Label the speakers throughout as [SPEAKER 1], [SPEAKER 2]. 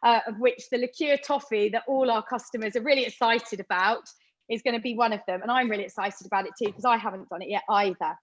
[SPEAKER 1] of which the Liqueur toffee that all our customers are really excited about is going to be one of them. And I'm really excited about it too, because I haven't done it yet either.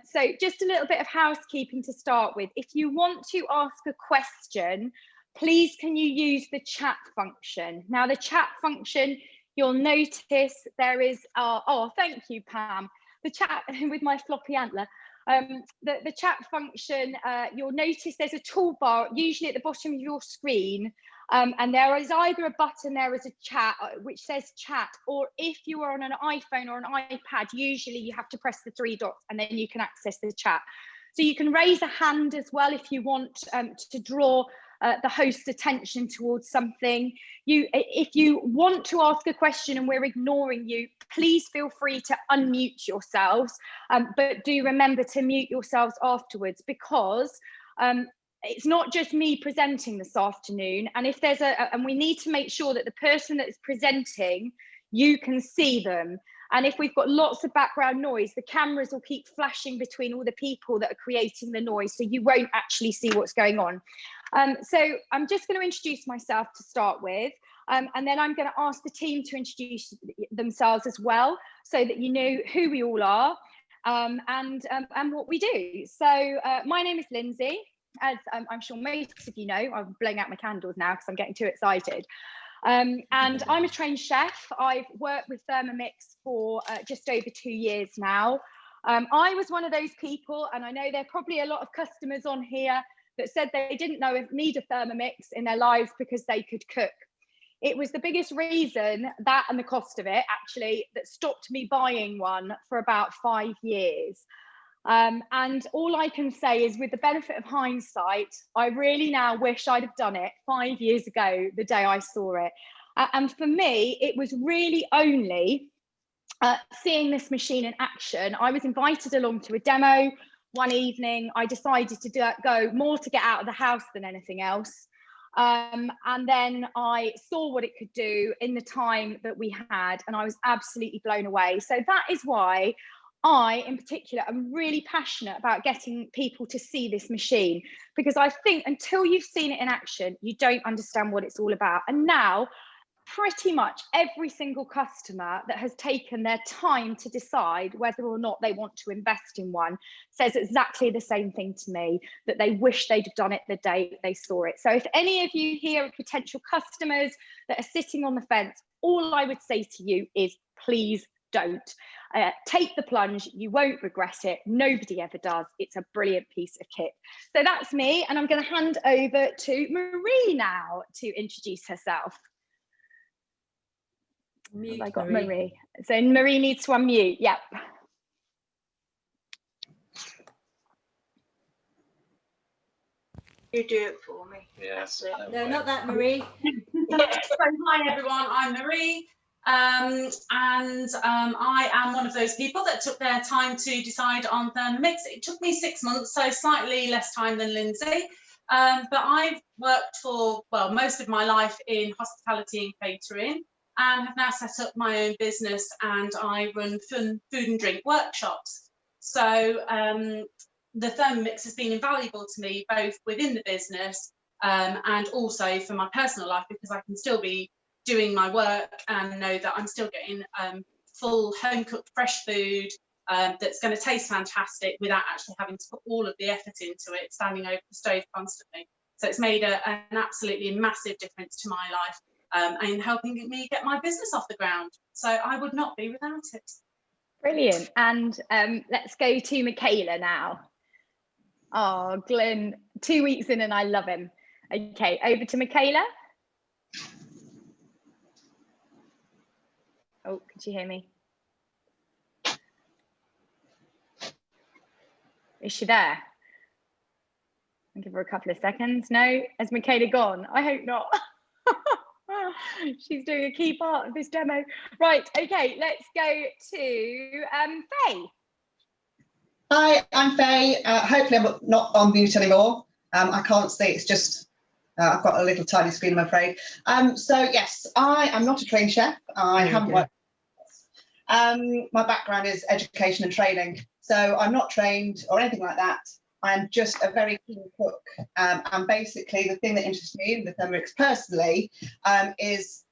[SPEAKER 1] So just a little bit of housekeeping to start with. If you want to ask a question, please can you use the chat function. Now the chat function, you'll notice there is, oh, thank you, Pam. The chat with my floppy antler. The chat function, you'll notice there's a toolbar usually at the bottom of your screen, and there is either a button there is a chat which says chat, or if you are on an iPhone or an iPad, usually you have to press the 3 dots and then you can access the chat. So you can raise a hand as well if you want to draw the host's attention towards something. If you want to ask a question and we're ignoring you, please feel free to unmute yourselves, but do remember to mute yourselves afterwards, because it's not just me presenting this afternoon, and if there's and we need to make sure that the person that is presenting, you can see them. And if we've got lots of background noise, the cameras will keep flashing between all the people that are creating the noise, so you won't actually see what's going on. So I'm just going to introduce myself to start with, and then I'm going to ask the team to introduce themselves as well, so that you know who we all are and what we do. So my name is Lyndsay, as I'm sure most of you know. I'm blowing out my candles now because I'm getting too excited. And I'm a trained chef. I've worked with Thermomix for just over 2 years now. I was one of those people, and I know there are probably a lot of customers on here that said they didn't need a Thermomix in their lives because they could cook. It was the biggest reason, that and the cost of it actually, that stopped me buying one for about 5 years. And all I can say is, with the benefit of hindsight, I really now wish I'd have done it 5 years ago, the day I saw it. And for me, it was really only seeing this machine in action. I was invited along to a demo one evening. I decided to go more to get out of the house than anything else. And then I saw what it could do in the time that we had, and I was absolutely blown away. So that is why I, in particular, am really passionate about getting people to see this machine, because I think until you've seen it in action, you don't understand what it's all about. And now, pretty much every single customer that has taken their time to decide whether or not they want to invest in one says exactly the same thing to me, that they wish they'd have done it the day they saw it. So if any of you here are potential customers that are sitting on the fence, all I would say to you is, please don't. Take the plunge. You won't regret it. Nobody ever does. It's a brilliant piece of kit. So that's me, and I'm going to hand over to Marie now to introduce herself.
[SPEAKER 2] Mute,
[SPEAKER 1] I got Marie. So Marie needs to unmute. Yep.
[SPEAKER 3] You do it for me.
[SPEAKER 2] Yes.
[SPEAKER 3] No, not that, Marie.
[SPEAKER 4] Yes. So, hi everyone, I'm Marie, and I am one of those people that took their time to decide on Thermomix. It took me 6 months, so slightly less time than Lyndsay, but I've worked for, well, most of my life in hospitality and catering, and have now set up my own business, and I run food and drink workshops. So the Thermomix has been invaluable to me, both within the business and also for my personal life, because I can still be doing my work and know that I'm still getting full home cooked fresh food that's going to taste fantastic without actually having to put all of the effort into it, standing over the stove constantly. So it's made an absolutely massive difference to my life and helping me get my business off the ground. So I would not be without it.
[SPEAKER 1] Brilliant. And let's go to Michaela now. Oh, Glenn, 2 weeks in and I love him. Okay, over to Michaela. Oh, could you hear me? Is she there? I'll give her a couple of seconds. No, has Michaela gone? I hope not. She's doing a key part of this demo. Right, okay, let's go to Faye.
[SPEAKER 5] Hi, I'm Faye. Hopefully I'm not on mute anymore. I can't see, it's just, I've got a little tiny screen, I'm afraid. So yes, I am not a trained chef. I haven't worked. My background is education and training. So I'm not trained or anything like that. I'm just a very keen cook. And basically the thing that interests me in the Thermomix personally is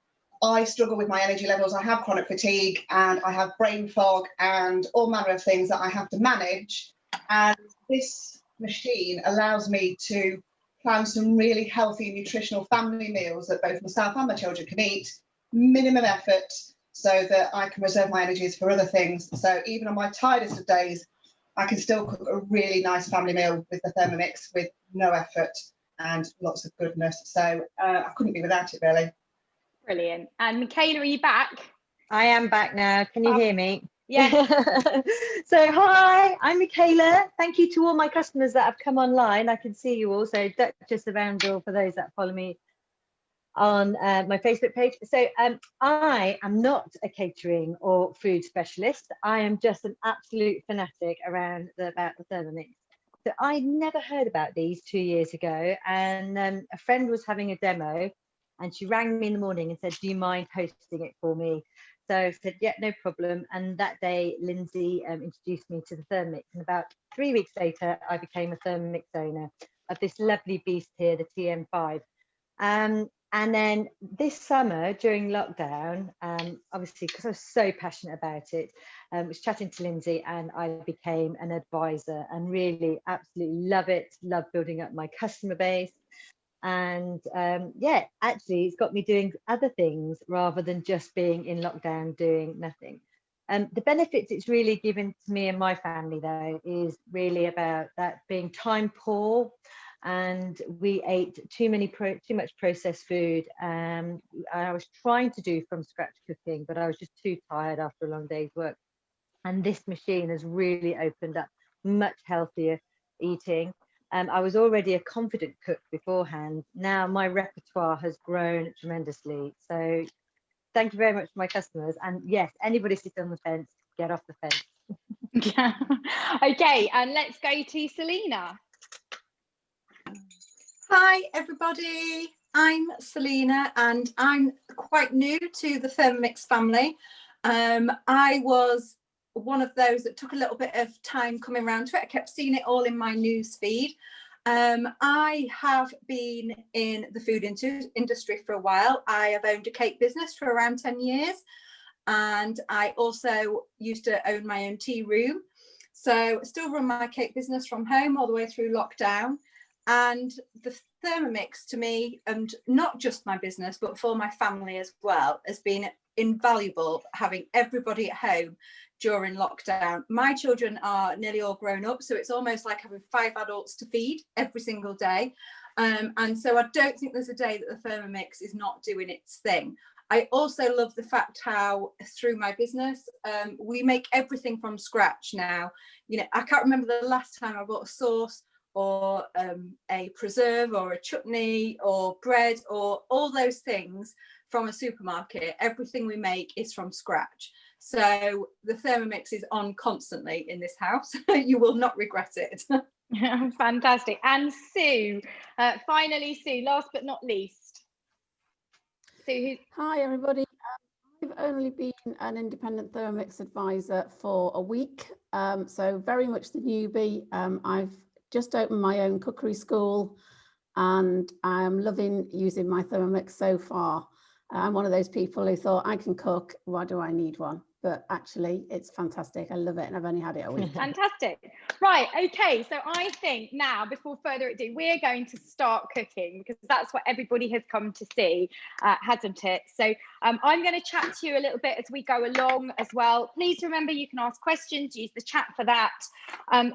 [SPEAKER 5] I struggle with my energy levels. I have chronic fatigue and I have brain fog and all manner of things that I have to manage. And this machine allows me to plan some really healthy, nutritional family meals that both myself and my children can eat, minimum effort, so that I can reserve my energies for other things. So even on my tiredest of days, I can still cook a really nice family meal with the Thermomix with no effort and lots of goodness. So I couldn't be without it, really.
[SPEAKER 1] Brilliant. And Michaela, are you back?
[SPEAKER 2] I am back now. Can you hear me?
[SPEAKER 1] Yes.
[SPEAKER 2] So hi, I'm Michaela. Thank you to all my customers that have come online. I can see you all. So Duchess of Arundel for those that follow me on my Facebook page. So I am not a catering or food specialist. I am just an absolute fanatic about the Thermomix. So I never heard about these 2 years ago, and a friend was having a demo, and she rang me in the morning and said, "Do you mind hosting it for me?" So I said, "Yeah, no problem." And that day, Lyndsay introduced me to the Thermomix, and about 3 weeks later, I became a Thermomix owner of this lovely beast here, the TM5. And then this summer during lockdown, obviously because I was so passionate about it, was chatting to Lyndsay, and I became an advisor and really absolutely love it, love building up my customer base. And yeah, actually it's got me doing other things rather than just being in lockdown doing nothing. The benefits it's really given to me and my family though is really about that being time poor, and we ate too much processed food. I was trying to do from scratch cooking, but I was just too tired after a long day's work, and this machine has really opened up much healthier eating. I was already a confident cook beforehand. Now my repertoire has grown tremendously. So thank you very much to my customers. And yes, anybody sitting on the fence, get off the fence.
[SPEAKER 1] Okay, and let's go to Selena.
[SPEAKER 3] Hi everybody, I'm Selena and I'm quite new to the Thermomix family. I was one of those that took a little bit of time coming around to it. I kept seeing it all in my news feed. I have been in the food industry for a while. I have owned a cake business for around 10 years, and I also used to own my own tea room. So I still run my cake business from home all the way through lockdown. And the Thermomix to me, and not just my business, but for my family as well, has been invaluable having everybody at home during lockdown. My children are nearly all grown up, so it's almost like having 5 adults to feed every single day. And so I don't think there's a day that the Thermomix is not doing its thing. I also love the fact how through my business, we make everything from scratch now. You know, I can't remember the last time I bought a sauce or a preserve or a chutney or bread or all those things from a supermarket. Everything we make is from scratch. So the Thermomix is on constantly in this house. You will not regret it.
[SPEAKER 1] Fantastic. And Sue, finally Sue, last but not least. Sue,
[SPEAKER 6] Hi everybody. I've only been an independent Thermomix advisor for a week, so very much the newbie. I've just opened my own cookery school and I'm loving using my Thermomix so far. I'm one of those people who thought, I can cook, why do I need one? But actually it's fantastic. I love it, and I've only had it a week.
[SPEAKER 1] Fantastic. Right, okay, so I think now, before further ado, we're going to start cooking, because that's what everybody has come to see, hasn't it? So I'm going to chat to you a little bit as we go along as well. Please remember, you can ask questions, use the chat for that.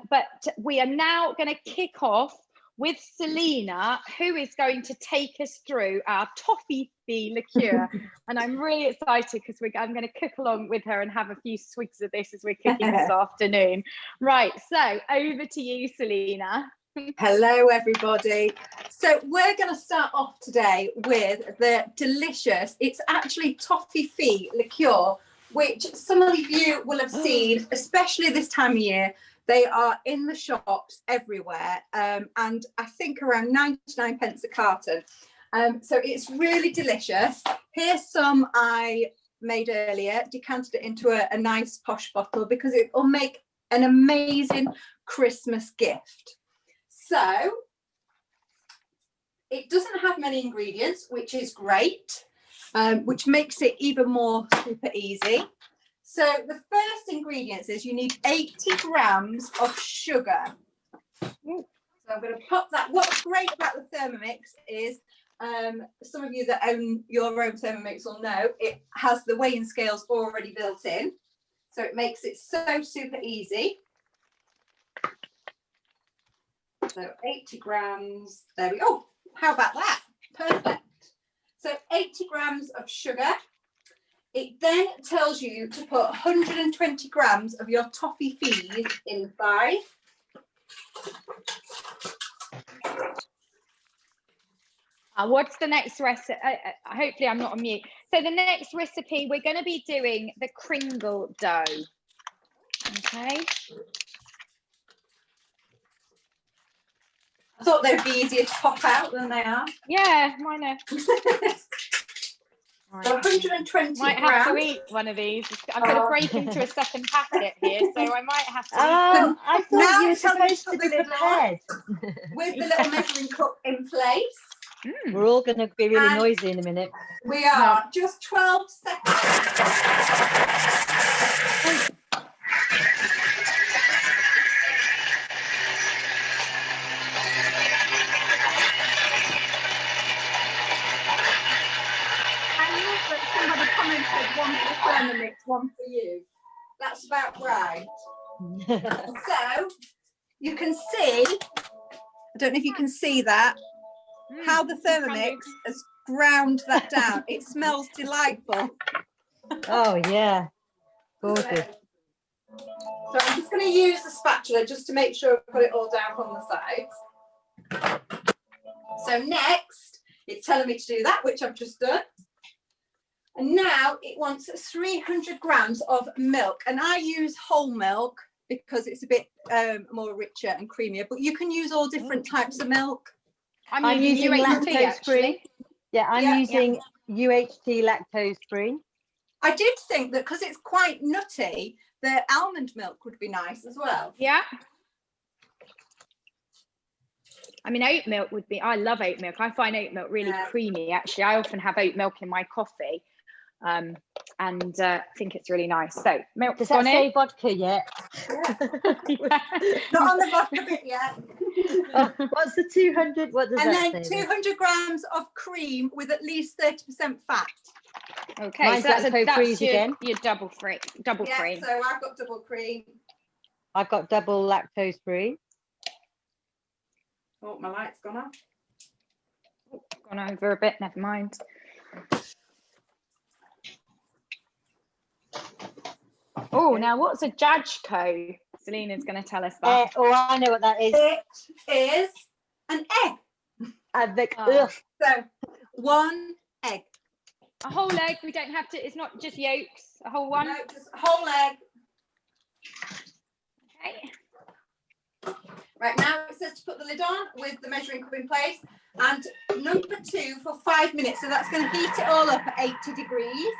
[SPEAKER 1] But we are now going to kick off with Selena, who is going to take us through our Toffifee liqueur. And I'm really excited because I'm going to cook along with her and have a few swigs of this as we're cooking this afternoon. Right, so over to you, Selena.
[SPEAKER 3] Hello, everybody. So we're going to start off today with the delicious, it's actually Toffifee liqueur, which some of you will have seen, especially this time of year. They are in the shops everywhere, and I think around 99 pence a carton. So it's really delicious. Here's some I made earlier, decanted it into a nice posh bottle because it will make an amazing Christmas gift. So it doesn't have many ingredients, which is great, which makes it even more super easy. So the first ingredients is you need 80 grams of sugar. So I'm going to pop that. What's great about the Thermomix is some of you that own your own Thermomix will know it has the weighing scales already built in. So it makes it so super easy. So 80 grams, there we go. How about that? Perfect. So 80 grams of sugar. It then tells you to put 120 grams of your Toffifee inside.
[SPEAKER 1] What's the next recipe? Hopefully I'm not on mute. So the next recipe, we're going to be doing the Kringle dough. Okay.
[SPEAKER 3] I thought they'd be easier to pop out than they are.
[SPEAKER 1] Yeah, mine are.
[SPEAKER 3] So 120
[SPEAKER 1] might
[SPEAKER 3] grams.
[SPEAKER 1] have to eat one of these. I'm going to break into a second packet here, so I might have to eat
[SPEAKER 2] Oh, I
[SPEAKER 3] Now
[SPEAKER 2] thought you were
[SPEAKER 3] it's time to
[SPEAKER 2] supposed to
[SPEAKER 3] put
[SPEAKER 2] be
[SPEAKER 3] the lid on.
[SPEAKER 2] prepared.
[SPEAKER 3] With the little measuring cup in place.
[SPEAKER 2] We're all going to be really
[SPEAKER 3] And
[SPEAKER 2] noisy in a minute.
[SPEAKER 3] we are just 12 seconds. Somebody commented one for the Thermomix, one for you. That's about right. So you can see, I don't know if you can see that, how the Thermomix has ground that down. It smells delightful.
[SPEAKER 2] Oh yeah, gorgeous.
[SPEAKER 3] So I'm just going to use the spatula just to make sure I put it all down on the sides. So next, it's telling me to do that, which I've just done. And now it wants 300 grams of milk, and I use whole milk because it's a bit more richer and creamier, but you can use all different types of milk.
[SPEAKER 1] I'm using
[SPEAKER 2] lactose free. Yeah, I'm using UHT lactose free.
[SPEAKER 3] I did think that because it's quite nutty, the almond milk would be nice as well.
[SPEAKER 1] Yeah. I mean, oat milk would be, I love oat milk. I find oat milk really creamy, actually. I often have oat milk in my coffee. And think it's really nice. So milk.
[SPEAKER 2] Does that say vodka yet?
[SPEAKER 3] Not on the vodka bit yet.
[SPEAKER 2] What's the 200? What does
[SPEAKER 3] and
[SPEAKER 2] that
[SPEAKER 3] then
[SPEAKER 2] say?
[SPEAKER 3] 200 grams of cream with at least 30% fat.
[SPEAKER 1] Okay,
[SPEAKER 2] Mine's
[SPEAKER 1] so that's
[SPEAKER 2] again.
[SPEAKER 1] Your double cream.
[SPEAKER 3] So I've got double cream.
[SPEAKER 2] I've got double lactose free.
[SPEAKER 3] Oh, my light's gone off.
[SPEAKER 1] Gone over a bit. Never mind. Oh, now what's a jajko? Selena's going to tell us that.
[SPEAKER 2] I know what that is.
[SPEAKER 3] It is an egg.
[SPEAKER 2] So
[SPEAKER 3] 1 egg.
[SPEAKER 1] A whole egg. We don't have to. It's not just yolks. A whole one.
[SPEAKER 3] No, just a whole egg.
[SPEAKER 1] Okay.
[SPEAKER 3] Right, now it says to put the lid on with the measuring cup in place, and number 2 for 5 minutes. So that's going to heat it all up at 80 degrees.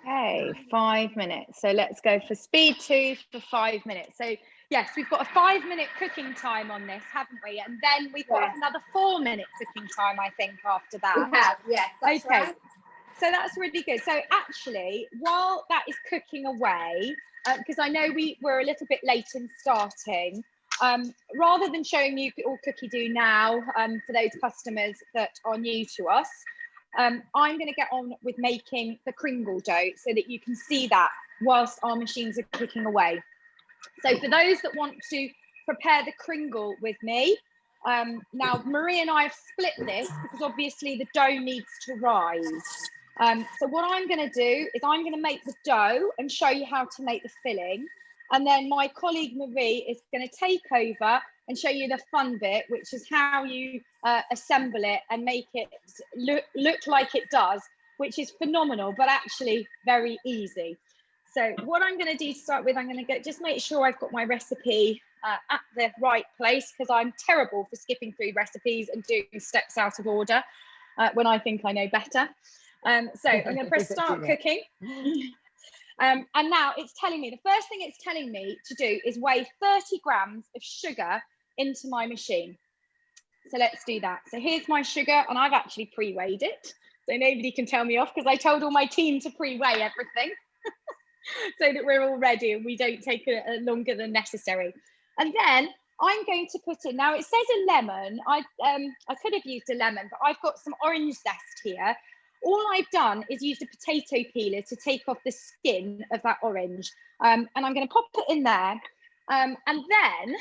[SPEAKER 1] Okay, 5 minutes. So let's go for speed 2 for 5 minutes. So yes, we've got a 5-minute cooking time on this, haven't we? And then we've got another 4-minute cooking time, I think, after that.
[SPEAKER 3] We have, yes. That's
[SPEAKER 1] okay.
[SPEAKER 3] Right.
[SPEAKER 1] So that's really good. So actually, while that is cooking away, because I know we were a little bit late in starting, rather than showing you all Cookie Do now for those customers that are new to us, I'm going to get on with making the Kringle dough so that you can see that whilst our machines are cooking away. So for those that want to prepare the Kringle with me, now Marie and I have split this because obviously the dough needs to rise. So what I'm going to do is I'm going to make the dough and show you how to make the filling. And then my colleague Marie is going to take over and show you the fun bit, which is how you assemble it and make it look like it does, which is phenomenal, but actually very easy. So what I'm going to do to start with, I'm going to just make sure I've got my recipe at the right place, because I'm terrible for skipping through recipes and doing steps out of order when I think I know better. So I'm going to press start cooking. And now it's telling me, the first thing it's telling me to do is weigh 30 grams of sugar into my machine. So let's do that. So here's my sugar, and I've actually pre-weighed it, so nobody can tell me off, because I told all my team to pre-weigh everything so that we're all ready and we don't take longer than necessary. And then I'm going to put in, now it says a lemon. I could have used a lemon, but I've got some orange zest here. All I've done is used a potato peeler to take off the skin of that orange. And I'm going to pop it in there. And then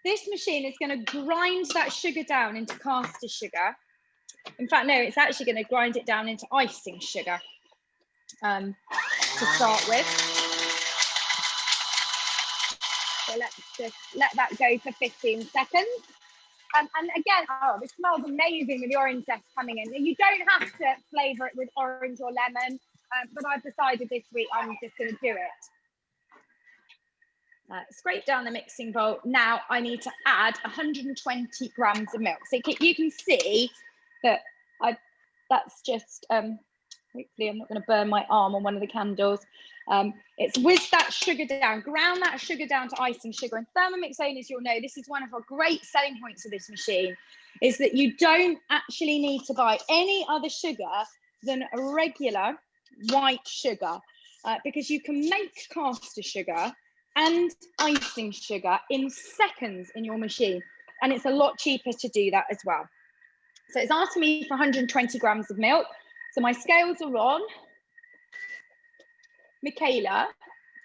[SPEAKER 1] this machine is going to grind that sugar down into caster sugar. In fact, no, it's actually going to grind it down into icing sugar to start with. So let's just let that go for 15 seconds. And again, oh, it smells amazing with the orange zest coming in. You don't have to flavour it with orange or lemon, but I've decided this week I'm just going to do it. Scrape down the mixing bowl. Now I need to add 120 grams of milk. So you can see that that's just, hopefully I'm not going to burn my arm on one of the candles. It's whisk that sugar down, ground that sugar down to icing sugar. And Thermomix owners, you'll know this is one of our great selling points of this machine, is that you don't actually need to buy any other sugar than a regular white sugar, because you can make caster sugar and icing sugar in seconds in your machine, and it's a lot cheaper to do that as well. So it's asking me for 120 grams of milk. So my scales are on. Michaela,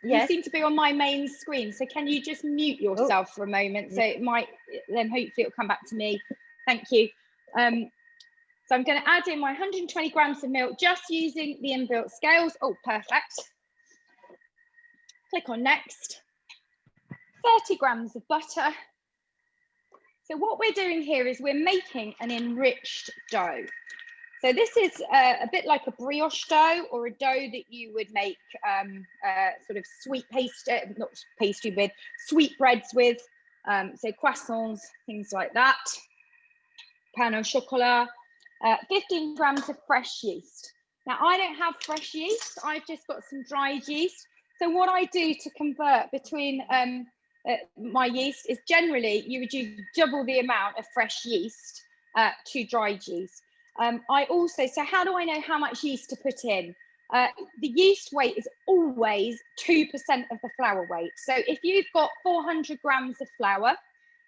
[SPEAKER 1] yes. You seem to be on my main screen, so can you just mute yourself for a moment? So it might, then hopefully it'll come back to me. Thank you. So I'm going to add in my 120 grams of milk, just using the inbuilt scales. Oh, perfect. Click on next. 30 grams of butter. So what we're doing here is we're making an enriched dough. So this is a bit like a brioche dough, or a dough that you would make sort of sweet pastry, not pastry with, sweet breads with, so croissants, things like that. Pain au chocolat, 15 grams of fresh yeast. Now I don't have fresh yeast, I've just got some dried yeast. So what I do to convert between my yeast is generally you would use double the amount of fresh yeast to dried yeast. I also, so how do I know how much yeast to put in? The yeast weight is always 2% of the flour weight. So if you've got 400 grams of flour,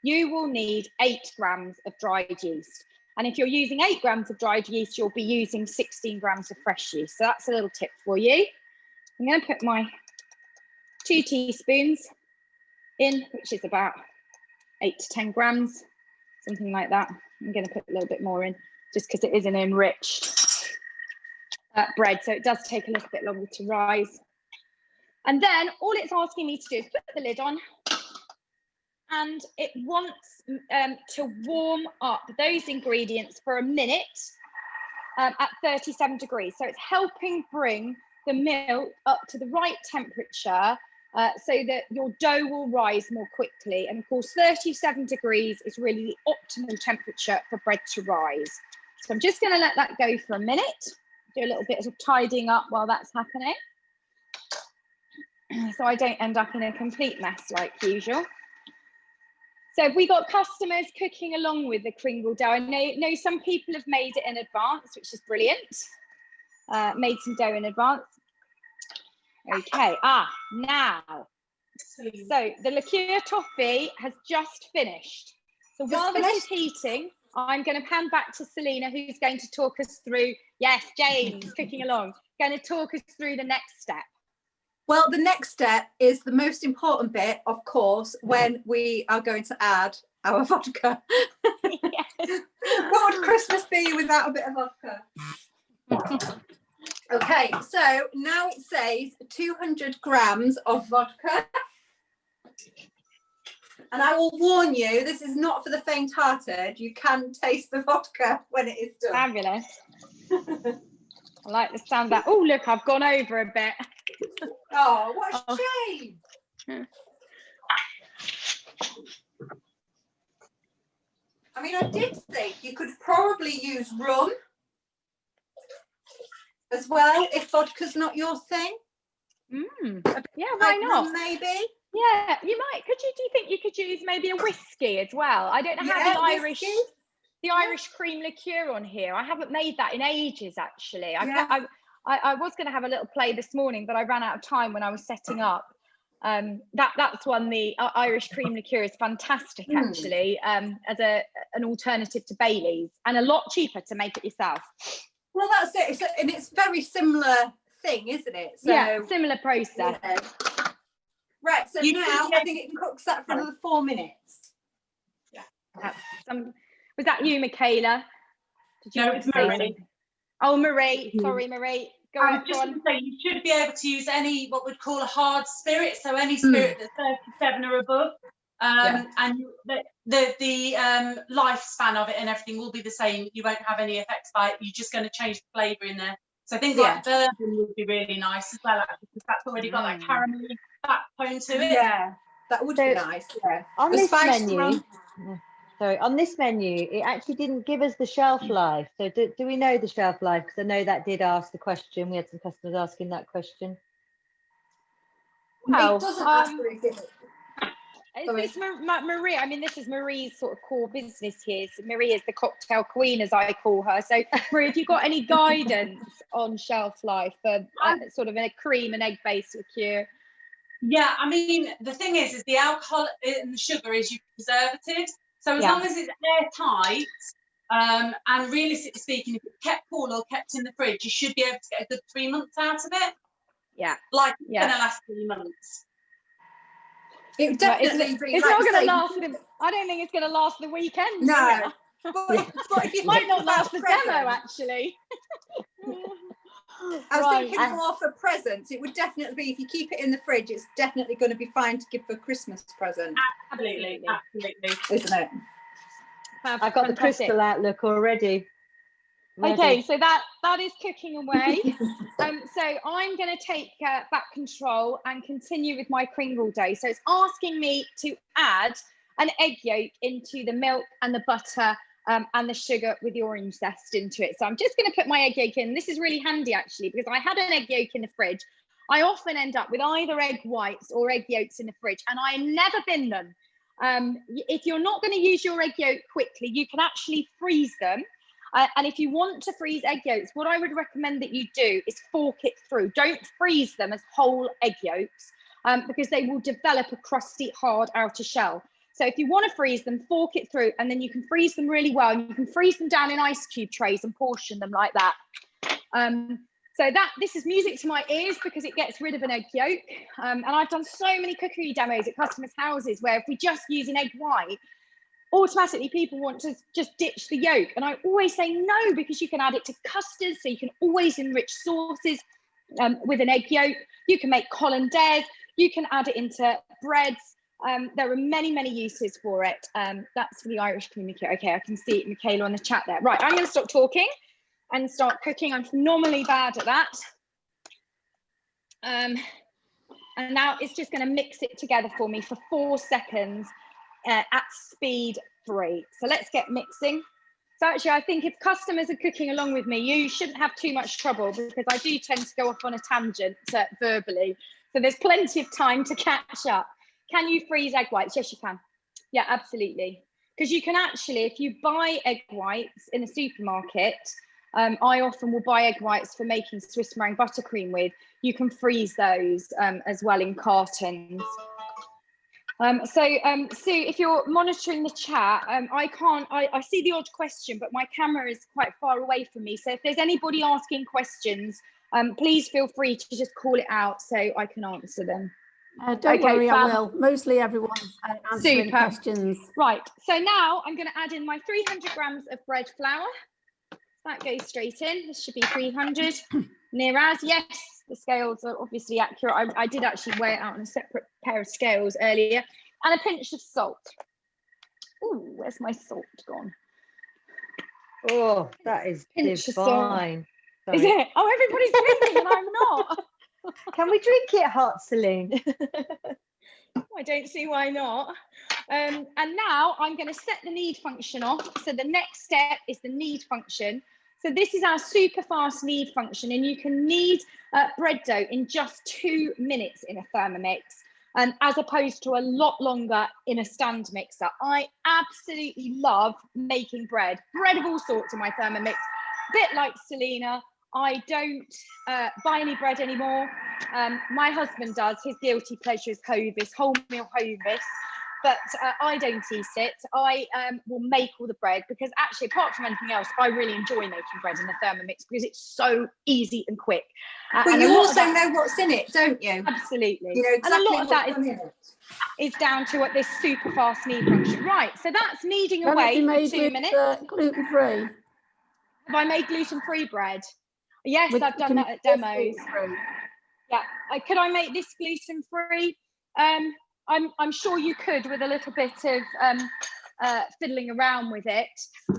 [SPEAKER 1] you will need 8 grams of dried yeast. And if you're using 8 grams of dried yeast, you'll be using 16 grams of fresh yeast. So that's a little tip for you. I'm going to put my 2 teaspoons in, which is about 8 to 10 grams, something like that. I'm going to put a little bit more in, just because it is an enriched bread, so it does take a little bit longer to rise. And then all it's asking me to do is put the lid on, and it wants to warm up those ingredients for a minute at 37 degrees. So it's helping bring the milk up to the right temperature so that your dough will rise more quickly. And of course, 37 degrees is really the optimal temperature for bread to rise. So I'm just going to let that go for a minute, do a little bit of tidying up while that's happening, so I don't end up in a complete mess like usual. So we got customers cooking along with the Kringle dough. I know some people have made it in advance, which is brilliant. Made some dough in advance. Okay, now, so the Liqueur toffee has just finished. So while this is heating, I'm going to pan back to Selena, who's going to talk us through, yes, James, cooking along, going to talk us through the next step.
[SPEAKER 3] Well, the next step is the most important bit, of course, when we are going to add our vodka. Yes. What would Christmas be without a bit of vodka? Okay, so now it says 200 grams of vodka. And I will warn you, this is not for the faint-hearted. You can taste the vodka when it is done.
[SPEAKER 1] Fabulous. I like the sound of that. Oh, look, I've gone over a bit.
[SPEAKER 3] Oh, what a shame. I mean, I did think you could probably use rum as well, if vodka's not your thing.
[SPEAKER 1] Yeah, why not?
[SPEAKER 3] Rum, maybe.
[SPEAKER 1] Yeah, you might. Do you think you could use maybe a whiskey as well? I don't know how the Irish cream liqueur on here. I haven't made that in ages, actually. I was going to have a little play this morning, but I ran out of time when I was setting up. That's one. The Irish cream liqueur is fantastic, actually, as an alternative to Bailey's, and a lot cheaper to make it yourself.
[SPEAKER 3] Well, that's it. And it's very similar thing, isn't it? So,
[SPEAKER 1] yeah, similar process.
[SPEAKER 3] Yeah. Right, so now I think it cooks that for another 4 minutes.
[SPEAKER 1] Yeah. Was that you, Michaela?
[SPEAKER 4] No, it's Marie.
[SPEAKER 1] Oh, Marie. Sorry, Marie. Go on.
[SPEAKER 4] Just to say, you should be able to use any what we'd call a hard spirit, so any spirit that's 37 or above, and the lifespan of it and everything will be the same. You won't have any effects by it. You're just going to change the flavour in there. So things like bourbon would be really nice as well, because that's already got that caramel backbone to it.
[SPEAKER 3] Yeah, that would be nice. Yeah.
[SPEAKER 2] On this menu, on this menu, it actually didn't give us the shelf life. So do we know the shelf life? Because I know that did ask the question. We had some customers asking that question.
[SPEAKER 3] Well, it doesn't actually give it.
[SPEAKER 1] Is this Marie? I mean, this is Marie's sort of core business here. So Marie is the cocktail queen, as I call her. So Marie, have you got any guidance on shelf life for sort of a cream and egg-based liqueur?
[SPEAKER 4] Yeah, I mean, the thing is the alcohol and the sugar is your preservatives. So as long as it's airtight, and realistically speaking, if it's kept cool or kept in the fridge, you should be able to get a good 3 months out of it.
[SPEAKER 1] Yeah.
[SPEAKER 4] Like it's going to last 3 months.
[SPEAKER 3] It definitely
[SPEAKER 1] it's not going to last. I don't think it's going to last the weekend.
[SPEAKER 3] No.
[SPEAKER 1] But if you might not last the demo, actually.
[SPEAKER 3] I was thinking more for presents. It would definitely be, if you keep it in the fridge, it's definitely going to be fine to give for a Christmas present.
[SPEAKER 4] Absolutely.
[SPEAKER 3] Isn't it?
[SPEAKER 2] I've got the crystal outlook already.
[SPEAKER 1] Okay, so that is cooking away. So I'm going to take back control and continue with my Kringle dough. So it's asking me to add an egg yolk into the milk and the butter and the sugar with the orange zest into it. So I'm just going to put my egg yolk in. This is really handy, actually, because I had an egg yolk in the fridge. I often end up with either egg whites or egg yolks in the fridge, and I never bin them. If you're not going to use your egg yolk quickly, you can actually freeze them. And if you want to freeze egg yolks, what I would recommend that you do is fork it through. Don't freeze them as whole egg yolks because they will develop a crusty, hard outer shell. So if you want to freeze them, fork it through, and then you can freeze them really well. And you can freeze them down in ice cube trays and portion them like that. So this is music to my ears because it gets rid of an egg yolk. And I've done so many cookery demos at customers' houses where if we just use an egg white, automatically people want to just ditch the yolk. And I always say no, because you can add it to custards, so you can always enrich sauces with an egg yolk. You can make hollandaise, you can add it into breads. There are many, many uses for it. That's for the Irish cream liqueur. Okay, I can see Michaela on the chat there. Right, I'm going to stop talking and start cooking. I'm normally bad at that. And now it's just going to mix it together for me for 4 seconds at speed 3. So let's get mixing. So actually, I think if customers are cooking along with me, you shouldn't have too much trouble because I do tend to go off on a tangent verbally. So there's plenty of time to catch up. Can you freeze egg whites? Yes, you can. Yeah, absolutely. Because you can actually, if you buy egg whites in a supermarket, I often will buy egg whites for making Swiss meringue buttercream with. You can freeze those as well in cartons. Sue, if you're monitoring the chat, I see the odd question, but my camera is quite far away from me. So if there's anybody asking questions, please feel free to just call it out so I can answer them.
[SPEAKER 6] Don't worry, I will. Mostly everyone's answering questions.
[SPEAKER 1] Right, so now I'm going to add in my 300 grams of bread flour. That goes straight in. This should be 300. Near as, yes, the scales are obviously accurate. I did actually weigh it out on a separate pair of scales earlier. And a pinch of salt. Oh, where's my salt gone?
[SPEAKER 2] Oh, that is divine.
[SPEAKER 1] Is it? Oh, everybody's drinking and I'm not.
[SPEAKER 2] Can we drink it hot, Celine?
[SPEAKER 1] I don't see why not. And now I'm going to set the knead function off. So the next step is the knead function. So this is our super fast knead function, and you can knead bread dough in just 2 minutes in a Thermomix. as opposed to a lot longer in a stand mixer. I absolutely love making bread of all sorts in my Thermomix. Bit like Selena, I don't buy any bread anymore. My husband does. His guilty pleasure is Hovis, wholemeal Hovis, but I don't eat it. I will make all the bread because actually, apart from anything else, I really enjoy making bread in the Thermomix because it's so easy and quick.
[SPEAKER 3] But you also know what's in it, don't you?
[SPEAKER 1] Absolutely.
[SPEAKER 3] You know exactly,
[SPEAKER 1] and a lot of that is down to what this super fast knead function. Right, so that's kneading away for 2 minutes.
[SPEAKER 6] Gluten-free.
[SPEAKER 1] Have I made gluten-free bread? Yes, I've done that at demos. Yeah, could I make this gluten-free? I'm sure you could with a little bit of fiddling around with it.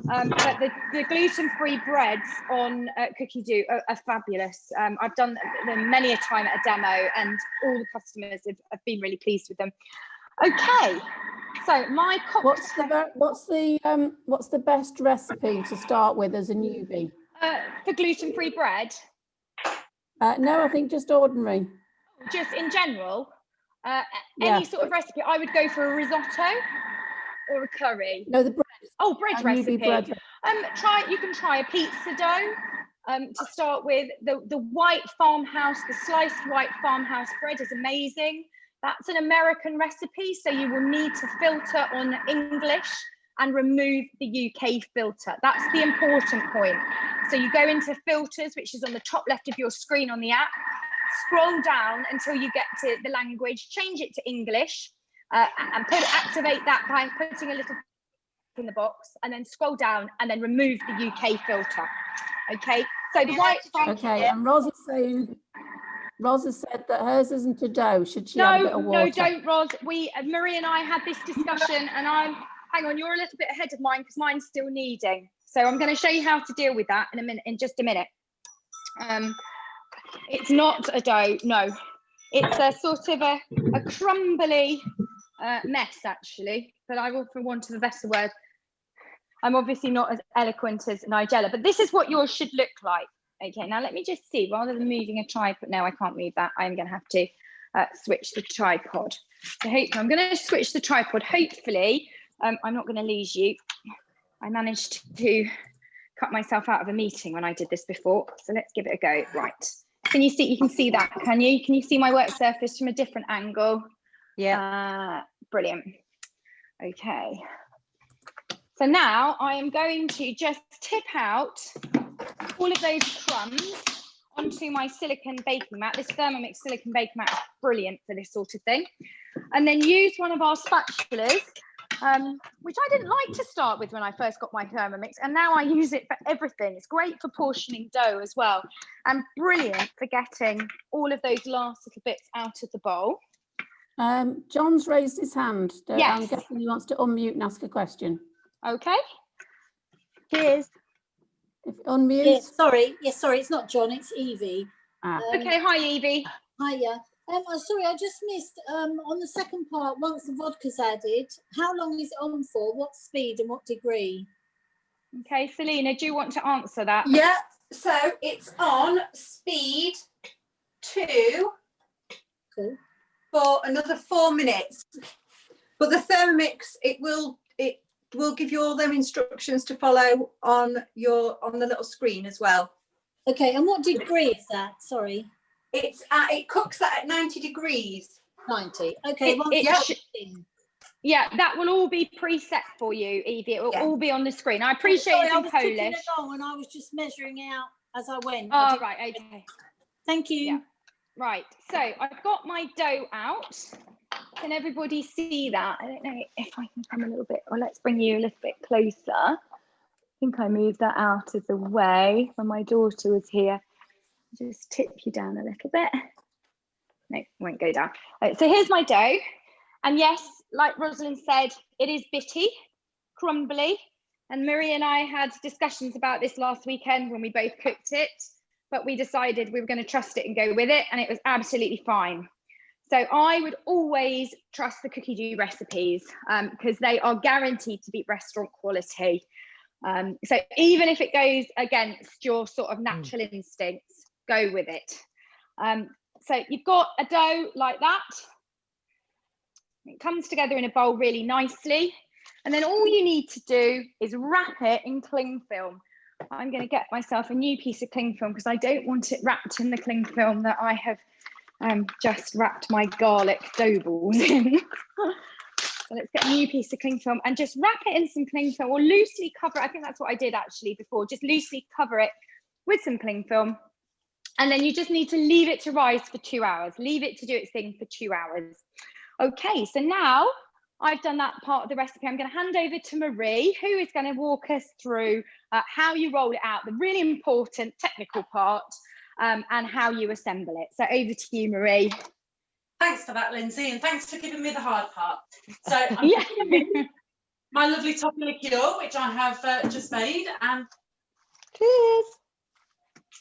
[SPEAKER 1] But the gluten-free breads on Cookie Do are fabulous. I've done them many a time at a demo, and all the customers have been really pleased with them. Okay, so my cocktail.
[SPEAKER 6] What's the best recipe to start with as a newbie?
[SPEAKER 1] For gluten-free bread?
[SPEAKER 6] No, I think just ordinary.
[SPEAKER 1] Just in general? Any sort of recipe? I would go for a risotto or a curry.
[SPEAKER 6] No, the bread.
[SPEAKER 1] Oh, bread recipe.
[SPEAKER 6] Bread.
[SPEAKER 1] You can try a pizza dough to start with. The white farmhouse, the sliced white farmhouse bread is amazing. That's an American recipe, so you will need to filter on English and remove the UK filter. That's the important point. So you go into filters, which is on the top left of your screen on the app, scroll down until you get to the language, change it to English, and activate that by putting a little in the box, and then scroll down and then remove the UK filter. Okay, so the white farm.
[SPEAKER 6] Okay, and Ros has said that hers isn't a dough. Should she add a bit of water?
[SPEAKER 1] No, don't, Ros. Marie and I had this discussion, and hang on, you're a little bit ahead of mine because mine's still kneading. So I'm going to show you how to deal with that in just a minute. It's not a dough, no. It's a sort of a crumbly mess, actually. But I will, for want of a better word, I'm obviously not as eloquent as Nigella, but this is what yours should look like. Okay, now let me just see, rather than moving a tripod, no, I can't move that. I'm going to have to switch the tripod. So I'm going to switch the tripod. Hopefully, I'm not going to lose you. I managed to cut myself out of a meeting when I did this before. So let's give it a go. Right. Can you see? You can see that, can you? Can you see my work surface from a different angle? Yeah. Brilliant. Okay. So now I am going to just tip out all of those crumbs onto my silicone baking mat. This Thermomix silicone baking mat is brilliant for this sort of thing. And then use one of our spatulas, which I didn't like to start with when I first got my Thermomix, and now I use it for everything. It's great for portioning dough as well, and brilliant for getting all of those last little bits out of the bowl.
[SPEAKER 6] John's raised his hand.
[SPEAKER 1] Yes.
[SPEAKER 6] I'm guessing he wants to unmute and ask a question.
[SPEAKER 1] Okay.
[SPEAKER 2] Cheers.
[SPEAKER 6] If unmute.
[SPEAKER 7] Yes, sorry, it's not John, it's Evie.
[SPEAKER 1] Okay, hi Evie.
[SPEAKER 7] Hiya. Sorry, I just missed on the second part, once the vodka's added, how long is it on for? What speed and what degree?
[SPEAKER 1] Okay, Selena, do you want to answer that?
[SPEAKER 3] Yeah, so it's on speed 2 for another 4 minutes. But the Thermomix, it will give you all them instructions to follow on the little screen as well.
[SPEAKER 7] Okay, and what degree is that? Sorry.
[SPEAKER 3] It cooks that at 90 degrees.
[SPEAKER 7] 90. Okay.
[SPEAKER 1] Yeah, that will all be preset for you, Evie. It will all be on the screen. I appreciate it's in Polish.
[SPEAKER 7] And I was just measuring out as I went.
[SPEAKER 1] Oh, right, okay.
[SPEAKER 7] Thank you.
[SPEAKER 1] Yeah. Right, so I've got my dough out. Can everybody see that? I don't know if I can come a little bit, or let's bring you a little bit closer. I think I moved that out of the way when my daughter was here. Just tip you down a little bit. No, it won't go down. Right, so here's my dough. And yes, like Rosalind said, it is bitty, crumbly. And Marie and I had discussions about this last weekend when we both cooked it, but we decided we were going to trust it and go with it, and it was absolutely fine. So I would always trust the Cookie Do recipes because they are guaranteed to be restaurant quality. So even if it goes against your sort of natural instincts, go with it. So you've got a dough like that. It comes together in a bowl really nicely. And then all you need to do is wrap it in cling film. I'm going to get myself a new piece of cling film because I don't want it wrapped in the cling film that I have just wrapped my garlic dough balls in. So let's get a new piece of cling film and just wrap it in some cling film, or loosely cover it. I think that's what I did actually before, just loosely cover it with some cling film. And then you just need to leave it to rise for 2 hours. Leave it to do its thing for 2 hours. Okay, so now I've done that part of the recipe. I'm going to hand over to Marie, who is going to walk us through how you roll it out, the really important technical part, and how you assemble it. So over to you, Marie.
[SPEAKER 4] Thanks for that, Lyndsay, and thanks for giving me the hard part. So I'm
[SPEAKER 1] Yeah.
[SPEAKER 4] my lovely toffee liqueur, which I have just made, and
[SPEAKER 1] Cheers.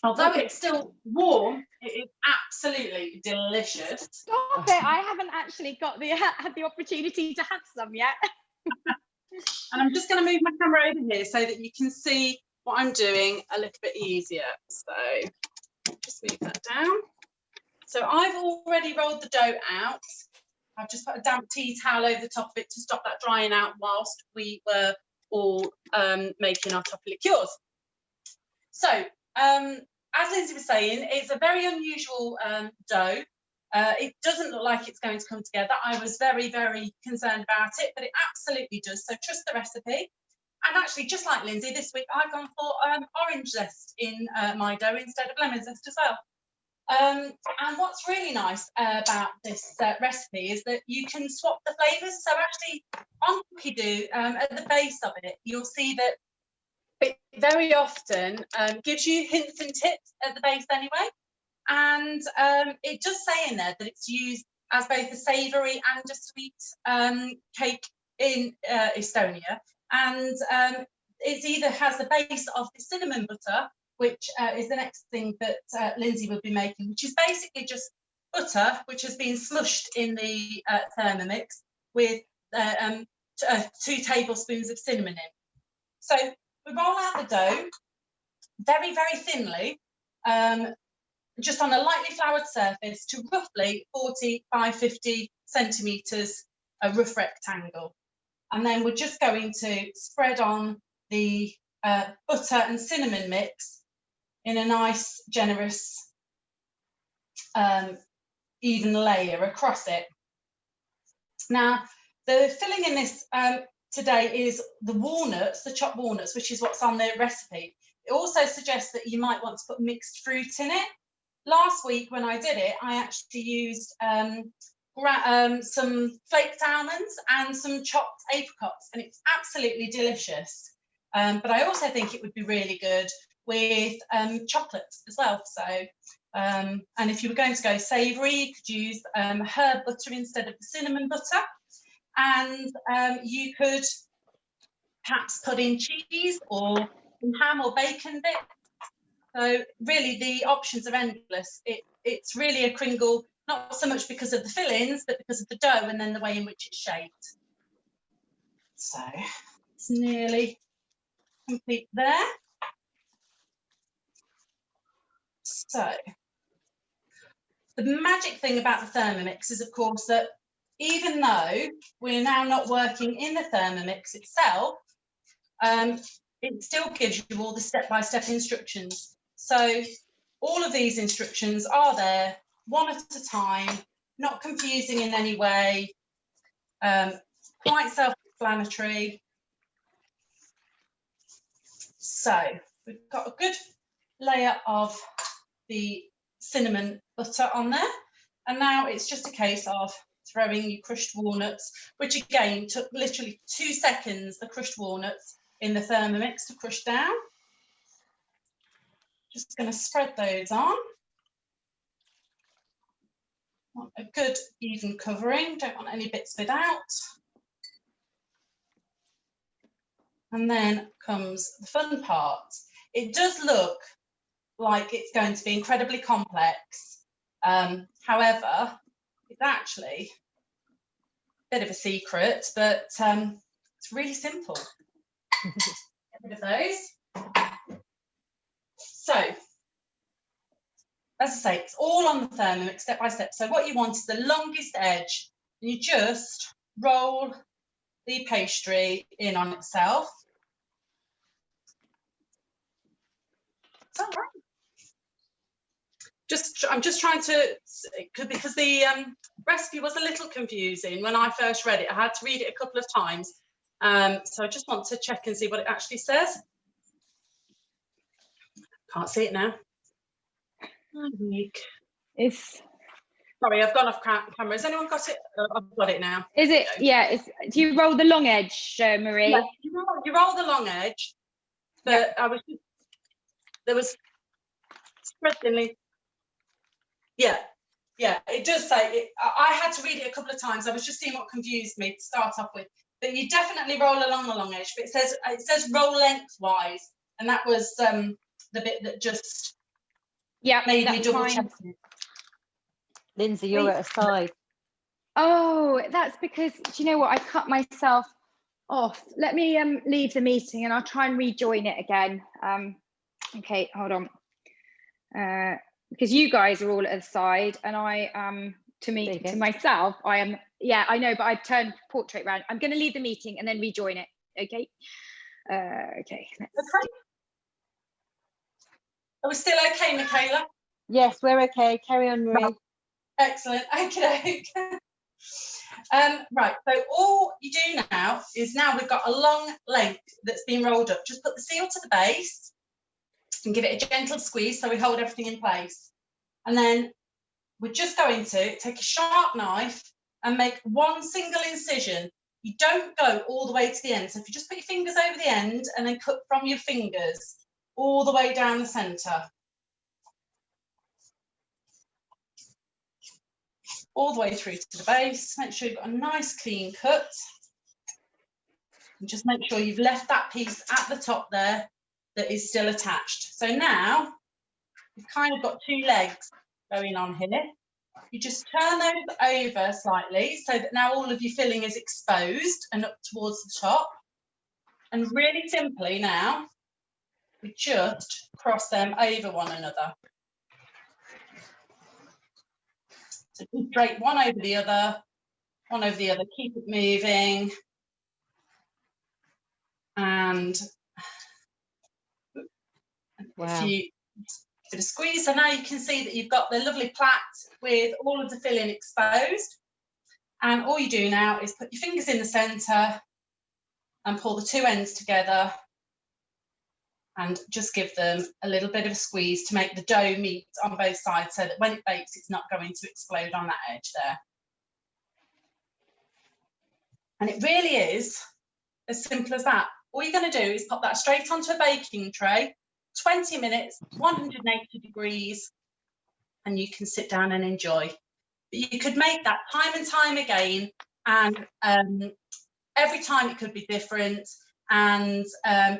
[SPEAKER 4] although it's still warm, it is absolutely delicious.
[SPEAKER 1] Stop it! I haven't actually got had the opportunity to have some yet.
[SPEAKER 4] And I'm just going to move my camera over here so that you can see what I'm doing a little bit easier. So just move that down. So I've already rolled the dough out. I've just put a damp tea towel over the top of it to stop that drying out whilst we were all making our toffee liqueurs. So as Lyndsay was saying, it's a very unusual dough. It doesn't look like it's going to come together. I was very, very concerned about it, but it absolutely does. So trust the recipe. And actually, just like Lyndsay, this week I've gone for orange zest in my dough instead of lemon zest as well. And what's really nice about this recipe is that you can swap the flavours. So actually, on cookie dough, at the base of it, you'll see that it very often gives you hints and tips at the base anyway. And it does say in there that it's used as both a savoury and a sweet cake in Estonia. And it either has the base of the cinnamon butter, which is the next thing that Lyndsay will be making, which is basically just butter, which has been smushed in the Thermomix with 2 tablespoons of cinnamon in. So we roll out the dough very, very thinly, just on a lightly floured surface to roughly 40 by 50 centimetres, a rough rectangle. And then we're just going to spread on the butter and cinnamon mix in a nice, generous, even layer across it. Now, the filling in this today is the walnuts, the chopped walnuts, which is what's on the recipe. It also suggests that you might want to put mixed fruit in it. Last week when I did it, I actually used some flaked almonds and some chopped apricots, and it's absolutely delicious. But I also think it would be really good with chocolate as well. So, and if you were going to go savoury, you could use herb butter instead of the cinnamon butter. And you could perhaps put in cheese or ham or bacon bits. So really the options are endless. It's really a Kringle, not so much because of the fillings, but because of the dough and then the way in which it's shaped. So it's nearly complete there. So the magic thing about the Thermomix is, of course, that even though we're now not working in the Thermomix itself, it still gives you all the step-by-step instructions. So all of these instructions are there, one at a time, not confusing in any way, quite self-explanatory. So we've got a good layer of the cinnamon butter on there, and now it's just a case of throwing your crushed walnuts, which again took literally 2 seconds, the crushed walnuts in the Thermomix to crush down. Just going to spread those on. Want a good even covering, don't want any bits spit out. And then comes the fun part. It does look like it's going to be incredibly complex. However, it's actually a bit of a secret, but it's really simple. Get rid of those. So, as I say, it's all on the Thermomix step by step. So what you want is the longest edge, and you just roll the pastry in on itself. Is that right? I'm just trying to, because the recipe was a little confusing when I first read it. I had to read it a couple of times. So I just want to check and see what it actually says. Can't see it now.
[SPEAKER 1] It's,
[SPEAKER 4] sorry, I've gone off camera. Has anyone got it? I've got it now.
[SPEAKER 1] is it? Yeah. Do you roll the long edge, Marie?
[SPEAKER 4] Yeah, you roll the long edge, but yeah. There was spread thinly. Yeah, it does say it. I had to read it a couple of times. I was just seeing what confused me to start off with. But you definitely roll along the long edge. But it says roll lengthwise, and that was the bit that just made me double check it.
[SPEAKER 2] Lyndsay, you're at a side.
[SPEAKER 1] Oh, that's because, do you know what? I cut myself off. Let me leave the meeting and I'll try and rejoin it again. Okay, hold on. Because you guys are all at the side and I am, to myself, I am, yeah, I know, but I've turned portrait around. I'm going to leave the meeting and then rejoin it. Okay. Okay.
[SPEAKER 4] Are we still okay, Michaela?
[SPEAKER 2] Yes, we're okay. Carry on, Marie.
[SPEAKER 4] Excellent. Okay. Right, so all you do now is we've got a long length that's been rolled up. Just put the seal to the base and give it a gentle squeeze so we hold everything in place. And then we're just going to take a sharp knife and make one single incision. You don't go all the way to the end. So if you just put your fingers over the end and then cut from your fingers all the way down the centre. All the way through to the base. Make sure you've got a nice clean cut. And just make sure you've left that piece at the top there that is still attached. So now you've kind of got two legs going on here. You just turn those over slightly so that now all of your filling is exposed and up towards the top. And really simply now, we just cross them over one another. So just drape one over the other, keep it moving. And
[SPEAKER 2] wow.
[SPEAKER 4] If you give it a squeeze, so now you can see that you've got the lovely plait with all of the filling exposed. And all you do now is put your fingers in the centre and pull the two ends together and just give them a little bit of a squeeze to make the dough meet on both sides so that when it bakes, it's not going to explode on that edge there. And it really is as simple as that. All you're going to do is pop that straight onto a baking tray, 20 minutes, 180 degrees, and you can sit down and enjoy. But you could make that time and time again, and every time it could be different. And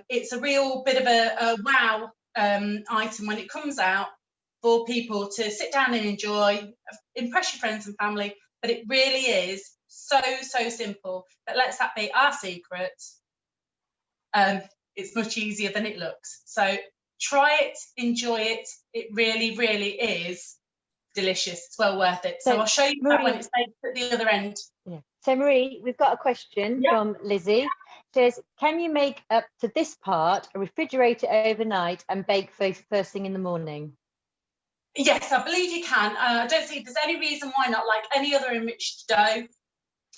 [SPEAKER 4] it's a real bit of a wow item when it comes out for people to sit down and enjoy, impress your friends and family. But it really is so simple. But let's that be our secret. It's much easier than it looks. So try it, enjoy it. It really is delicious. It's well worth it. So I'll show you that when it's baked at the other end.
[SPEAKER 2] Yeah. So Marie, we've got a question from Lizzie. Says, can you make up to this part, refrigerate it overnight and bake first thing in the morning?
[SPEAKER 4] Yes, I believe you can. I don't think there's any reason why not. Like any other enriched dough,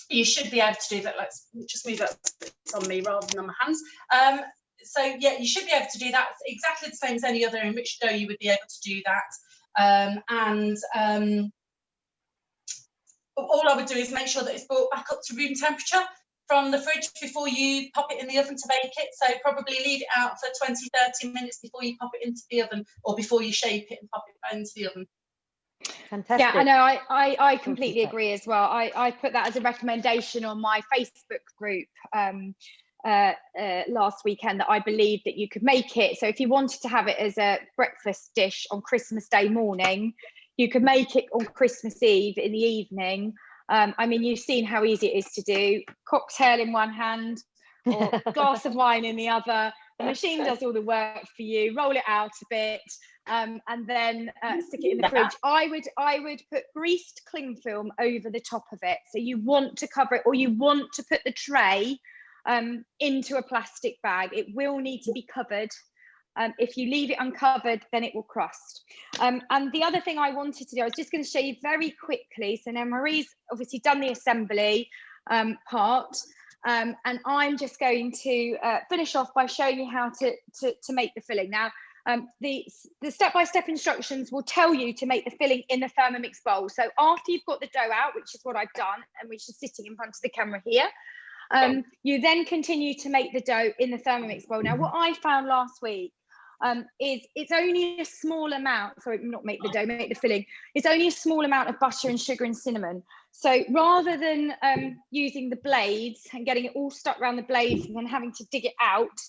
[SPEAKER 4] you should be able to do that. Let's just move that on me rather than on my hands. So yeah, you should be able to do that. It's exactly the same as any other enriched dough. You would be able to do that. All I would do is make sure that it's brought back up to room temperature from the fridge before you pop it in the oven to bake it. So probably leave it out for 20-30 minutes before you pop it into the oven, or before you shape it and pop it into the oven.
[SPEAKER 2] Fantastic.
[SPEAKER 1] Yeah, I know. I completely agree as well. I put that as a recommendation on my Facebook group last weekend, that I believe that you could make it. So if you wanted to have it as a breakfast dish on Christmas Day morning, you could make it on Christmas Eve in the evening. I mean, you've seen how easy it is to do. Cocktail in one hand or a glass of wine in the other. The machine does all the work for you. Roll it out a bit, and then stick it in the fridge. I would put greased cling film over the top of it. So you want to cover it, or you want to put the tray into a plastic bag. It will need to be covered. If you leave it uncovered, then it will crust. And the other thing I wanted to do, I was just going to show you very quickly. So now Marie's obviously done the assembly part, and I'm just going to finish off by showing you how to make the filling. Now, the step-by-step instructions will tell you to make the filling in the Thermomix bowl. So after you've got the dough out, which is what I've done, and which is sitting in front of the camera here, you then continue to make the dough in the Thermomix bowl. Now, what I found last week is it's only a small amount, sorry, not make the dough, make the filling. It's only a small amount of butter and sugar and cinnamon. So rather than using the blades and getting it all stuck around the blades and then having to dig it out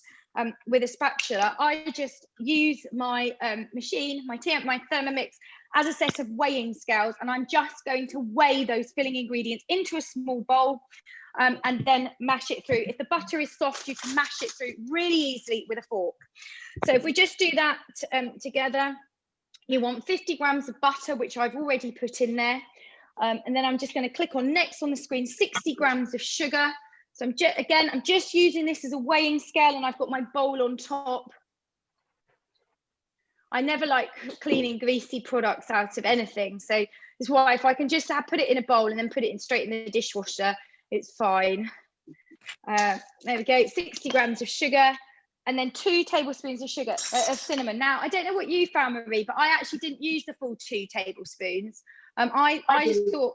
[SPEAKER 1] with a spatula, I just use my machine, my Thermomix, as a set of weighing scales, and I'm just going to weigh those filling ingredients into a small bowl and then mash it through. If the butter is soft, you can mash it through really easily with a fork. So if we just do that together, you want 50 grams of butter, which I've already put in there. And then I'm just going to click on next on the screen, 60 grams of sugar. So I'm just using this as a weighing scale, and I've got my bowl on top. I never like cleaning greasy products out of anything. So it's why if I can just put it in a bowl and then put it in straight in the dishwasher, it's fine. There we go, 60 grams of sugar, and then 2 tablespoons of sugar, of cinnamon. Now, I don't know what you found, Marie, but I actually didn't use the full 2 tablespoons. I just thought,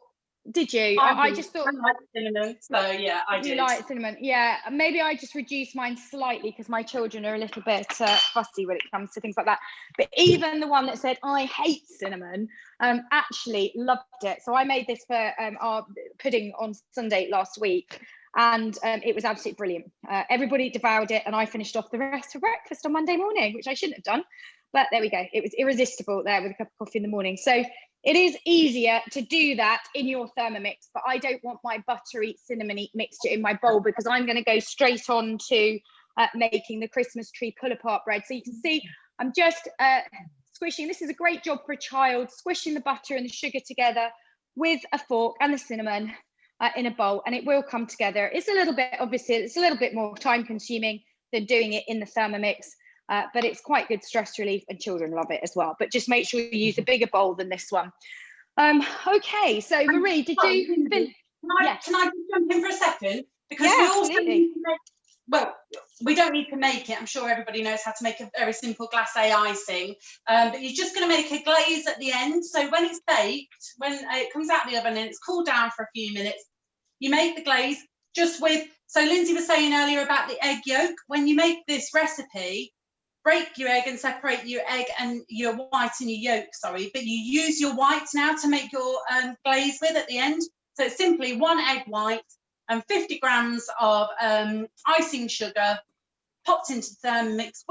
[SPEAKER 1] did you? I just thought.
[SPEAKER 4] I like cinnamon, so yeah, I did.
[SPEAKER 1] You like cinnamon? Yeah, maybe I just reduced mine slightly because my children are a little bit fussy when it comes to things like that. But even the one that said, I hate cinnamon, actually loved it. So I made this for our pudding on Sunday last week, and it was absolutely brilliant. Everybody devoured it, and I finished off the rest for breakfast on Monday morning, which I shouldn't have done. But there we go. It was irresistible there with a cup of coffee in the morning. So it is easier to do that in your Thermomix, but I don't want my buttery cinnamony mixture in my bowl because I'm going to go straight on to making the Christmas tree pull-apart bread. So you can see I'm just squishing. This is a great job for a child, squishing the butter and the sugar together with a fork and the cinnamon in a bowl, and it will come together. It's a little bit, obviously, it's a little bit more time consuming than doing it in the Thermomix. But it's quite good stress relief, and children love it as well. But just make sure you use a bigger bowl than this one. Okay, so Marie, did you?
[SPEAKER 4] Can I just jump in for a second? Because
[SPEAKER 1] yeah,
[SPEAKER 4] we also
[SPEAKER 1] absolutely.
[SPEAKER 4] need to make, well, we don't need to make it. I'm sure everybody knows how to make a very simple glacé icing. But you're just going to make a glaze at the end. So when it's baked, when it comes out of the oven and it's cooled down for a few minutes, you make the glaze just with. So Lyndsay was saying earlier about the egg yolk. When you make this recipe, break your egg and separate your egg and your white and your yolk, sorry, but you use your white now to make your glaze with at the end. So it's simply 1 egg white and 50 grams of icing sugar popped into the Thermomix,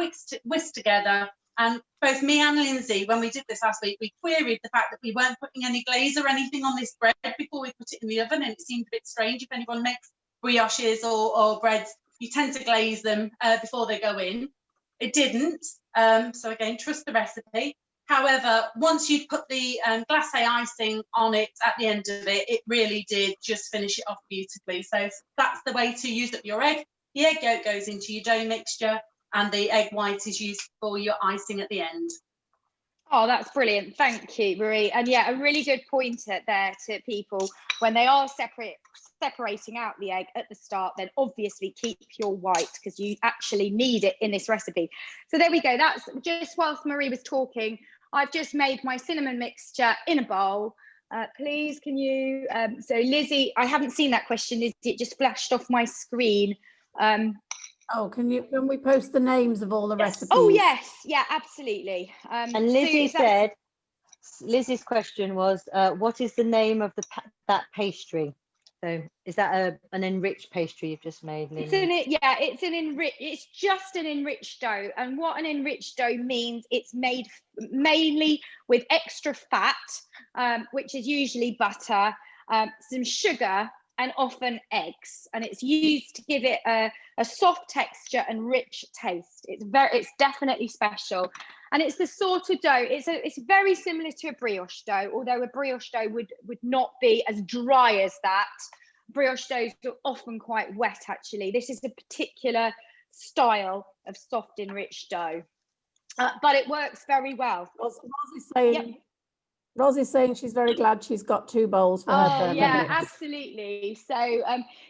[SPEAKER 4] whisked together. And both me and Lyndsay, when we did this last week, we queried the fact that we weren't putting any glaze or anything on this bread before we put it in the oven, and it seemed a bit strange. If anyone makes brioches or breads, you tend to glaze them before they go in. It didn't, so again, trust the recipe. However, once you've put the glacé icing on it at the end of it, it really did just finish it off beautifully. So that's the way to use up your egg. The egg yolk goes into your dough mixture, and the egg white is used for your icing at the end.
[SPEAKER 1] Oh, that's brilliant. Thank you, Marie. And yeah, a really good pointer there to people when they are separating out the egg at the start, then obviously keep your white because you actually need it in this recipe. So there we go. That's just whilst Marie was talking, I've just made my cinnamon mixture in a bowl. Please, can you, so Lizzie, I haven't seen that question. It just flashed off my screen.
[SPEAKER 6] Oh, can we post the names of all the recipes?
[SPEAKER 1] Oh yes, yeah, absolutely.
[SPEAKER 2] And Lizzie said, Lizzie's question was, what is the name of that pastry? So is that an enriched pastry you've just made, Lily?
[SPEAKER 1] It's just an enriched dough. And what an enriched dough means, it's made mainly with extra fat, which is usually butter, some sugar, and often eggs, and it's used to give it a soft texture and rich taste. It's definitely special, and it's the sort of dough. It's very similar to a brioche dough, although a brioche dough would not be as dry as that. Brioche doughs are often quite wet, actually. This is a particular style of soft and rich dough, but it works very well.
[SPEAKER 6] Rosie's saying she's very glad she's got 2 bowls for her Thermomix.
[SPEAKER 1] Yeah, absolutely. So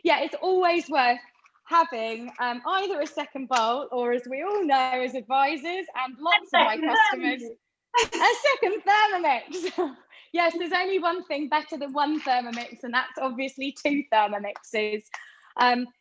[SPEAKER 1] yeah, it's always worth having either a second bowl, or, as we all know as advisors and lots of my customers, a second Thermomix. Yes, there's only one thing better than 1 Thermomix, and that's obviously 2 Thermomixes.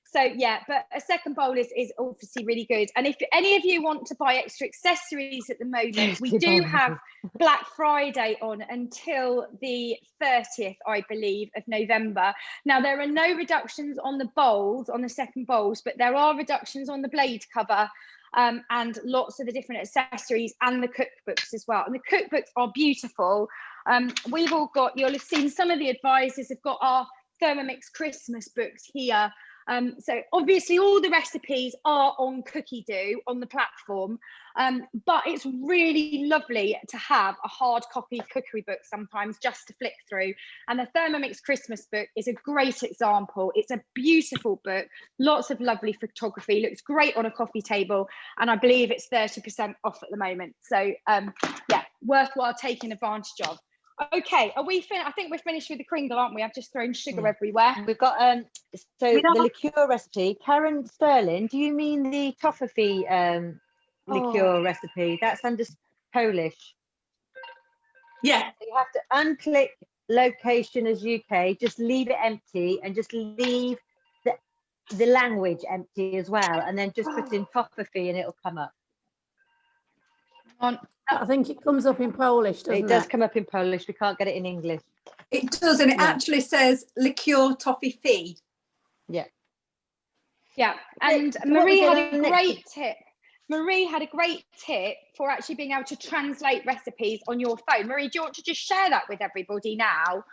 [SPEAKER 1] So yeah, but a second bowl is obviously really good. And if any of you want to buy extra accessories at the moment, we do have Black Friday on until the 30th, I believe, of November. Now, there are no reductions on the bowls, on the second bowls, but there are reductions on the blade cover, and lots of the different accessories and the cookbooks as well. And the cookbooks are beautiful. We've all got, you'll have seen some of the advisors have got our Thermomix Christmas books here. So obviously all the recipes are on Cookie Do on the platform, but it's really lovely to have a hard copy cookery book sometimes just to flick through. And the Thermomix Christmas book is a great example. It's a beautiful book, lots of lovely photography, looks great on a coffee table, and I believe it's 30% off at the moment. So yeah, worthwhile taking advantage of. Okay, are we finished? I think we're finished with the Kringle, aren't we? I've just thrown sugar everywhere.
[SPEAKER 2] We've got the liqueur recipe. Karen Sterling, do you mean the Toffifee liqueur recipe? That's under Polish.
[SPEAKER 4] Yeah.
[SPEAKER 2] So you have to unclick location as UK, just leave it empty, and just leave the language empty as well, and then just put in Toffifee and it'll come up.
[SPEAKER 6] I think it comes up in Polish, doesn't it?
[SPEAKER 2] It does come up in Polish. We can't get it in English.
[SPEAKER 3] It does, and it actually says Liqueur Toffifee.
[SPEAKER 2] Yeah.
[SPEAKER 1] Yeah, and Marie had a great tip. Marie had a great tip for actually being able to translate recipes on your phone. Marie, do you want to just share that with everybody now?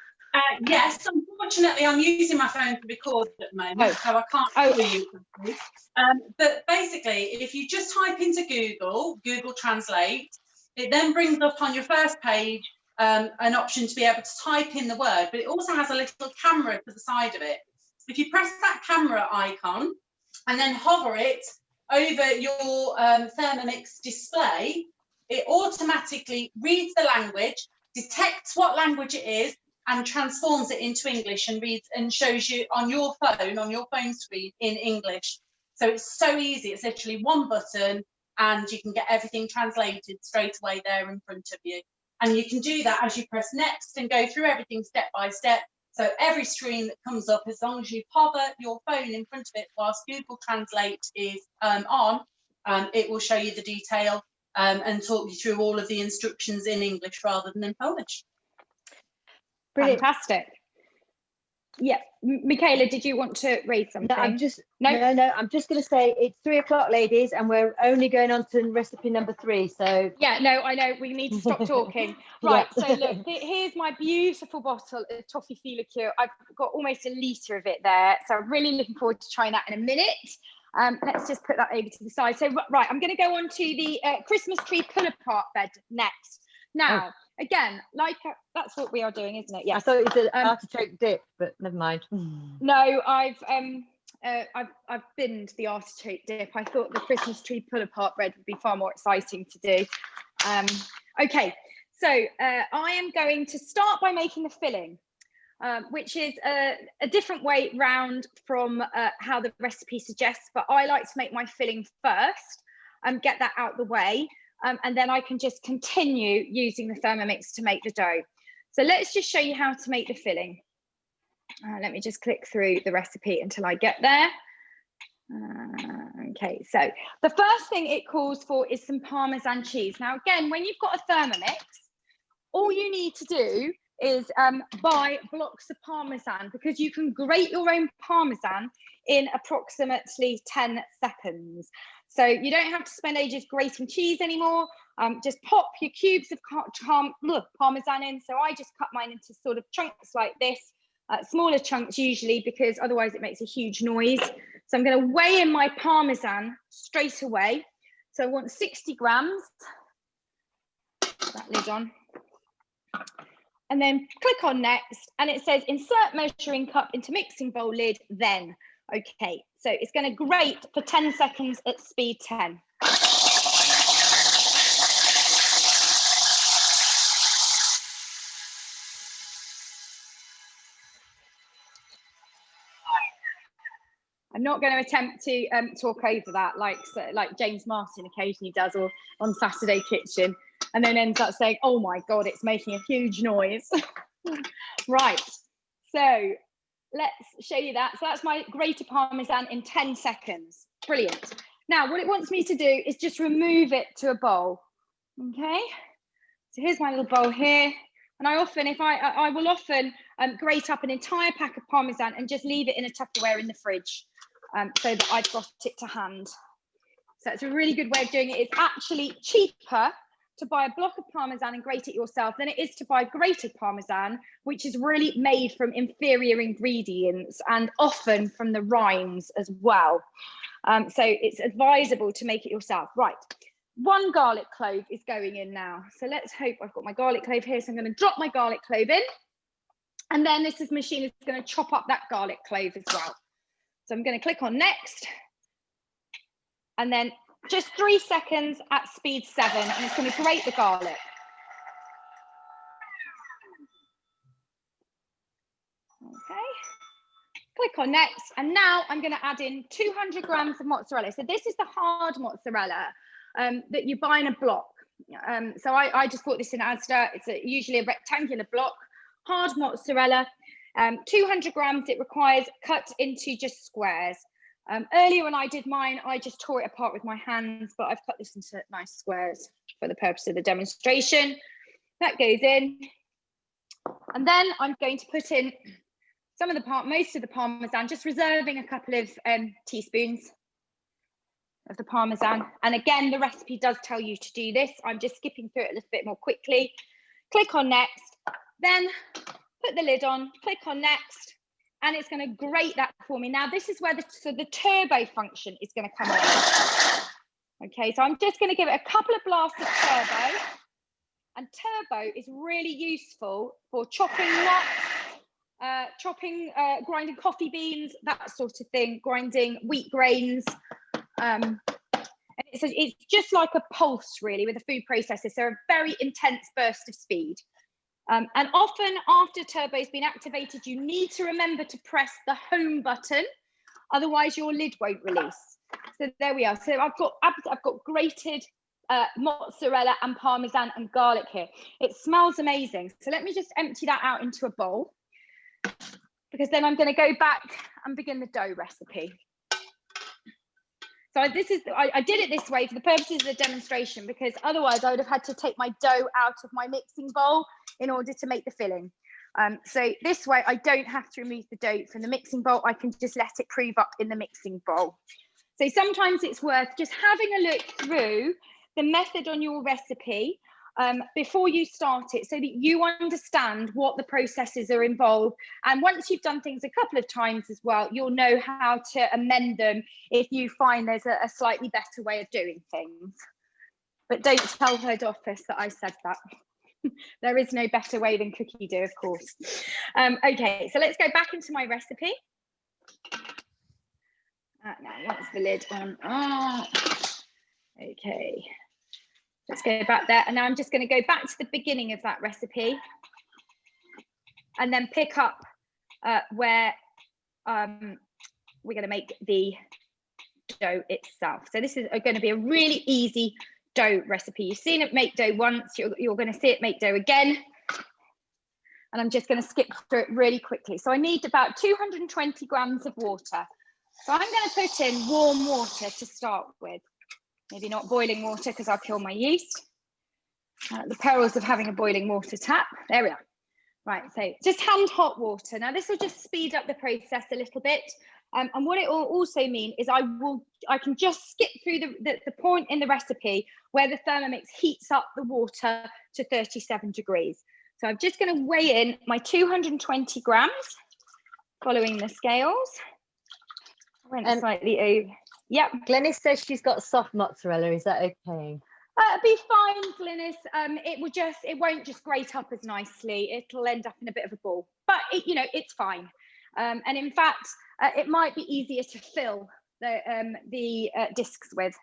[SPEAKER 4] Yes, unfortunately, I'm using my phone to record at the moment, so I can't show you. But basically, if you just type into Google Translate, it then brings up on your first page an option to be able to type in the word, but it also has a little camera to the side of it. If you press that camera icon and then hover it over your Thermomix display, it automatically reads the language, detects what language it is, and transforms it into English and reads and shows you on your phone screen in English. So it's so easy. It's literally one button and you can get everything translated straight away there in front of you. And you can do that as you press next and go through everything step by step. So every screen that comes up, as long as you hover your phone in front of it whilst Google Translate is on, it will show you the detail and talk you through all of the instructions in English rather than in Polish.
[SPEAKER 2] Brilliant.
[SPEAKER 1] Fantastic. Yeah, Michaela, did you want to read something?
[SPEAKER 2] No, I'm just going to say it's 3 o'clock, ladies, and we're only going on to recipe number 3. So
[SPEAKER 1] yeah, no, I know we need to stop talking. Right, so look, here's my beautiful bottle of Toffifee liqueur. I've got almost a litre of it there, so I'm really looking forward to trying that in a minute. Let's just put that over to the side. So right, I'm going to go on to the Christmas tree pull-apart bed next. Now, again, like that's what we are doing, isn't it? Yeah.
[SPEAKER 2] I thought it was an artichoke dip, but never mind.
[SPEAKER 1] No, I've binned the artichoke dip. I thought the Christmas tree pull-apart bread would be far more exciting to do. Okay, so I am going to start by making the filling, which is a different way round from how the recipe suggests, but I like to make my filling first and get that out the way. And then I can just continue using the Thermomix to make the dough. So let's just show you how to make the filling. Let me just click through the recipe until I get there. Okay, so the first thing it calls for is some Parmesan cheese. Now, again, when you've got a Thermomix, all you need to do is buy blocks of Parmesan, because you can grate your own Parmesan in approximately 10 seconds. So you don't have to spend ages grating cheese anymore. Just pop your cubes of Parmesan in. So I just cut mine into sort of chunks like this. smaller chunks usually, because otherwise it makes a huge noise. So I'm going to weigh in my Parmesan straight away. So I want 60 grams. Put that lid on. And then click on next, and it says insert measuring cup into mixing bowl lid then. Okay, so it's going to grate for 10 seconds at speed 10. I'm not going to attempt to talk over that like James Martin occasionally does, or on Saturday Kitchen, and then ends up saying, oh my God, it's making a huge noise. Right, so let's show you that. So that's my grated Parmesan in 10 seconds. Brilliant. Now, what it wants me to do is just remove it to a bowl. Okay, so here's my little bowl here. And I often, I will often grate up an entire pack of Parmesan and just leave it in a Tupperware in the fridge so that I've got it to hand. So it's a really good way of doing it. It's actually cheaper to buy a block of Parmesan and grate it yourself than it is to buy grated Parmesan, which is really made from inferior ingredients and often from the rinds as well. So it's advisable to make it yourself. Right, 1 garlic clove is going in now. So let's hope I've got my garlic clove here. So I'm going to drop my garlic clove in, and then this machine is going to chop up that garlic clove as well. So I'm going to click on next, and then just 3 seconds at speed 7, and it's going to grate the garlic. Okay, click on next, and now I'm going to add in 200 grams of mozzarella. So this is the hard mozzarella that you buy in a block. So I just bought this in Asda. It's usually a rectangular block, hard mozzarella. 200 grams it requires, cut into just squares. Earlier when I did mine, I just tore it apart with my hands, but I've cut this into nice squares for the purpose of the demonstration. That goes in. And then I'm going to put in most of the Parmesan, just reserving a couple of teaspoons of the Parmesan. And again, the recipe does tell you to do this. I'm just skipping through it a little bit more quickly. Click on next, then put the lid on, click on next, and it's going to grate that for me. Now, this is where the turbo function is going to come on. Okay, so I'm just going to give it a couple of blasts of turbo. And turbo is really useful for chopping nuts, grinding coffee beans, that sort of thing, grinding wheat grains. And it's just like a pulse, really, with a food processor. So a very intense burst of speed. And often after turbo's been activated, you need to remember to press the home button, otherwise your lid won't release. So there we are. So I've got grated mozzarella and Parmesan and garlic here. It smells amazing. So let me just empty that out into a bowl, because then I'm going to go back and begin the dough recipe. So I did it this way for the purposes of the demonstration, because otherwise I would have had to take my dough out of my mixing bowl in order to make the filling. So this way I don't have to remove the dough from the mixing bowl. I can just let it prove up in the mixing bowl. So sometimes it's worth just having a look through the method on your recipe before you start it, so that you understand what the processes are involved. And once you've done things a couple of times as well, you'll know how to amend them if you find there's a slightly better way of doing things. But don't tell head office that I said that. There is no better way than Cookie do, of course. Okay, so let's go back into my recipe. Now, what's the lid on? Okay. Let's go back there, and now I'm just going to go back to the beginning of that recipe and then pick up where we're going to make the dough itself. So this is going to be a really easy dough recipe. You've seen it make dough once, you're going to see it make dough again. And I'm just going to skip through it really quickly. So I need about 220 grams of water. So I'm going to put in warm water to start with. Maybe not boiling water, because I'll kill my yeast. The perils of having a boiling water tap. There we are. Right, so just hand hot water. Now this will just speed up the process a little bit. And what it will also mean is I can just skip through the point in the recipe where the Thermomix heats up the water to 37 degrees. So I'm just going to weigh in my 220 grams. following the scales. I went slightly over. Yep.
[SPEAKER 2] Glenys says she's got soft mozzarella. Is that okay?
[SPEAKER 1] It'll be fine, Glynis. It won't just grate up as nicely. It'll end up in a bit of a ball, but it's fine. And in fact, it might be easier to fill the discs with.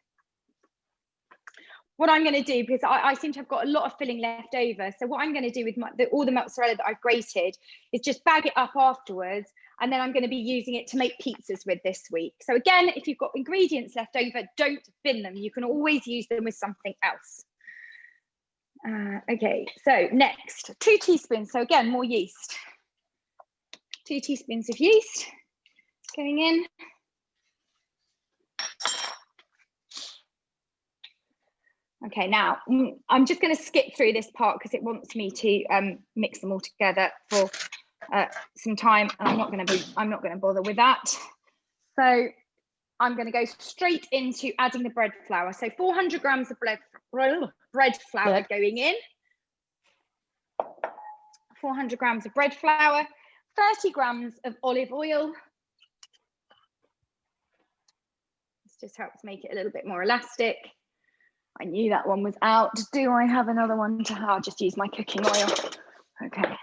[SPEAKER 1] What I'm going to do, because I seem to have got a lot of filling left over, so what I'm going to do with all the mozzarella that I've grated is just bag it up afterwards, and then I'm going to be using it to make pizzas with this week. So again, if you've got ingredients left over, don't bin them. You can always use them with something else. Okay, so next, 2 teaspoons. So again, more yeast. 2 teaspoons of yeast going in. Okay, now I'm just going to skip through this part because it wants me to mix them all together for some time, and I'm not going to bother with that. So I'm going to go straight into adding the bread flour. So 400 grams of bread flour going in. 400 grams of bread flour, 30 grams of olive oil. This just helps make it a little bit more elastic. I knew that one was out. Do I have another one to have? I'll just use my cooking oil. Okay.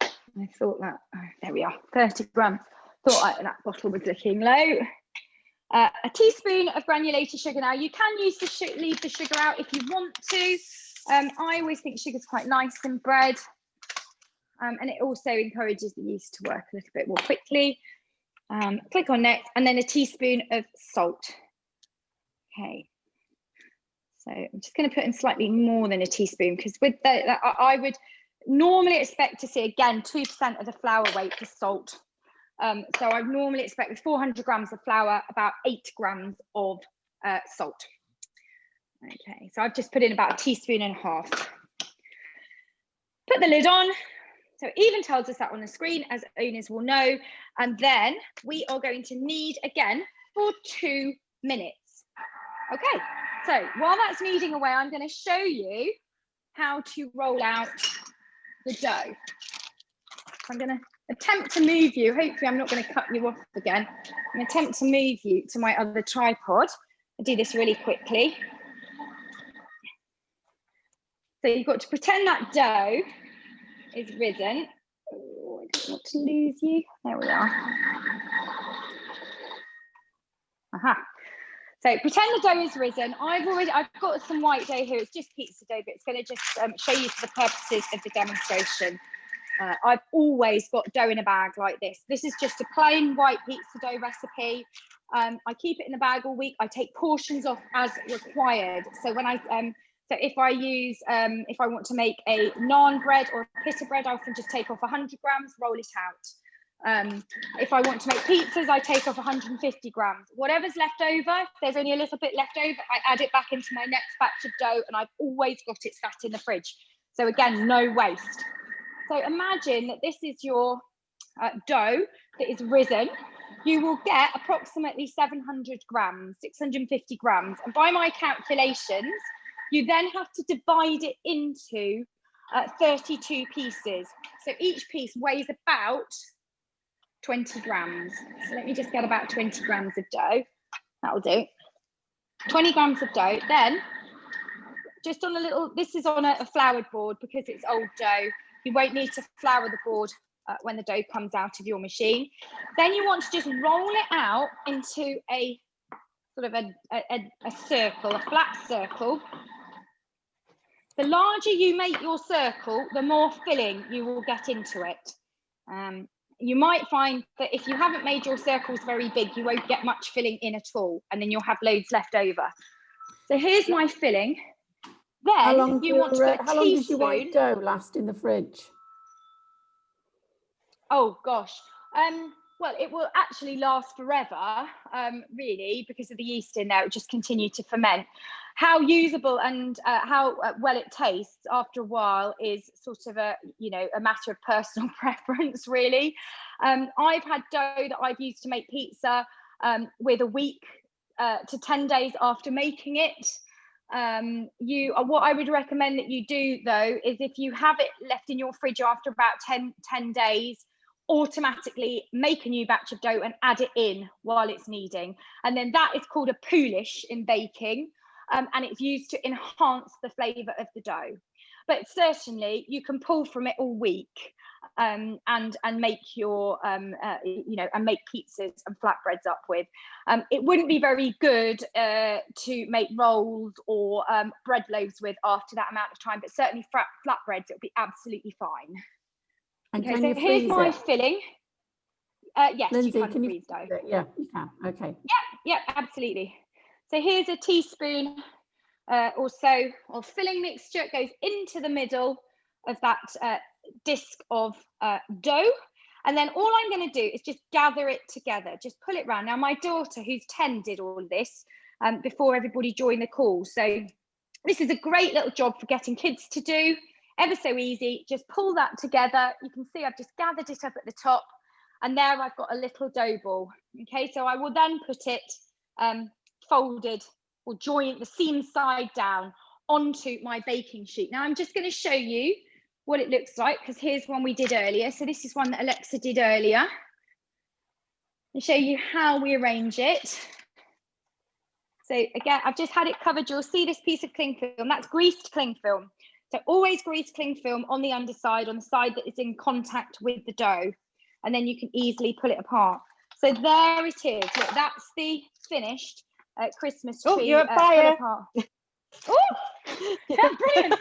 [SPEAKER 1] I thought that, there we are, 30 grams. Thought that bottle was looking low. A teaspoon of granulated sugar. Now you can leave the sugar out if you want to. I always think sugar's quite nice in bread. And it also encourages the yeast to work a little bit more quickly. Click on next, and then a teaspoon of salt. Okay, so I'm just going to put in slightly more than a teaspoon, because with I would normally expect to see, again, 2% of the flour weight for salt. So I normally expect with 400 grams of flour, about 8 grams of salt. Okay, so I've just put in about 1.5 teaspoons. Put the lid on. So it even tells us that on the screen, as owners will know. And then we are going to knead again for 2 minutes. Okay, so while that's kneading away, I'm going to show you how to roll out the dough. I'm going to attempt to move you. Hopefully I'm not going to cut you off again. I'm going to attempt to move you to my other tripod. I'll do this really quickly. So you've got to pretend that dough is risen. Oh, I don't want to lose you. There we are. Aha. So pretend the dough is risen. I've got some white dough here. It's just pizza dough, but it's going to just show you for the purposes of the demonstration. I've always got dough in a bag like this. This is just a plain white pizza dough recipe. I keep it in the bag all week. I take portions off as required. So when if I want to make a naan bread or a pita bread, I often just take off 100 grams, roll it out. If I want to make pizzas, I take off 150 grams. Whatever's left over, if there's only a little bit left over, I add it back into my next batch of dough, and I've always got it sat in the fridge. So again, no waste. So imagine that this is your dough that is risen. You will get approximately 700 grams, 650 grams. And by my calculations, you then have to divide it into 32 pieces. So each piece weighs about 20 grams. So let me just get about 20 grams of dough. That'll do. 20 grams of dough. Then just on a little, this is on a floured board because it's old dough. You won't need to flour the board when the dough comes out of your machine. Then you want to just roll it out into a sort of a circle, a flat circle. The larger you make your circle, the more filling you will get into it. You might find that if you haven't made your circles very big, you won't get much filling in at all, and then you'll have loads left over. So here's my filling. Then
[SPEAKER 6] how long
[SPEAKER 1] you want to put a
[SPEAKER 6] how long does your white
[SPEAKER 1] teaspoon.
[SPEAKER 6] dough last in the fridge?
[SPEAKER 1] Oh gosh. Well, it will actually last forever, really, because of the yeast in there. It will just continue to ferment. How usable and how well it tastes after a while is sort of a matter of personal preference, really. I've had dough that I've used to make pizza with a week to 10 days after making it. what I would recommend that you do though is if you have it left in your fridge after about 10 days, automatically make a new batch of dough and add it in while it's kneading, and then that is called a poolish in baking, and it's used to enhance the flavor of the dough. But certainly you can pull from it all week, and make your you know, and make pizzas and flatbreads up with. It wouldn't be very good to make rolls or bread loaves with after that amount of time, but certainly flatbreads, it'll be absolutely fine.
[SPEAKER 6] And
[SPEAKER 1] Okay,
[SPEAKER 6] can
[SPEAKER 1] so
[SPEAKER 6] you
[SPEAKER 1] here's
[SPEAKER 6] freeze
[SPEAKER 1] my
[SPEAKER 6] it?
[SPEAKER 1] filling. Yes,
[SPEAKER 6] Lyndsay,
[SPEAKER 1] you can freeze dough.
[SPEAKER 6] Yeah, you can. Okay.
[SPEAKER 1] Yeah, absolutely. So here's a teaspoon or so of filling mixture. It goes into the middle of that disc of dough, and then all I'm going to do is just gather it together, just pull it round. Now my daughter, who's 10, did all of this before everybody joined the call, so this is a great little job for getting kids to do, ever so easy. Just pull that together. You can see I've just gathered it up at the top, and there I've got a little dough ball. Okay, so I will then put it folded or joint the seam side down onto my baking sheet. Now I'm just going to show you what it looks like, because here's one we did earlier. So this is one that Alexa did earlier. I'll show you how we arrange it. So again, I've just had it covered. You'll see this piece of cling film. That's greased cling film. So always grease cling film on the underside, on the side that is in contact with the dough, and then you can easily pull it apart. So there it is. Look, that's the finished Christmas tree.
[SPEAKER 2] Oh, you're on fire.
[SPEAKER 1] Oh, yeah, brilliant.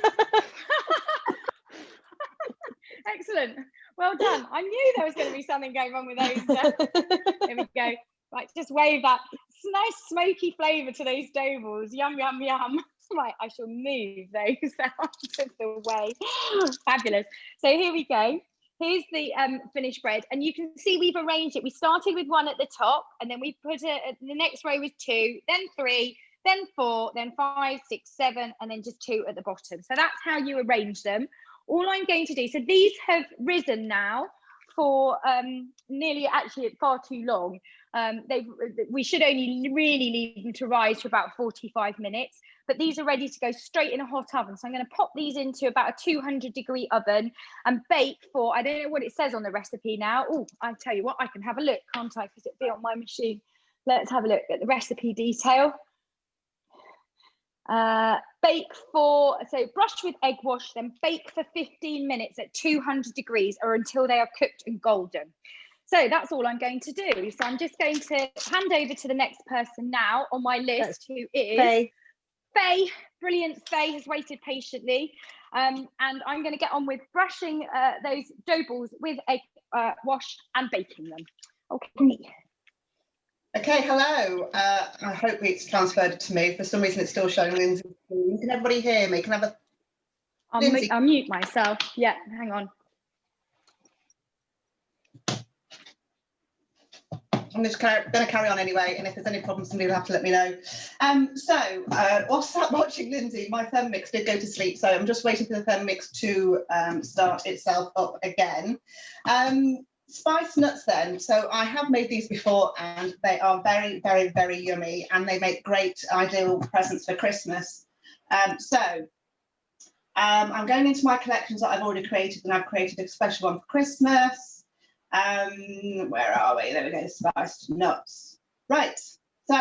[SPEAKER 1] Excellent. Well done. I knew there was going to be something going on with those. There we go. Right, just wave that. It's a nice smoky flavour to those dough balls. Yum, yum, yum. Right, I shall move those out of the way. Fabulous. So here we go. Here's the finished bread, and you can see we've arranged it. We started with one at the top, and then we put it, the next row was 2, then 3, then 4, then 5, 6, 7, and then just 2 at the bottom. So that's how you arrange them. All I'm going to do, so these have risen now for nearly, actually far too long. We should only really leave them to rise for about 45 minutes, but these are ready to go straight in a hot oven. So I'm going to pop these into about a 200-degree oven and bake for, I don't know what it says on the recipe now. Oh, I tell you what, I can have a look, can't I? Because it'll be on my machine. Let's have a look at the recipe detail. Bake for, so brush with egg wash, then bake for 15 minutes at 200 degrees or until they are cooked and golden. So that's all I'm going to do. So I'm just going to hand over to the next person now on my list, who is
[SPEAKER 2] Faye.
[SPEAKER 1] Faye. Brilliant. Faye has waited patiently, and I'm going to get on with brushing those dough balls with egg wash and baking them. Okay.
[SPEAKER 5] Okay, hello. I hope it's transferred to me. For some reason, it's still showing Lyndsay. Can everybody hear me? Can I have a...
[SPEAKER 1] I'll mute myself. Yeah, hang on.
[SPEAKER 5] I'm just going to carry on anyway, and if there's any problems, somebody will have to let me know. Whilst I'm watching Lyndsay, my Thermomix did go to sleep, so I'm just waiting for the Thermomix to start itself up again. Spice nuts then. So I have made these before, and they are very, very, very yummy, and they make great ideal presents for Christmas. I'm going into my collections that I've already created, and I've created a special one for Christmas. Where are we? There we go, spiced nuts. Right, so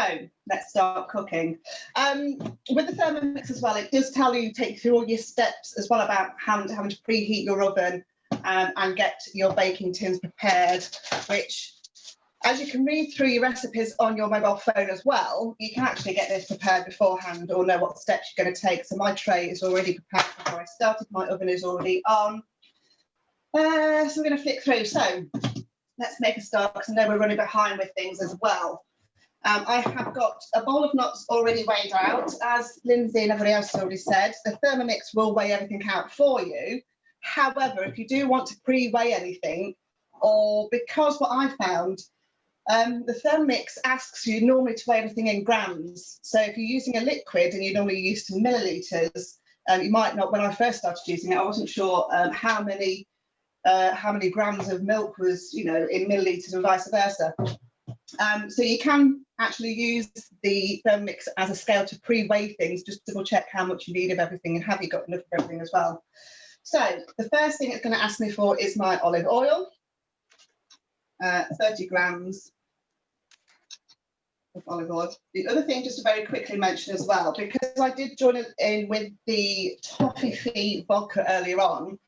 [SPEAKER 5] let's start cooking. With the Thermomix as well, it does tell you, take through all your steps as well about having to preheat your oven and get your baking tins prepared, which, as you can read through your recipes on your mobile phone as well, you can actually get this prepared beforehand or know what steps you're going to take. So my tray is already prepared before I started. My oven is already on. So we're going to flick through. So let's make a start, because I know we're running behind with things as well. I have got a bowl of nuts already weighed out. As Lyndsay and everybody else has already said, the Thermomix will weigh everything out for you. However, if you do want to pre-weigh anything, or because what I found, the Thermomix asks you normally to weigh everything in grams. So if you're using a liquid and you're normally used to millilitres, you might not, when I first started using it, I wasn't sure how many grams of milk was, in millilitres and vice versa. So you can actually use the Thermomix as a scale to pre-weigh things, just double check how much you need of everything and have you got enough of everything as well. So the first thing it's going to ask me for is my olive oil, 30 grams of olive oil. The other thing, just to very quickly mention as well, because I did join it in with the Toffifee vodka earlier on,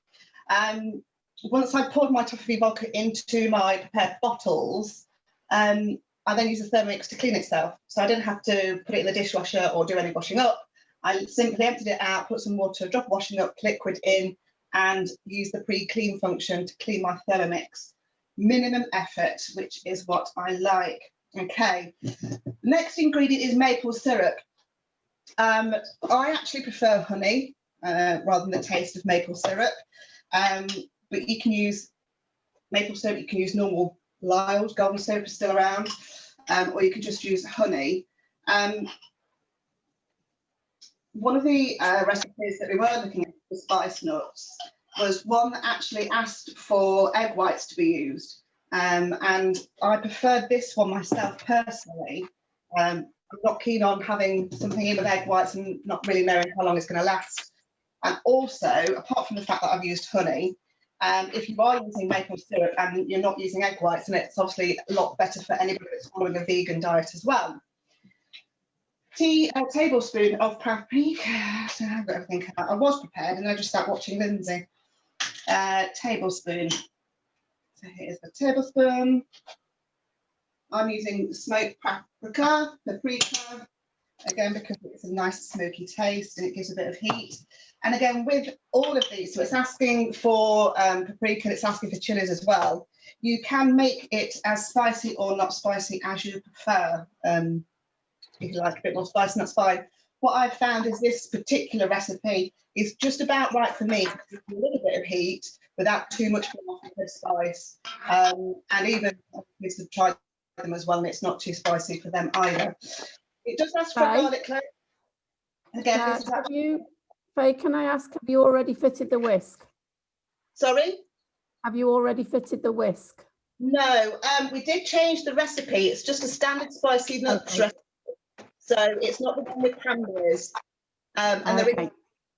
[SPEAKER 5] once I poured my Toffifee vodka into my prepared bottles, I then use the Thermomix to clean itself. So I didn't have to put it in the dishwasher or do any washing up. I simply emptied it out, put some water, drop washing up liquid in, and use the pre-clean function to clean my Thermomix. Minimum effort, which is what I like. Okay, next ingredient is maple syrup. I actually prefer honey rather than the taste of maple syrup, but you can use maple syrup, you can use normal Lyle's, golden syrup is still around, or you can just use honey. One of the recipes that we were looking at for spice nuts was one that actually asked for egg whites to be used. And I preferred this one myself personally. I'm not keen on having something in with egg whites and not really knowing how long it's going to last. And also, apart from the fact that I've used honey, if you are using maple syrup and you're not using egg whites, then it's obviously a lot better for anybody that's following a vegan diet as well. A tablespoon of paprika. So I've got everything out. I was prepared and I just sat watching Lyndsay. Tablespoon. So here's the tablespoon. I'm using smoked paprika, again because it's a nice smoky taste and it gives a bit of heat. And again, with all of these, so it's asking for paprika, it's asking for chilies as well. You can make it as spicy or not spicy as you prefer. If you like a bit more spicy, that's fine. What I've found is this particular recipe is just about right for me, because a little bit of heat without too much of spice. And even kids have tried them as well, and it's not too spicy for them either. It does ask for a garlic clove. Again, this is actually...
[SPEAKER 6] Faye, can I ask, have you already fitted the whisk?
[SPEAKER 5] Sorry?
[SPEAKER 6] Have you already fitted the whisk?
[SPEAKER 5] No, we did change the recipe. It's just a standard spicy nuts recipe. So it's not the one with cranberries. And the reason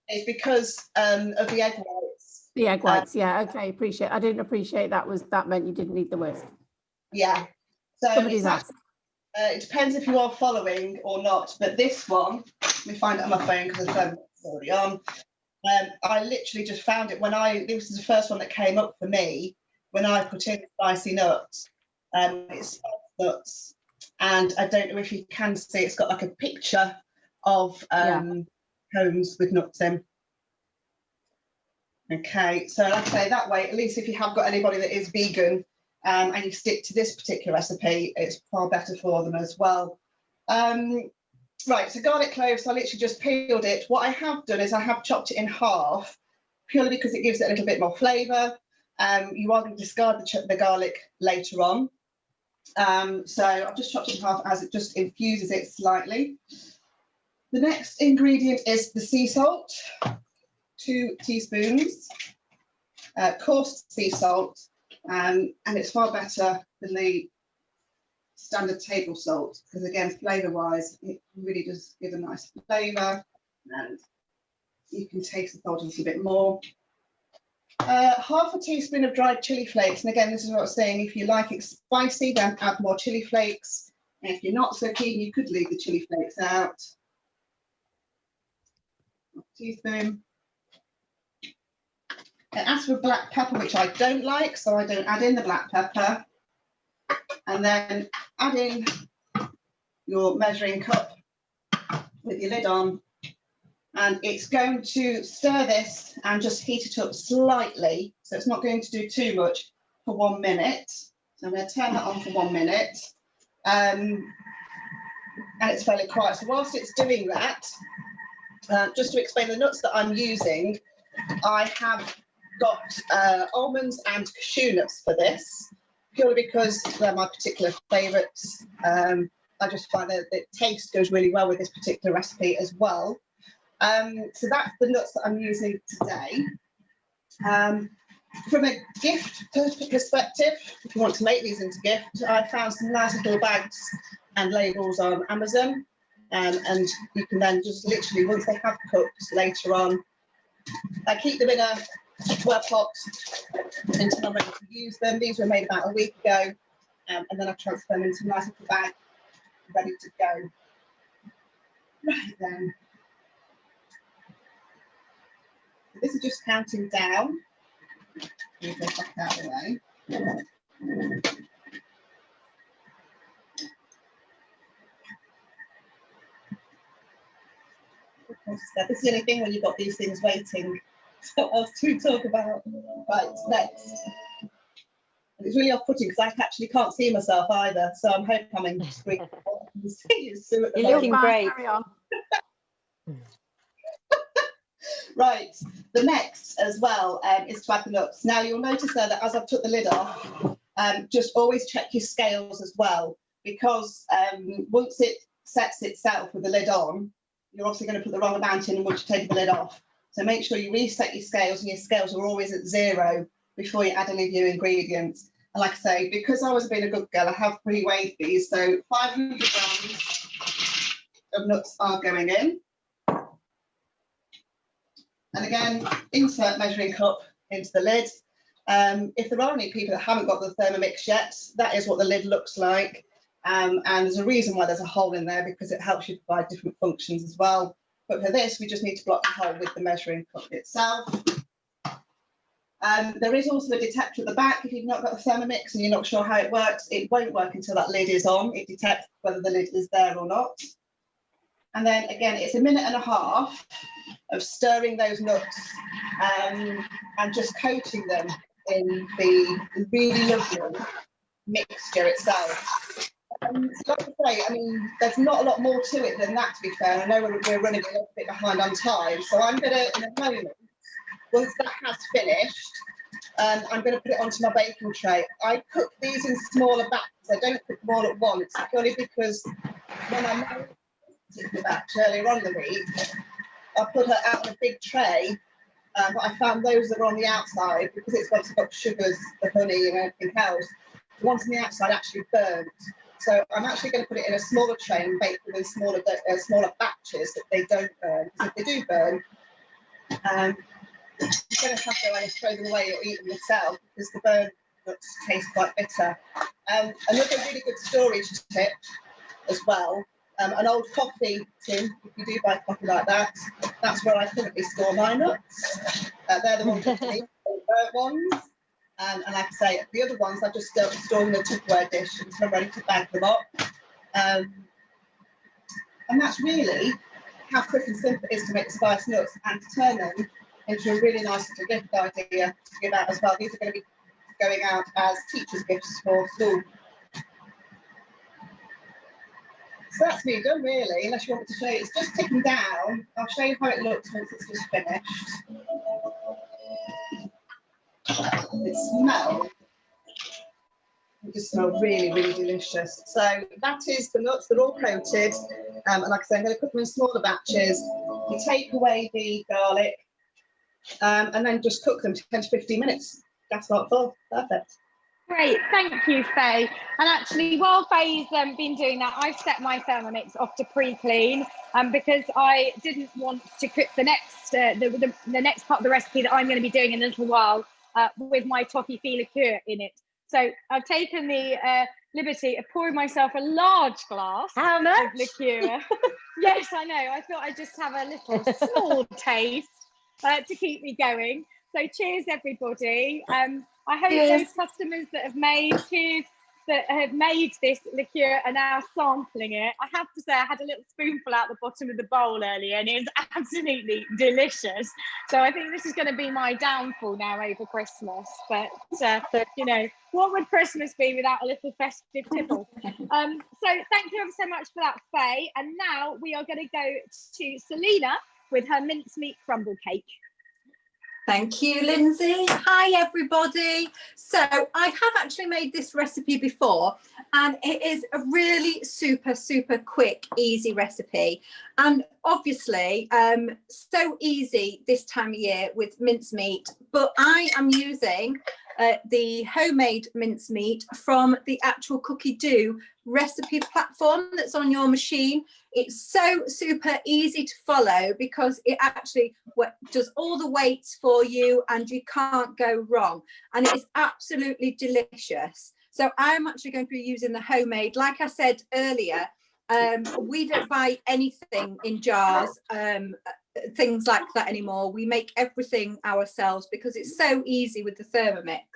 [SPEAKER 5] is because of the egg whites.
[SPEAKER 6] The egg whites, yeah, okay, appreciate. I didn't appreciate that meant you didn't need the whisk.
[SPEAKER 5] Yeah. So
[SPEAKER 6] somebody's asked.
[SPEAKER 5] It depends if you are following or not, but this one, let me find it on my phone because the phone is already on. I literally just found it when this is the first one that came up for me when I put in spicy nuts. It's spicy nuts, and I don't know if you can see, it's got like a picture of cones with nuts in. Okay, so like I say, that way, at least if you have got anybody that is vegan and you stick to this particular recipe, it's far better for them as well. Right, so garlic cloves, I literally just peeled it. What I have done is I have chopped it in half, purely because it gives it a little bit more flavour. You are going to discard the garlic later on. So I've just chopped it in half as it just infuses it slightly. The next ingredient is the sea salt, 2 teaspoons, coarse sea salt, and it's far better than the standard table salt because, again, flavour wise, it really does give a nice flavour, and you can taste the salt a little bit more. Half a teaspoon of dried chili flakes, and again, this is what I was saying, if you like it spicy, then add more chili flakes, and if you're not so keen, you could leave the chili flakes out. Half a teaspoon. It asks for black pepper, which I don't like, so I don't add in the black pepper. And then add in your measuring cup with your lid on, and it's going to stir this and just heat it up slightly, so it's not going to do too much for 1 minute. So I'm going to turn that on for 1 minute, and it's fairly quiet. So whilst it's doing that, just to explain the nuts that I'm using, I have got almonds and cashew nuts for this, purely because they're my particular favourites. I just find that the taste goes really well with this particular recipe as well. So that's the nuts that I'm using today. From a gift perspective, if you want to make these into gift, I found some nice little bags and labels on Amazon. And you can then just literally, once they have cooked later on, keep them in a work pot until I'm ready to use them. These were made about a week ago, and then I transfer them into a nice little bag, ready to go. Right then. This is just counting down. Move this back out of the way. This is the only thing when you've got these things waiting. What else to talk about? Right, next. And it's really off-putting because I actually can't see myself either, so I'm hoping I'm in screen.
[SPEAKER 2] You're looking great.
[SPEAKER 6] Carry on.
[SPEAKER 5] Right, the next as well is to add the nuts. Now you'll notice there that as I've took the lid off, just always check your scales as well, because once it sets itself with the lid on, you're obviously going to put the wrong amount in once you take the lid off. So make sure you reset your scales, and your scales are always at 0 before you add any of your ingredients. And like I say, because I was being a good girl, I have pre-weighed these. So 500 grams of nuts are going in. And again, insert measuring cup into the lid. If there are any people that haven't got the Thermomix yet, that is what the lid looks like. And there's a reason why there's a hole in there, because it helps you provide different functions as well. But for this, we just need to block the hole with the measuring cup itself. There is also a detector at the back. If you've not got the Thermomix and you're not sure how it works, it won't work until that lid is on. It detects whether the lid is there or not. And then again, it's 1.5 minutes of stirring those nuts and just coating them in the really lovely mixture itself. Like I say, I mean, there's not a lot more to it than that, to be fair. I know we're running a little bit behind on time, so I'm going to, in a moment, once that has finished, I'm going to put it onto my baking tray. I cook these in smaller batches. I don't cook them all at once, purely because when I made the batch earlier on in the week, I put her out in a big tray, but I found those that were on the outside, because it's got sugars, the honey and everything else, the ones on the outside actually burnt. So I'm actually going to put it in a smaller tray and bake them in smaller batches that they don't burn. Because if they do burn, you're going to have to either throw them away or eat them yourself, because the burnt nuts taste quite bitter. Another really good storage tip as well, an old coffee tin, if you do buy coffee like that, that's where I currently store my nuts. They're the ones that need, the burnt ones. And like I say, the other ones I just store in a Tupperware dish until I'm ready to bag them up. And that's really how quick and simple it is to make the spiced nuts and to turn them into a really nice little gift idea to give out as well. These are going to be going out as teachers' gifts for school. So that's me done, really, unless you want me to show you. It's just ticking down. I'll show you how it looks once it's just finished. It just smells really, really delicious. So that is the nuts. They're all coated. And like I said, I'm going to cook them in smaller batches. You take away the garlic and then just cook them 10 to 15 minutes. Gas not full. Perfect.
[SPEAKER 1] Great, thank you, Faye. And actually, while Faye's been doing that, I've set my Thermomix off to pre-clean because I didn't want to cook the next the next part of the recipe that I'm going to be doing in a little while with my Toffifee liqueur in it. So I've taken the liberty of pouring myself a large glass
[SPEAKER 2] How much?
[SPEAKER 1] of liqueur. Yes, I know. I thought I'd just have a little small taste to keep me going. So cheers, everybody. I hope those customers that have made this liqueur are now sampling it. I have to say, I had a little spoonful out the bottom of the bowl earlier, and it's absolutely delicious. So I think this is going to be my downfall now over Christmas. But you know, what would Christmas be without a little festive tipple? So thank you ever so much for that, Faye. And now we are going to go to Selena with her mincemeat crumble cake.
[SPEAKER 3] Thank you, Lyndsay. Hi, everybody. So I have actually made this recipe before, And it is a really super quick, easy recipe. And obviously, so easy this time of year with mincemeat, but I am using the homemade mincemeat from the actual Cookie Do recipe platform that's on your machine. It's so super easy to follow because it actually does all the weights for you and you can't go wrong. And it is absolutely delicious. So I'm actually going to be using the homemade. Like I said earlier, we don't buy anything in jars, things like that anymore. We make everything ourselves because it's so easy with the Thermomix.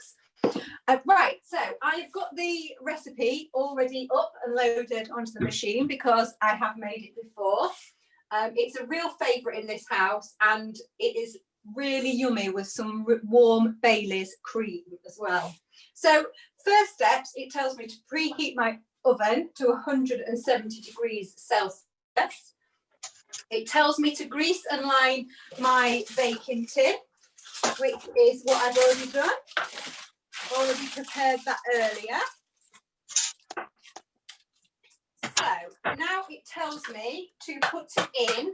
[SPEAKER 3] Right, so I've got the recipe already up and loaded onto the machine because I have made it before. It's a real favourite in this house and it is really yummy with some warm Bailey's cream as well. So first steps, it tells me to preheat my oven to 170 degrees Celsius. It tells me to grease and line my baking tin, which is what I've already done. Already prepared that earlier. So now it tells me to put in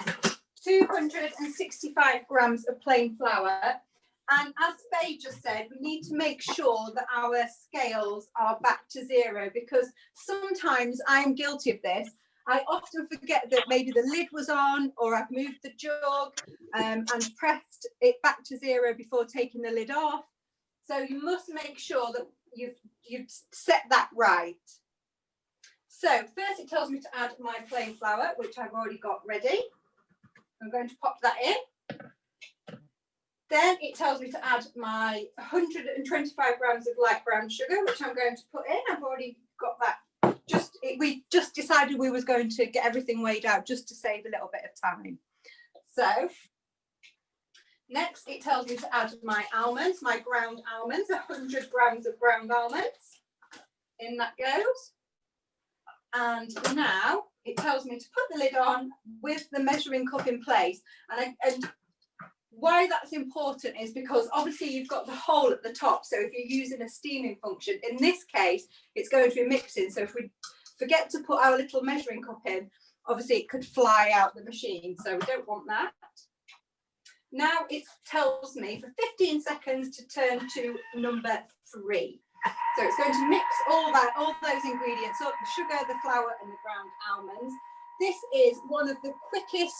[SPEAKER 3] 265 grams of plain flour. And as Faye just said, we need to make sure that our scales are back to zero because sometimes I'm guilty of this. I often forget that maybe the lid was on or I've moved the jug and pressed it back to zero before taking the lid off. So you must make sure that you've set that right. So first it tells me to add my plain flour, which I've already got ready. I'm going to pop that in. Then it tells me to add my 125 grams of light brown sugar, which I'm going to put in. I've already got that. We just decided we was going to get everything weighed out just to save a little bit of time. So next it tells me to add my almonds, my ground almonds, 100 grams of ground almonds. In that goes. And now it tells me to put the lid on with the measuring cup in place. And why that's important is because obviously you've got the hole at the top. So if you're using a steaming function, in this case, it's going to be mixing. So if we forget to put our little measuring cup in, obviously it could fly out the machine. So we don't want that. Now it tells me for 15 seconds to turn to number 3. So it's going to mix all those ingredients up, the sugar, the flour and the ground almonds. This is one of the quickest,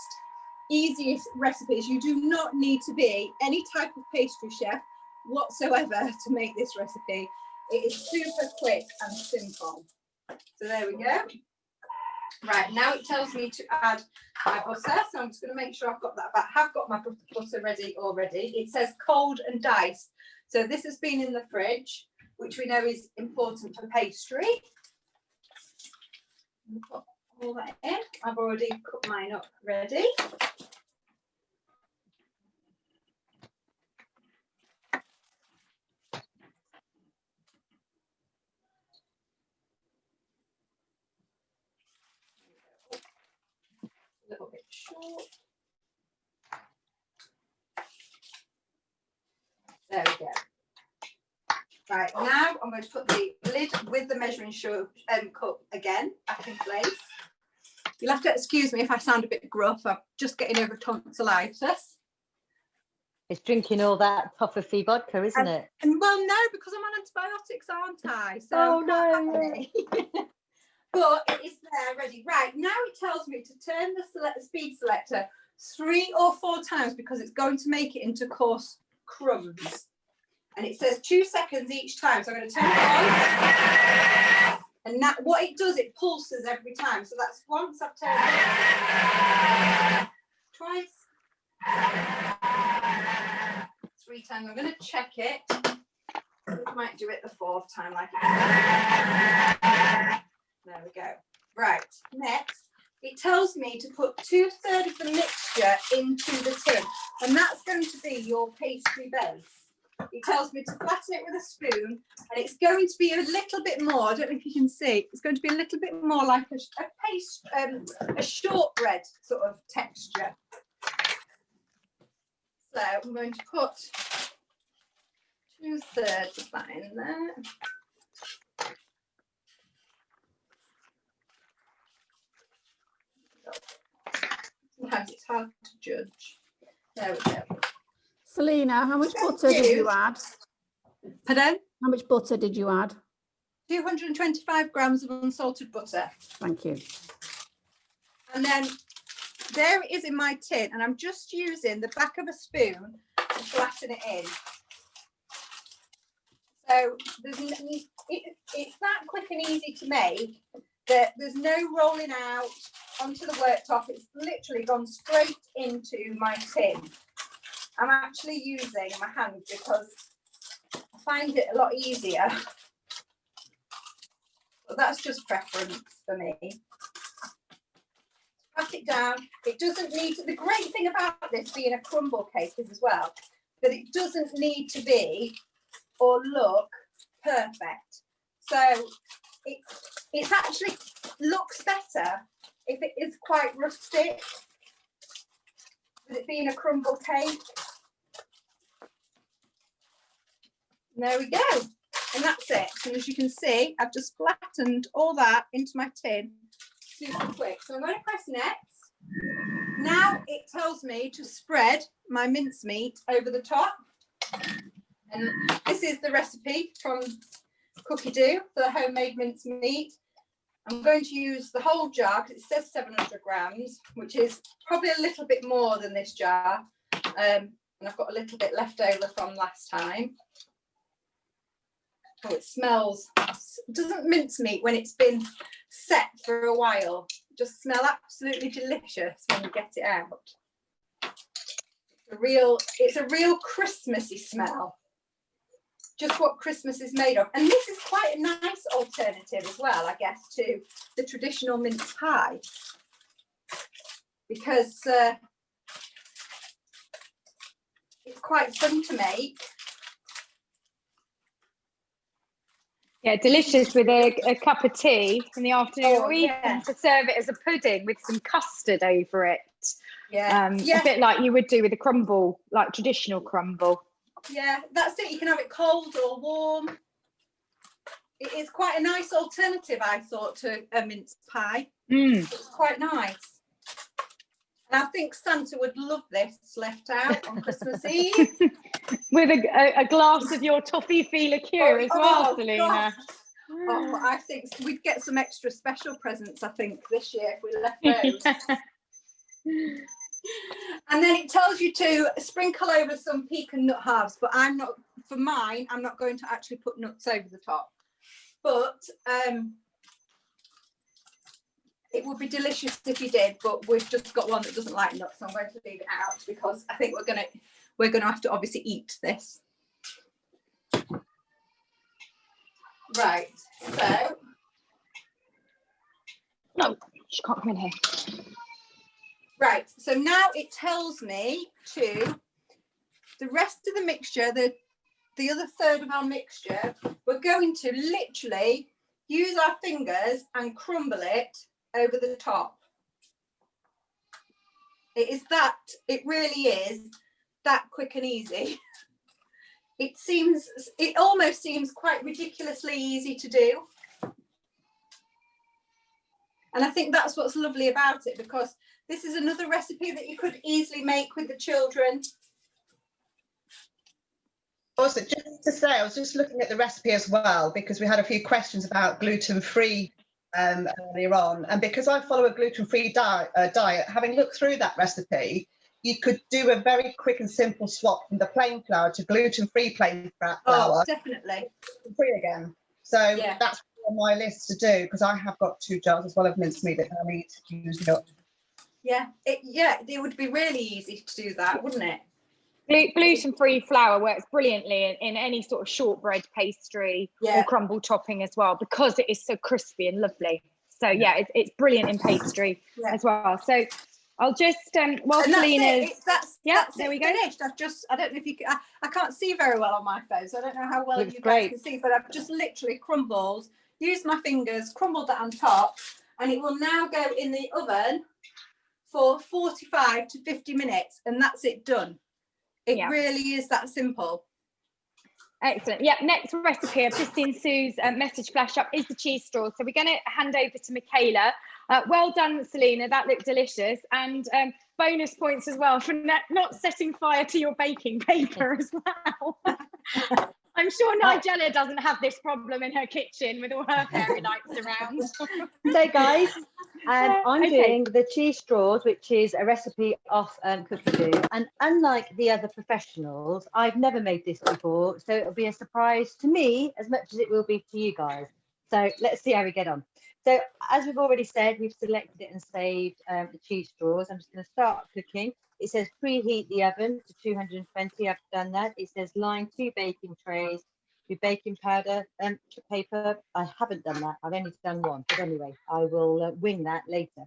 [SPEAKER 3] easiest recipes. You do not need to be any type of pastry chef whatsoever to make this recipe. It is super quick and simple. So there we go. Right, now it tells me to add my butter. So I'm just going to make sure I've got that back. I have got my butter ready already. It says cold and diced. So this has been in the fridge, which we know is important for pastry. Put all that in. I've already cut mine up ready. A little bit short. There we go. Right, now I'm going to put the lid with the measuring cup again back in place. You'll have to excuse me if I sound a bit gruff. I'm just getting over tonsillitis.
[SPEAKER 2] It's drinking all that Toffifee vodka, isn't it?
[SPEAKER 3] And well, no, because I'm on antibiotics, aren't I? So
[SPEAKER 2] oh no.
[SPEAKER 3] But it is there ready. Right, now it tells me to turn the speed selector 3 or 4 times because it's going to make it into coarse crumbs. And it says 2 seconds each time. So I'm going to turn it on. And now what it does, it pulses every time. So that's once I've turned it. Twice. 3 times. I'm going to check it. I might do it the 4th time like it. There we go. Right, next, it tells me to put 2/3 of the mixture into the tin. And that's going to be your pastry base. It tells me to flatten it with a spoon, and it's going to be a little bit more. I don't know if you can see. It's going to be a little bit more like a shortbread sort of texture. So I'm going to put 2/3 of that in there. Sometimes it's hard to judge. There we go.
[SPEAKER 6] Selena, how much butter did you add?
[SPEAKER 3] Pardon?
[SPEAKER 6] How much butter did you add?
[SPEAKER 3] 225 grams of unsalted butter.
[SPEAKER 6] Thank you.
[SPEAKER 3] And then there it is in my tin, and I'm just using the back of a spoon to flatten it in. So it's that quick and easy to make that there's no rolling out onto the worktop. It's literally gone straight into my tin. I'm actually using my hand because I find it a lot easier. But that's just preference for me. Pat it down. It doesn't need to, the great thing about this being a crumble cake is as well, that it doesn't need to be or look perfect. So it's actually looks better if it is quite rustic, with it being a crumble cake. And there we go. And that's it. And as you can see, I've just flattened all that into my tin super quick. So I'm going to press next. Now it tells me to spread my mincemeat over the top. And this is the recipe from Cookery for the homemade mincemeat. I'm going to use the whole jar because it says 700 grams, which is probably a little bit more than this jar. And I've got a little bit left over from last time. Oh, it smells, doesn't mincemeat when it's been set for a while just smell absolutely delicious when you get it out. It's a real Christmassy smell. Just what Christmas is made of. And this is quite a nice alternative as well, I guess, to the traditional mince pie. Because it's quite fun to make.
[SPEAKER 1] Yeah, delicious with a cup of tea in the afternoon, or even
[SPEAKER 3] yeah,
[SPEAKER 1] to serve it as a pudding with some custard over it.
[SPEAKER 3] Yeah,
[SPEAKER 1] a bit like you would do with a crumble, like traditional crumble.
[SPEAKER 3] Yeah, that's it. You can have it cold or warm. It is quite a nice alternative, I thought, to a mince pie. It's quite nice. And I think Santa would love this left out on Christmas Eve.
[SPEAKER 1] With a glass of your Toffifee liqueur as well, Selena.
[SPEAKER 3] Oh, I think we'd get some extra special presents, I think, this year if we left those. And then it tells you to sprinkle over some pecan nut halves, but I'm not, for mine, I'm not going to actually put nuts over the top. But it would be delicious if you did, but we've just got one that doesn't like nuts, so I'm going to leave it out because I think we're gonna have to obviously eat this. Right, so.
[SPEAKER 1] No, she can't come in here.
[SPEAKER 3] Right, so now it tells me to, the rest of the mixture, the other third of our mixture, we're going to literally use our fingers and crumble it over the top. It really is that quick and easy. It almost seems quite ridiculously easy to do. And I think that's what's lovely about it, because this is another recipe that you could easily make with the children.
[SPEAKER 5] Also, just to say, I was just looking at the recipe as well, because we had a few questions about gluten-free earlier on. And because I follow a gluten-free diet, having looked through that recipe, you could do a very quick and simple swap from the plain flour to gluten-free plain flour.
[SPEAKER 3] Oh, definitely.
[SPEAKER 5] Free again. So
[SPEAKER 3] yeah,
[SPEAKER 5] that's on my list to do, because I have got 2 jars as well of mincemeat that I need to use up.
[SPEAKER 3] Yeah, it would be really easy to do that, wouldn't it?
[SPEAKER 1] Gluten-free flour works brilliantly in any sort of shortbread pastry or crumble topping as well, because it is so crispy and lovely. So yeah, it's brilliant in pastry as well. So I'll just while Selena's
[SPEAKER 3] there we go. Finished. I don't know if you can, I can't see very well on my phone, so I don't know how well you guys can see, but I've just literally crumbled, used my fingers, crumbled that on top, and it will now go in the oven for 45 to 50 minutes, and that's it done. It really is that simple.
[SPEAKER 1] Excellent. Yeah, next recipe, I've just seen Sue's message flash up, is the cheese straws. So we're going to hand over to Michaela. Well done, Selena, that looked delicious. And bonus points as well for not setting fire to your baking paper as well. I'm sure Nigella doesn't have this problem in her kitchen with all her fairy lights around.
[SPEAKER 2] So guys, I'm doing the cheese straws, which is a recipe off Cookery. And unlike the other professionals, I've never made this before. So it'll be a surprise to me as much as it will be to you guys. So let's see how we get on. So as we've already said, we've selected it and saved the cheese straws. I'm just going to start cooking. It says preheat the oven to 220. I've done that. It says line 2 baking trays with baking powder and paper. I haven't done that. I've only done one. But anyway, I will wing that later.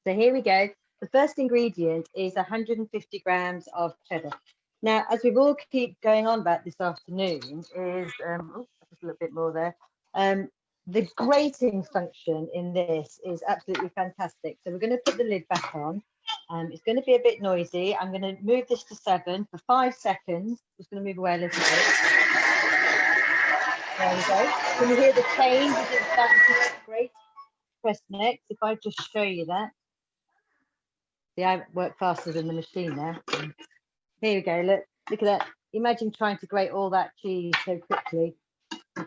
[SPEAKER 2] So here we go. The first ingredient is 150 grams of cheddar. Now, as we've all keep going on about this afternoon, is just a little bit more there. The grating function in this is absolutely fantastic. So we're going to put the lid back on. It's going to be a bit noisy. I'm going to move this to 7 for 5 seconds. Just going to move away a little bit. There we go. Can you hear the change? That's great. Press next. If I just show you that. See, I work faster than the machine now. Here we go. Look at that. Imagine trying to grate all that cheese so quickly.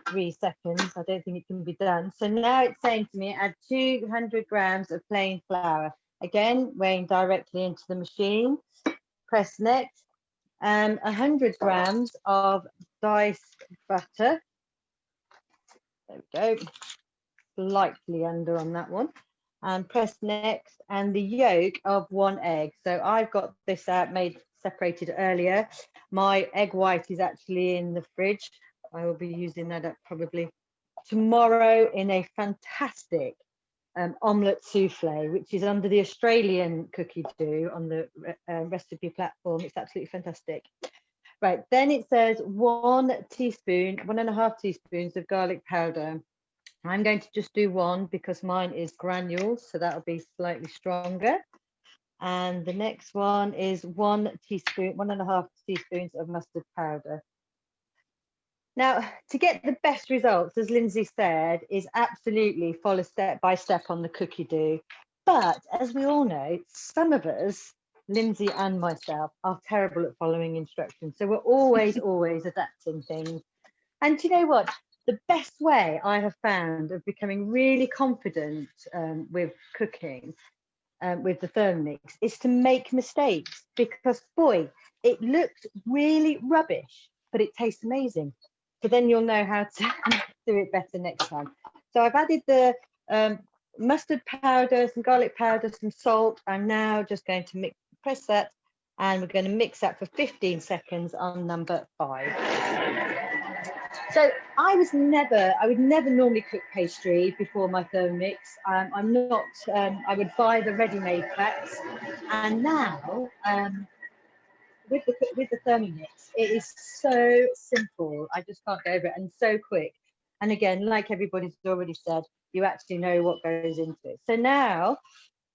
[SPEAKER 2] 3 seconds. I don't think it can be done. So now it's saying to me, add 200 grams of plain flour. Again, weighing directly into the machine. Press next. And 100 grams of diced butter. There we go. Slightly under on that one. And press next. And the yolk of 1 egg. So I've got this separated earlier. My egg white is actually in the fridge. I will be using that up probably tomorrow in a fantastic omelette souffle, which is under the Australian cookie dough on the recipe platform. It's absolutely fantastic. Right, then it says 1.5 teaspoons of garlic powder. I'm going to just do 1 because mine is granules, so that'll be slightly stronger. And the next one is 1.5 teaspoons of mustard powder. Now, to get the best results, as Lyndsay said, is absolutely follow step by step on the cookie dough. But as we all know, some of us, Lyndsay and myself, are terrible at following instructions. So we're always adapting things. And do you know what? The best way I have found of becoming really confident with cooking with the Thermomix is to make mistakes, because boy, it looks really rubbish, but it tastes amazing. So then you'll know how to do it better next time. So I've added the mustard powder, some garlic powder, some salt. I'm now just going to press that, and we're going to mix that for 15 seconds on number 5. So I would never normally cook pastry before my Thermomix. I'm not, I would buy the ready-made packs. And now, with the Thermomix, it is so simple. I just can't go over it, and so quick. And again, like everybody's already said, you actually know what goes into it. So now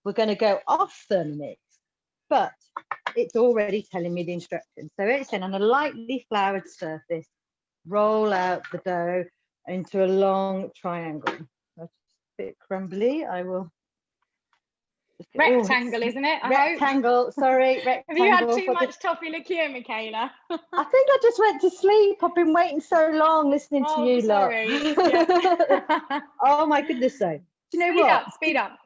[SPEAKER 2] we're going to go off Thermomix, but it's already telling me the instructions. So it's saying on a lightly floured surface, roll out the dough into a long triangle. That's a bit crumbly. I will.
[SPEAKER 1] Rectangle, isn't it?
[SPEAKER 2] Rectangle, sorry, rectangle.
[SPEAKER 1] Have you had too much toffee liqueur, Michaela?
[SPEAKER 2] I think I just went to sleep. I've been waiting so long listening to you lot. Yeah. Oh my goodness, so. Do you know what?
[SPEAKER 1] Speed up.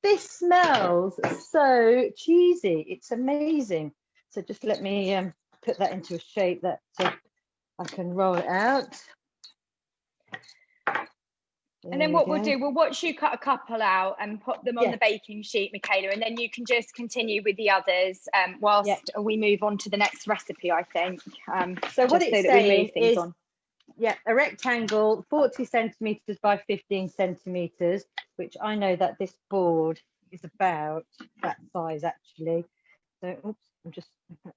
[SPEAKER 2] This smells so cheesy. It's amazing. So just let me put that into a shape that I can roll it out.
[SPEAKER 1] And then what we'll do, we'll watch you cut a couple out and put them on the baking sheet, Michaela, and then you can just continue with the others whilst we move on to the next recipe, I think.
[SPEAKER 2] So what it's saying is, a rectangle, 40 centimetres by 15 centimetres, which I know that this board is about that size actually. So, oops, I'm just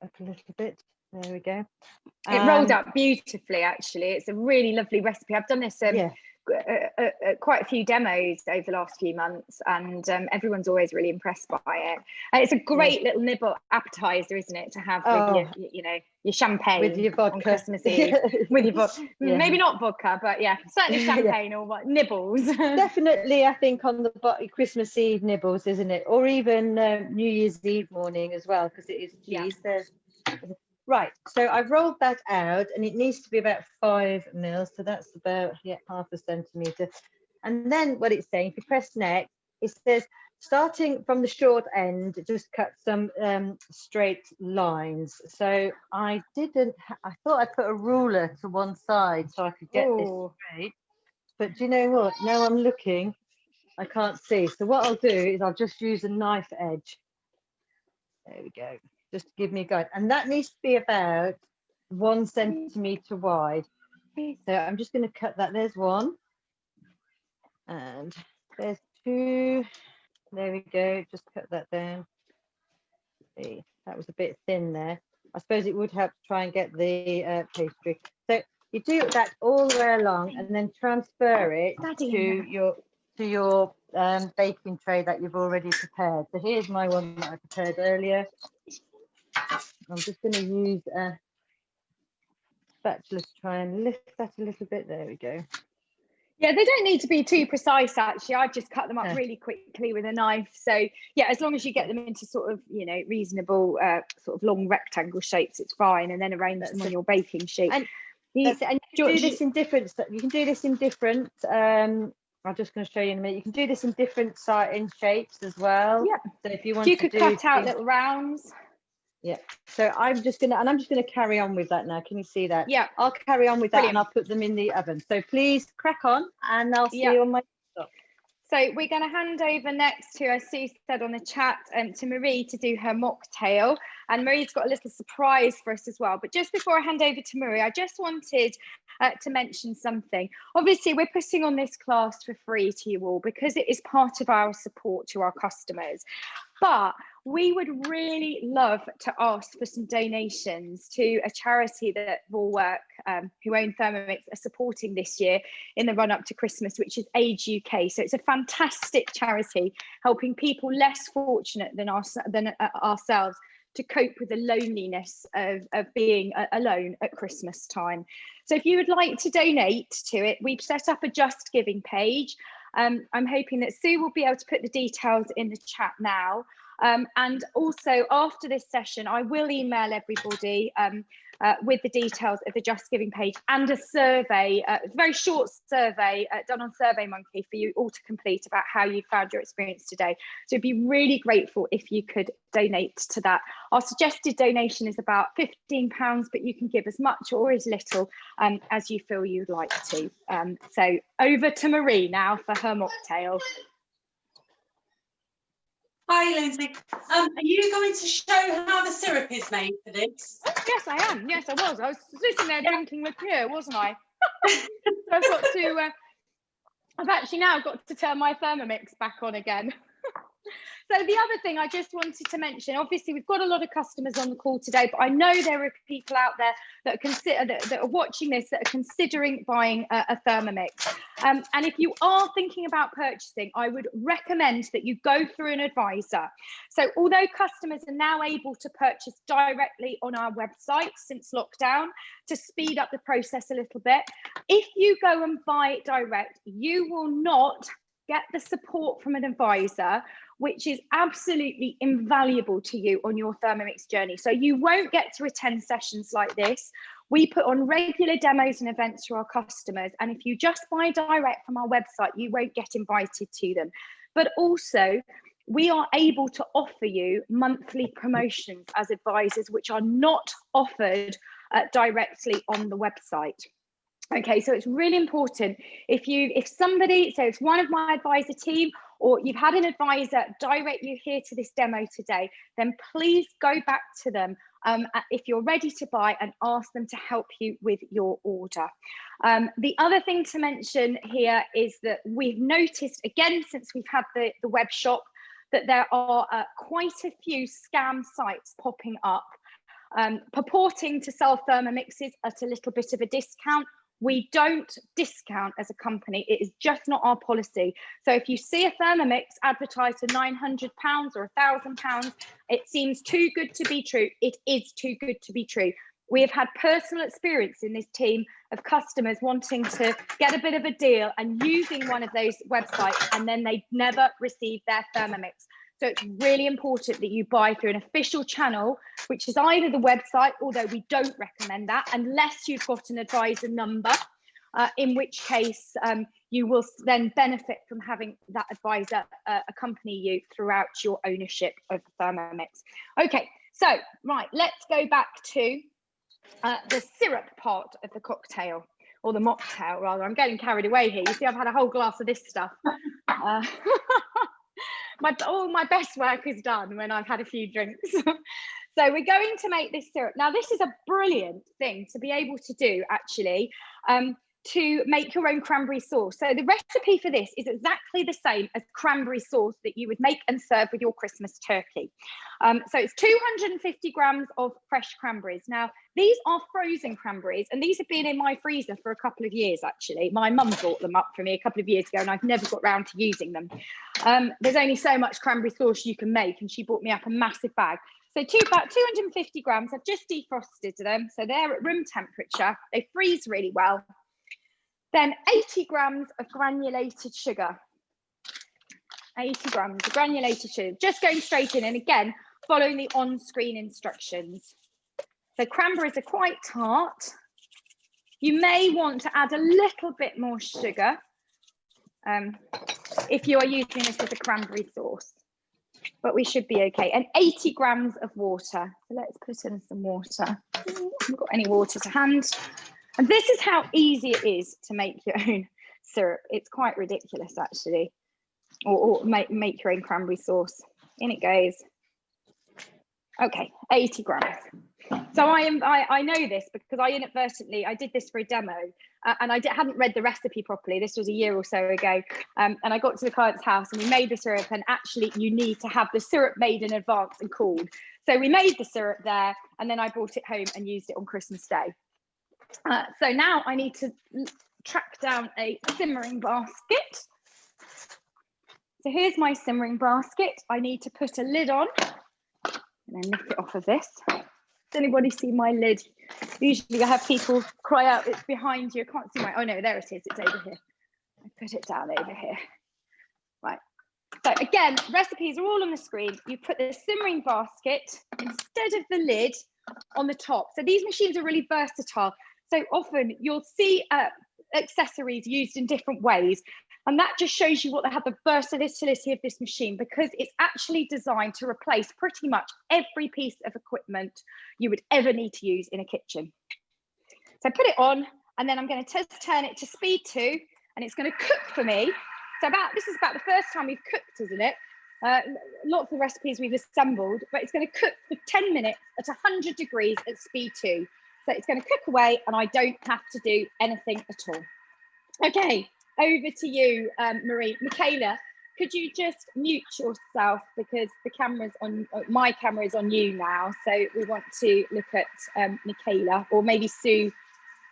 [SPEAKER 2] up a little bit. There we go.
[SPEAKER 1] It rolled up beautifully, actually. It's a really lovely recipe. I've done this quite a few demos over the last few months, and everyone's always really impressed by it. And it's a great little nibble appetizer, isn't it, to have with your champagne
[SPEAKER 2] with your vodka
[SPEAKER 1] on Christmas Eve. With your vodka, maybe not vodka, but yeah, certainly champagne or what nibbles.
[SPEAKER 2] Definitely, I think on the Christmas Eve nibbles, isn't it? Or even New Year's Eve morning as well, because it is cheese. Right, so I've rolled that out, and it needs to be about 5 mils, so that's about half a centimetre. And then what it's saying, if you press next, it says starting from the short end, just cut some straight lines. So I thought I put a ruler to one side so I could get this straight, but do you know what? Now I'm looking, I can't see. So what I'll do is I'll just use a knife edge. There we go. Just to give me a guide, and that needs to be about 1 centimetre wide. So I'm just going to cut that. There's 1, and there's 2. There we go. Just cut that down. See, that was a bit thin there. I suppose it would help to try and get the pastry. So you do that all the way along, and then transfer it to your baking tray that you've already prepared. So here's my one that I prepared earlier. I'm just going to use a spatula to try and lift that a little bit. There we go.
[SPEAKER 1] Yeah, they don't need to be too precise, actually. I've just cut them up really quickly with a knife. So yeah, as long as you get them into sort of, reasonable sort of long rectangle shapes, it's fine. And then arrange them on your baking sheet. And you can do this in different. I'm just going to show you in a minute. You can do this in different shapes as well. Yeah. So if you want, you could cut out little rounds. Yeah. So I'm just gonna carry on with that now. Can you see that? Yeah. I'll carry on with that. Brilliant. And I'll put them in the oven. So please crack on, and I'll see you on my laptop. So we're going to hand over next to, as Sue said on the chat, to Marie to do her mocktail. And Marie's got a little surprise for us as well. But just before I hand over to Marie, I just wanted to mention something. Obviously, we're putting on this class for free to you all because it is part of our support to our customers. But we would really love to ask for some donations to a charity that will work, who own Thermomix, are supporting this year in the run up to Christmas, which is Age UK. So it's a fantastic charity helping people less fortunate than ourselves to cope with the loneliness of being alone at Christmas time. So if you would like to donate to it, we've set up a Just Giving page. I'm hoping that Sue will be able to put the details in the chat now. And also after this session, I will email everybody with the details of the Just Giving page and a survey, a very short survey done on SurveyMonkey for you all to complete about how you found your experience today. So I'd be really grateful if you could donate to that. Our suggested donation is about £15, but you can give as much or as little as you feel you'd like to. So over to Marie now for her mocktail.
[SPEAKER 4] Hi, Lyndsay. Are you going to show how the syrup is made for this?
[SPEAKER 1] Yes, I am. Yes, I was. I was sitting there drinking liqueur, wasn't I? So I've actually now got to turn my Thermomix back on again. So the other thing I just wanted to mention, obviously we've got a lot of customers on the call today, but I know there are people out there that that are watching this that are considering buying a Thermomix. And if you are thinking about purchasing, I would recommend that you go through an advisor. So although customers are now able to purchase directly on our website since lockdown to speed up the process a little bit, if you go and buy it direct, you will not get the support from an advisor, which is absolutely invaluable to you on your Thermomix journey. So you won't get to attend sessions like this. We put on regular demos and events for our customers. And if you just buy direct from our website, you won't get invited to them. But also, we are able to offer you monthly promotions as advisors, which are not offered directly on the website. Okay, so it's really important if somebody, so it's one of my advisor team, or you've had an advisor direct you here to this demo today, then please go back to them if you're ready to buy and ask them to help you with your order. The other thing to mention here is that we've noticed, again, since we've had the web shop, that there are quite a few scam sites popping up purporting to sell Thermomixes at a little bit of a discount, We don't discount as a company. It is just not our policy. So if you see a Thermomix advertised for £900 or £1,000, it seems too good to be true. It is too good to be true. We have had personal experience in this team of customers wanting to get a bit of a deal and using one of those websites, and then they never receive their Thermomix. So it's really important that you buy through an official channel, which is either the website, although we don't recommend that unless you've got an advisor number, in which case you will then benefit from having that advisor accompany you throughout your ownership of the Thermomix. Okay, so right, let's go back to the syrup part of the cocktail, or the mocktail rather. I'm getting carried away here. You see, I've had a whole glass of this stuff. All my best work is done when I've had a few drinks. So we're going to make this syrup. Now, this is a brilliant thing to be able to do, actually, to make your own cranberry sauce. So the recipe for this is exactly the same as cranberry sauce that you would make and serve with your Christmas turkey. So it's 250 grams of fresh cranberries. Now, these are frozen cranberries, and these have been in my freezer for a couple of years, actually. My mum brought them up for me a couple of years ago, and I've never got round to using them. There's only so much cranberry sauce you can make, and she bought me up a massive bag. So about 250 grams, I've just defrosted them. So they're at room temperature. They freeze really well. Then 80 grams of granulated sugar. 80 grams of granulated sugar, just going straight in, and again, following the on-screen instructions. So cranberries are quite tart. You may want to add a little bit more sugar if you are using this as a cranberry sauce, but we should be okay. And 80 grams of water. So let's put in some water. I haven't got any water to hand. And this is how easy it is to make your own syrup. It's quite ridiculous, actually. Or make your own cranberry sauce. In it goes. Okay, 80 grams. So I know this because I did this for a demo, and I hadn't read the recipe properly. This was a year or so ago, and I got to the client's house and we made the syrup, and actually you need to have the syrup made in advance and cooled. So we made the syrup there, and then I brought it home and used it on Christmas Day. So now I need to track down a simmering basket. So here's my simmering basket. I need to put a lid on and then lift it off of this. Does anybody see my lid? Usually I have people cry out, it's behind you. I can't see oh no, there it is, it's over here. I put it down over here. Right. So again, recipes are all on the screen. You put the simmering basket instead of the lid on the top. So these machines are really versatile. So often you'll see accessories used in different ways. And that just shows you the versatility of this machine, because it's actually designed to replace pretty much every piece of equipment you would ever need to use in a kitchen. So put it on, and then I'm going to turn it to speed 2, and it's going to cook for me. So this is about the first time we've cooked, isn't it? Lots of recipes we've assembled, but it's going to cook for 10 minutes at 100 degrees at speed 2. So it's going to cook away, and I don't have to do anything at all. Okay, over to you, Marie. Michaela, could you just mute yourself, because the camera's on, my camera is on you now. So we want to look at Michaela, or maybe Sue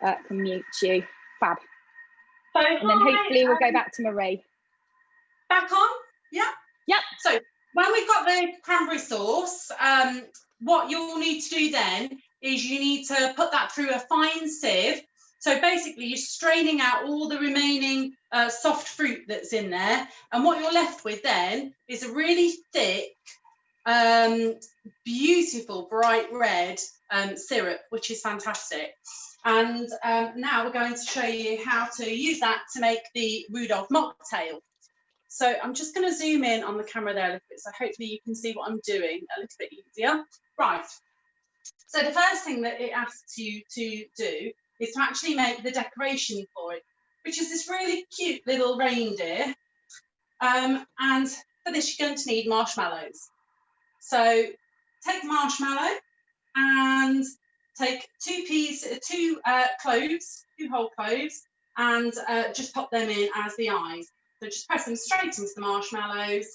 [SPEAKER 1] can mute you. Fab.
[SPEAKER 4] So,
[SPEAKER 1] and then hopefully we'll go back to Marie.
[SPEAKER 4] Back on? Yeah.
[SPEAKER 1] Yep.
[SPEAKER 4] So when we've got the cranberry sauce, what you'll need to do then is you need to put that through a fine sieve. So basically you're straining out all the remaining soft fruit that's in there. And what you're left with then is a really thick, beautiful, bright red syrup, which is fantastic. And now we're going to show you how to use that to make the Ruldoph mocktail. So I'm just going to zoom in on the camera there a little bit, so hopefully you can see what I'm doing a little bit easier. Right. So the first thing that it asks you to do is to actually make the decoration for it, which is this really cute little reindeer. And for this, you're going to need marshmallows. So take marshmallow and take two whole cloves, and just pop them in as the eyes. So just press them straight into the marshmallows.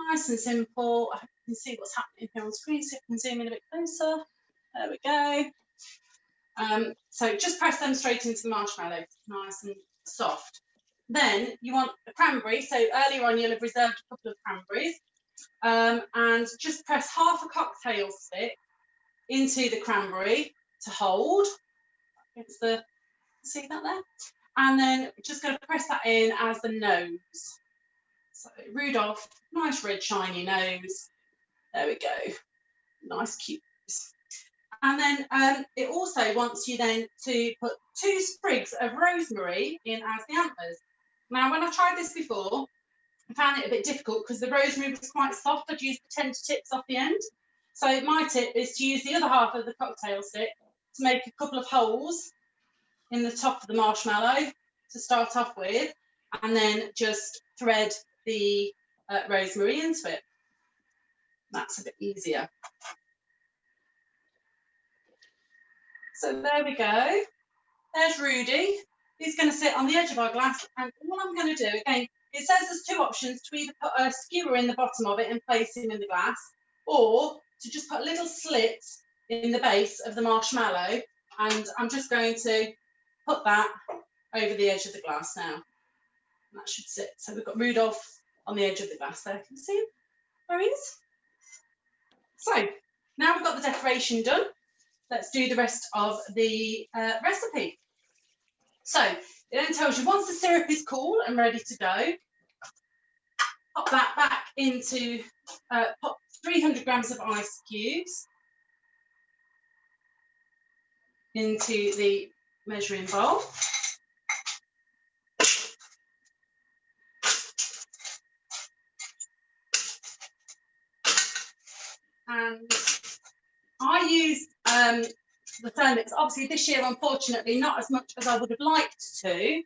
[SPEAKER 4] Nice and simple. I hope you can see what's happening here on screen, so you can zoom in a bit closer. There we go. So just press them straight into the marshmallow, nice and soft. Then you want a cranberry. So earlier on you'll have reserved a couple of cranberries, and just press half a cocktail stick into the cranberry to hold. It's the, see that there? And then just going to press that in as the nose. So Ruldoph, nice red shiny nose. There we go. Nice cute. And then it also wants you then to put 2 sprigs of rosemary in as the antlers. Now, when I tried this before, I found it a bit difficult because the rosemary was quite soft. I'd use the tender tips off the end. So my tip is to use the other half of the cocktail stick to make a couple of holes in the top of the marshmallow to start off with, and then just thread the rosemary into it. That's a bit easier. So there we go. There's Rudy. He's going to sit on the edge of our glass, and all I'm going to do, again, it says there's 2 options, to either put a skewer in the bottom of it and place him in the glass, or to just put a little slit in the base of the marshmallow, and I'm just going to put that over the edge of the glass now. And that should sit. So we've got Ruldoph on the edge of the glass there. Can you see him? There he is. So now we've got the decoration done. Let's do the rest of the recipe. So it then tells you once the syrup is cool and ready to go, pop that back into, pop 300 grams of ice cubes into the measuring bowl. And I use the Thermomix, obviously this year, unfortunately, not as much as I would have liked to,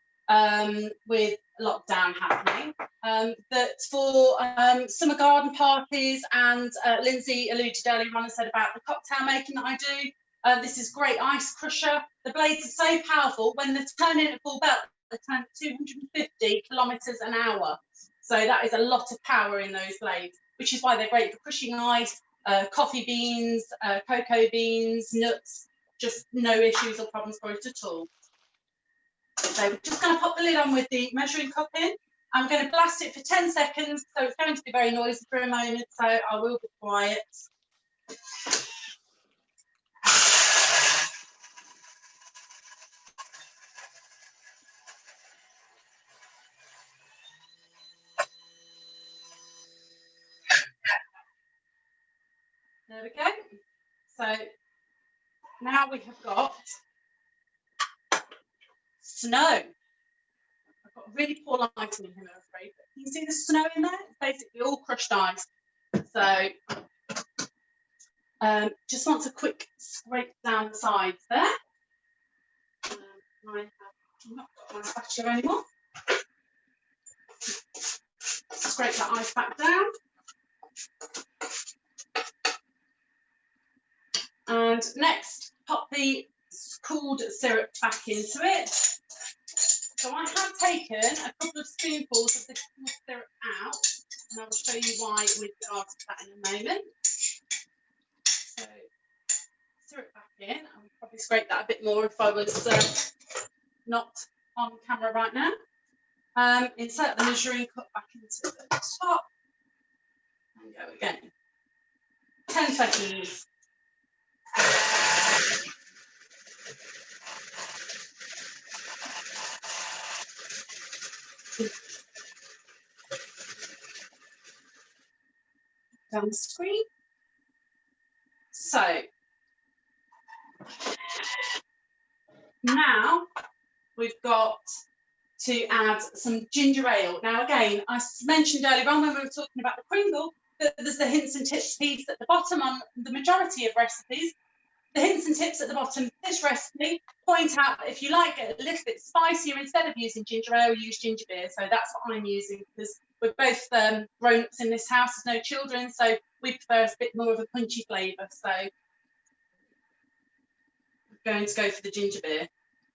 [SPEAKER 4] with lockdown happening. But for summer garden parties, and Lyndsay alluded earlier on and said about the cocktail making that I do, this is great ice crusher. The blades are so powerful, when they're turning at full belt, they turn at 250 kilometres an hour. So that is a lot of power in those blades, which is why they're great for crushing ice, coffee beans, cocoa beans, nuts, just no issues or problems for it at all. So we're just going to pop the lid on with the measuring cup in. I'm going to blast it for 10 seconds, so it's going to be very noisy for a moment, so I will be quiet. There we go. So now we have got snow. I've got really poor lighting in here, I'm afraid. But can you see the snow in there? It's basically all crushed ice. So just want a quick scrape down the sides there. I have not got my spatula anymore. Scrape that ice back down. And next, pop the cooled syrup back into it. So I have taken a couple of spoonfuls of the cooled syrup out, and I will show you why with regards to that in a moment. So syrup back in. I would probably scrape that a bit more if I was not on camera right now. Insert the measuring cup back into the top and go again. 10 seconds. Down the screen. So now we've got to add some ginger ale. Now again, I mentioned earlier on when we were talking about the Kringle that there's the hints and tips piece at the bottom on the majority of recipes. The hints and tips at the bottom of this recipe point out that if you like it a little bit spicier, instead of using ginger ale, use ginger beer. So that's what I'm using, because we're both grown-ups in this house, there's no children, so we prefer a bit more of a punchy flavour. So I'm going to go for the ginger beer.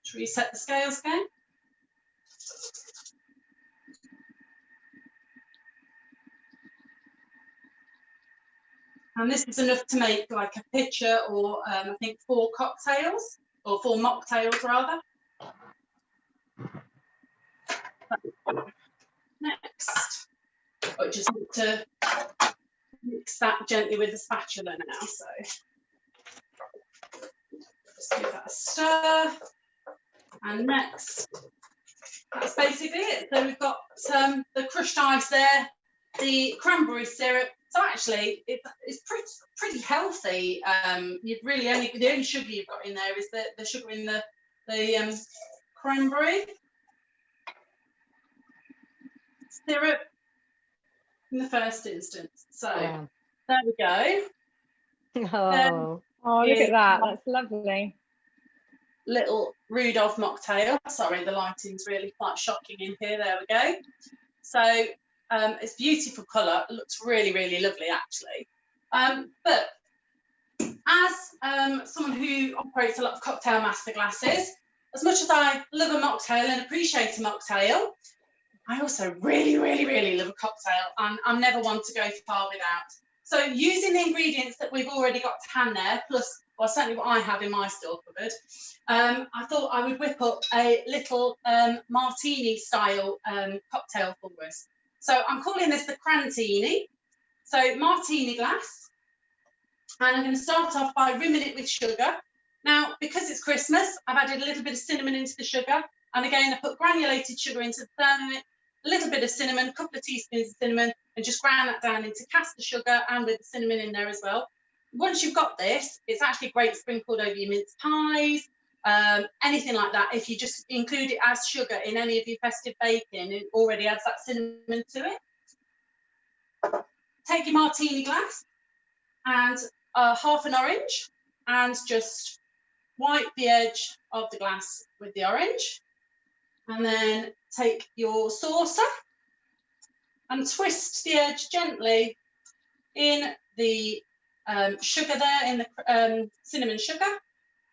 [SPEAKER 4] Should we set the scales again? And this is enough to make like a pitcher or I think 4 cocktails or 4 mocktails rather. Next, I just need to mix that gently with the spatula now. So just give that a stir. And next, that's basically it. So we've got the crushed ice there, the cranberry syrup. So actually, it's pretty healthy. You'd really the only sugar you've got in there is the sugar in the cranberry syrup in the first instance. So there we go.
[SPEAKER 1] Oh, look at that. That's lovely.
[SPEAKER 4] Little Ruldoph mocktail. Sorry, the lighting's really quite shocking in here. There we go. So it's beautiful colour. It looks really, really lovely, actually. But as someone who operates a lot of cocktail masterclasses, as much as I love a mocktail and appreciate a mocktail, I also really, really, really love a cocktail, and I'm never one to go far without. So using the ingredients that we've already got to hand there, plus, well, certainly what I have in my store cupboard, I thought I would whip up a little martini-style cocktail for us. So I'm calling this the Crantini. So martini glass, and I'm going to start off by rimming it with sugar. Now, because it's Christmas, I've added a little bit of cinnamon into the sugar, and again, I put granulated sugar into the Thermomix, a little bit of cinnamon, a couple of teaspoons of cinnamon, and just ground that down into caster sugar and with the cinnamon in there as well. Once you've got this, it's actually great sprinkled over your mince pies, anything like that. If you just include it as sugar in any of your festive baking, it already adds that cinnamon to it. Take your martini glass and half an orange, and just wipe the edge of the glass with the orange, and then take your saucer and twist the edge gently in the sugar there, in the cinnamon sugar,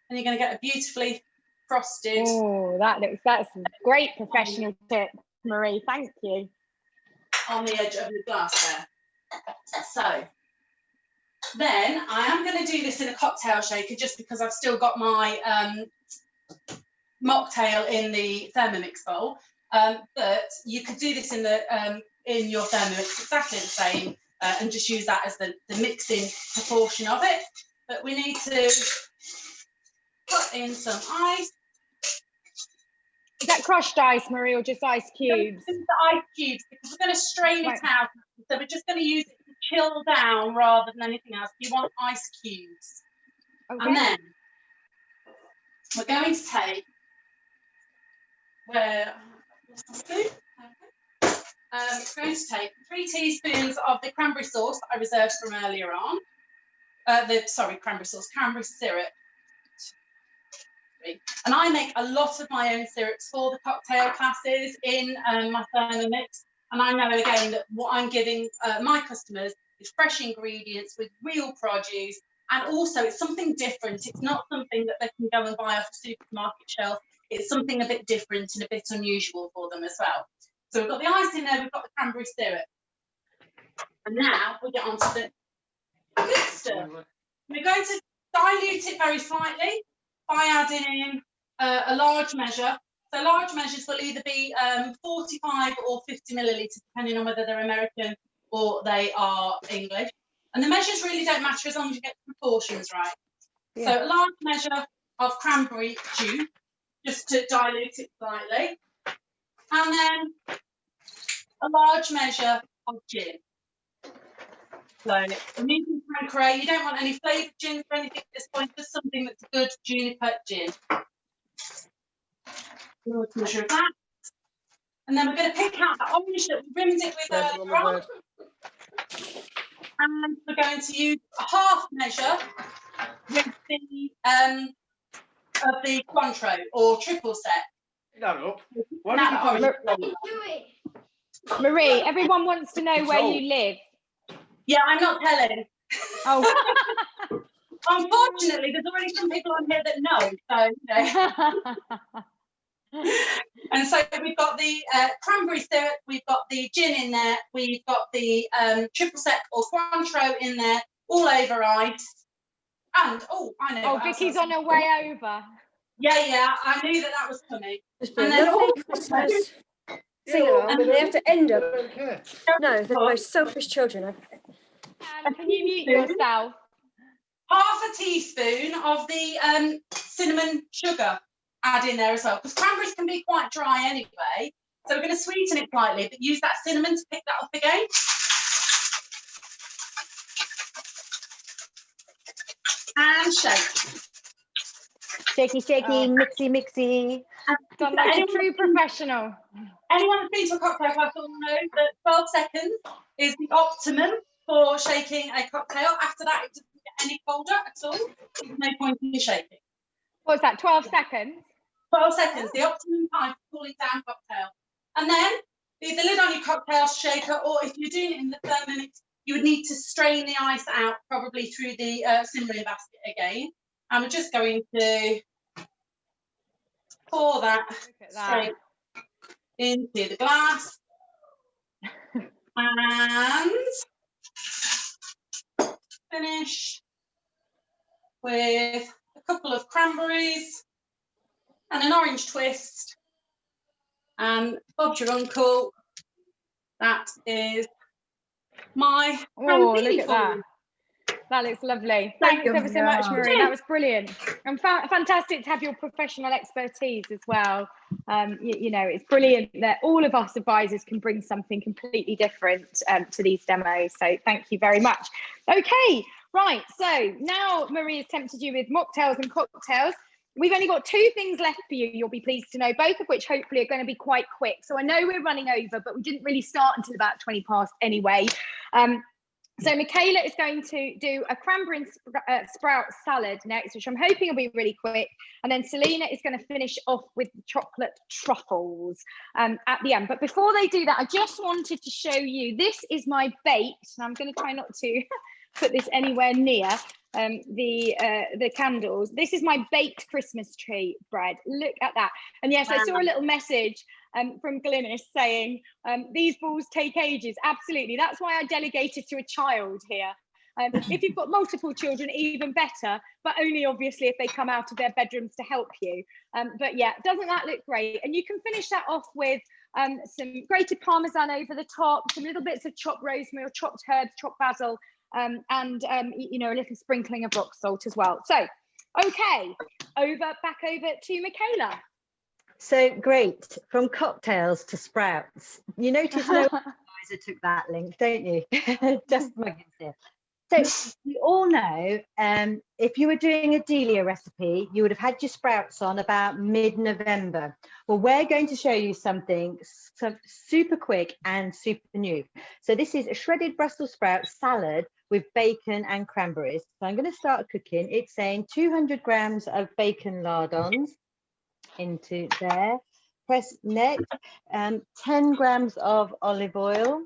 [SPEAKER 4] and you're going to get a beautifully frosted.
[SPEAKER 1] Oh, that's a great professional tip, Marie. Thank you.
[SPEAKER 4] On the edge of the glass there. So then I am going to do this in a cocktail shaker, just because I've still got my mocktail in the Thermomix bowl. But you could do this in your Thermomix exactly the same, and just use that as the mixing proportion of it. But we need to put in some ice.
[SPEAKER 1] Is that crushed ice, Marie, or just ice cubes?
[SPEAKER 4] The ice cubes, because we're going to strain it out. So we're just going to use it to chill down rather than anything else. You want ice cubes. Okay. And then we're going to take we're going to take 3 teaspoons of the cranberry sauce that I reserved from earlier on. Cranberry syrup. And I make a lot of my own syrups for the cocktail classes in my Thermomix. And I know, again, that what I'm giving my customers is fresh ingredients with real produce. And also, it's something different. It's not something that they can go and buy off the supermarket shelf. It's something a bit different and a bit unusual for them as well. So we've got the ice in there, we've got the cranberry syrup. And now we get on to the good stuff. We're going to dilute it very slightly by adding in a large measure. So large measures will either be 45 or 50 millilitres, depending on whether they're American or they are English. And the measures really don't matter as long as you get the proportions right. Yeah. So a large measure of cranberry juice, just to dilute it slightly. And then a large measure of gin. So I'm using Cookery. You don't want any flavoured gins or anything at this point, just something that's a good juniper gin. A large measure of that. And then we're going to pick out the orange that we rimmed it with earlier on. And we're going to use a half measure with the of the Cointreau or triple set.
[SPEAKER 8] No.
[SPEAKER 1] Marie, everyone wants to know where you live.
[SPEAKER 4] Yeah, I'm not telling.
[SPEAKER 1] Oh.
[SPEAKER 4] Unfortunately, there's already some people on here that know. So, And so we've got the cranberry syrup, we've got the gin in there, we've got the triple sec or Cointreau in there, all over ice. And, I know.
[SPEAKER 1] Oh, Vicky's on her way over.
[SPEAKER 4] Yeah, I knew that was coming.
[SPEAKER 8] Must be
[SPEAKER 4] And
[SPEAKER 8] a
[SPEAKER 4] then
[SPEAKER 8] lovely
[SPEAKER 4] also,
[SPEAKER 8] Christmas sing-along, and they have to end up. No, they're the
[SPEAKER 4] half
[SPEAKER 8] most selfish children I've.
[SPEAKER 1] Can you mute yourself?
[SPEAKER 4] a teaspoon of the cinnamon sugar add in there as well, because cranberries can be quite dry anyway. So we're going to sweeten it slightly, but use that cinnamon to pick that up again. And shake.
[SPEAKER 2] Shaky, shaky, mixy, mixy.
[SPEAKER 1] Done like a true professional.
[SPEAKER 4] Anyone that's been to a cocktail class will know that 12 seconds is the optimum for shaking a cocktail. After that, it doesn't get any colder at all. There's no point in shaking.
[SPEAKER 1] What's that, 12 seconds?
[SPEAKER 4] 12 seconds, the optimum time for cooling down cocktail. And then leave the lid on your cocktail shaker, or if you're doing it in the Thermomix, you would need to strain the ice out, probably through the simmering basket again. And we're just going to pour that straight into the glass. And finish with a couple of cranberries and an orange twist. And Bob's your uncle. That is my
[SPEAKER 1] look at that. That looks lovely. Thanks ever so much, Marie. That was brilliant. And fantastic to have your professional expertise as well. You know, it's brilliant that all of us advisors can bring something completely different to these demos. So thank you very much. Okay, right. So now Marie has tempted you with mocktails and cocktails. We've only got 2 things left for you, you'll be pleased to know, both of which hopefully are going to be quite quick. So I know we're running over, but we didn't really start until about 20 past anyway. So Michaela is going to do a cranberry and sprout salad next, which I'm hoping will be really quick. And then Selena is going to finish off with chocolate truffles at the end. But before they do that, I just wanted to show you, this is my baked, and I'm going to try not to put this anywhere near the candles. This is my baked Christmas tree bread. Look at that. And yes, I saw a little message from Glynis saying these balls take ages. Absolutely. That's why I delegated to a child here. If you've got multiple children, even better, but only obviously if they come out of their bedrooms to help you. But yeah, doesn't that look great? And you can finish that off with some grated parmesan over the top, some little bits of chopped rosemary or chopped herbs, chopped basil, and you know, a little sprinkling of rock salt as well. So, okay, back over to Michaela.
[SPEAKER 2] So great, from cocktails to sprouts. You notice no advisor took that link, don't you? Just muggins here. So you all know, if you were doing a Delia recipe, you would have had your sprouts on about mid-November. Well, we're going to show you something super quick and super new. So this is a shredded Brussels sprout salad with bacon and cranberries. So I'm going to start cooking. It's saying 200 grams of bacon lardons into there. Press next, 10 grams of olive oil.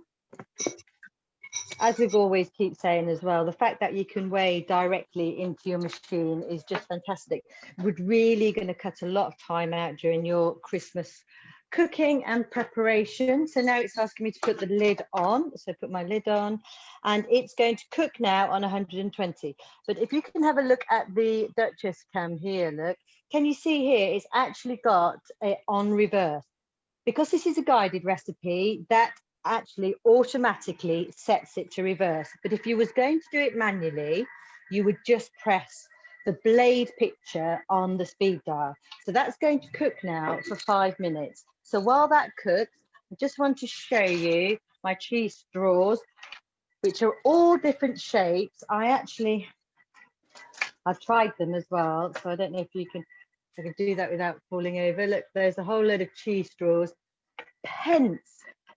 [SPEAKER 2] As we've always keep saying as well, the fact that you can weigh directly into your machine is just fantastic. We're really going to cut a lot of time out during your Christmas cooking and preparation. So now it's asking me to put the lid on. So put my lid on, and it's going to cook now on 120. But if you can have a look at the Duchess cam here, look, can you see here it's actually got it on reverse. Because this is a guided recipe, that actually automatically sets it to reverse. But if you was going to do it manually, you would just press the blade picture on the speed dial. So that's going to cook now for 5 minutes. So while that cooks, I just want to show you my cheese straws, which are all different shapes. I've tried them as well, so I don't know if I can do that without falling over. Look, there's a whole load of cheese straws, pence.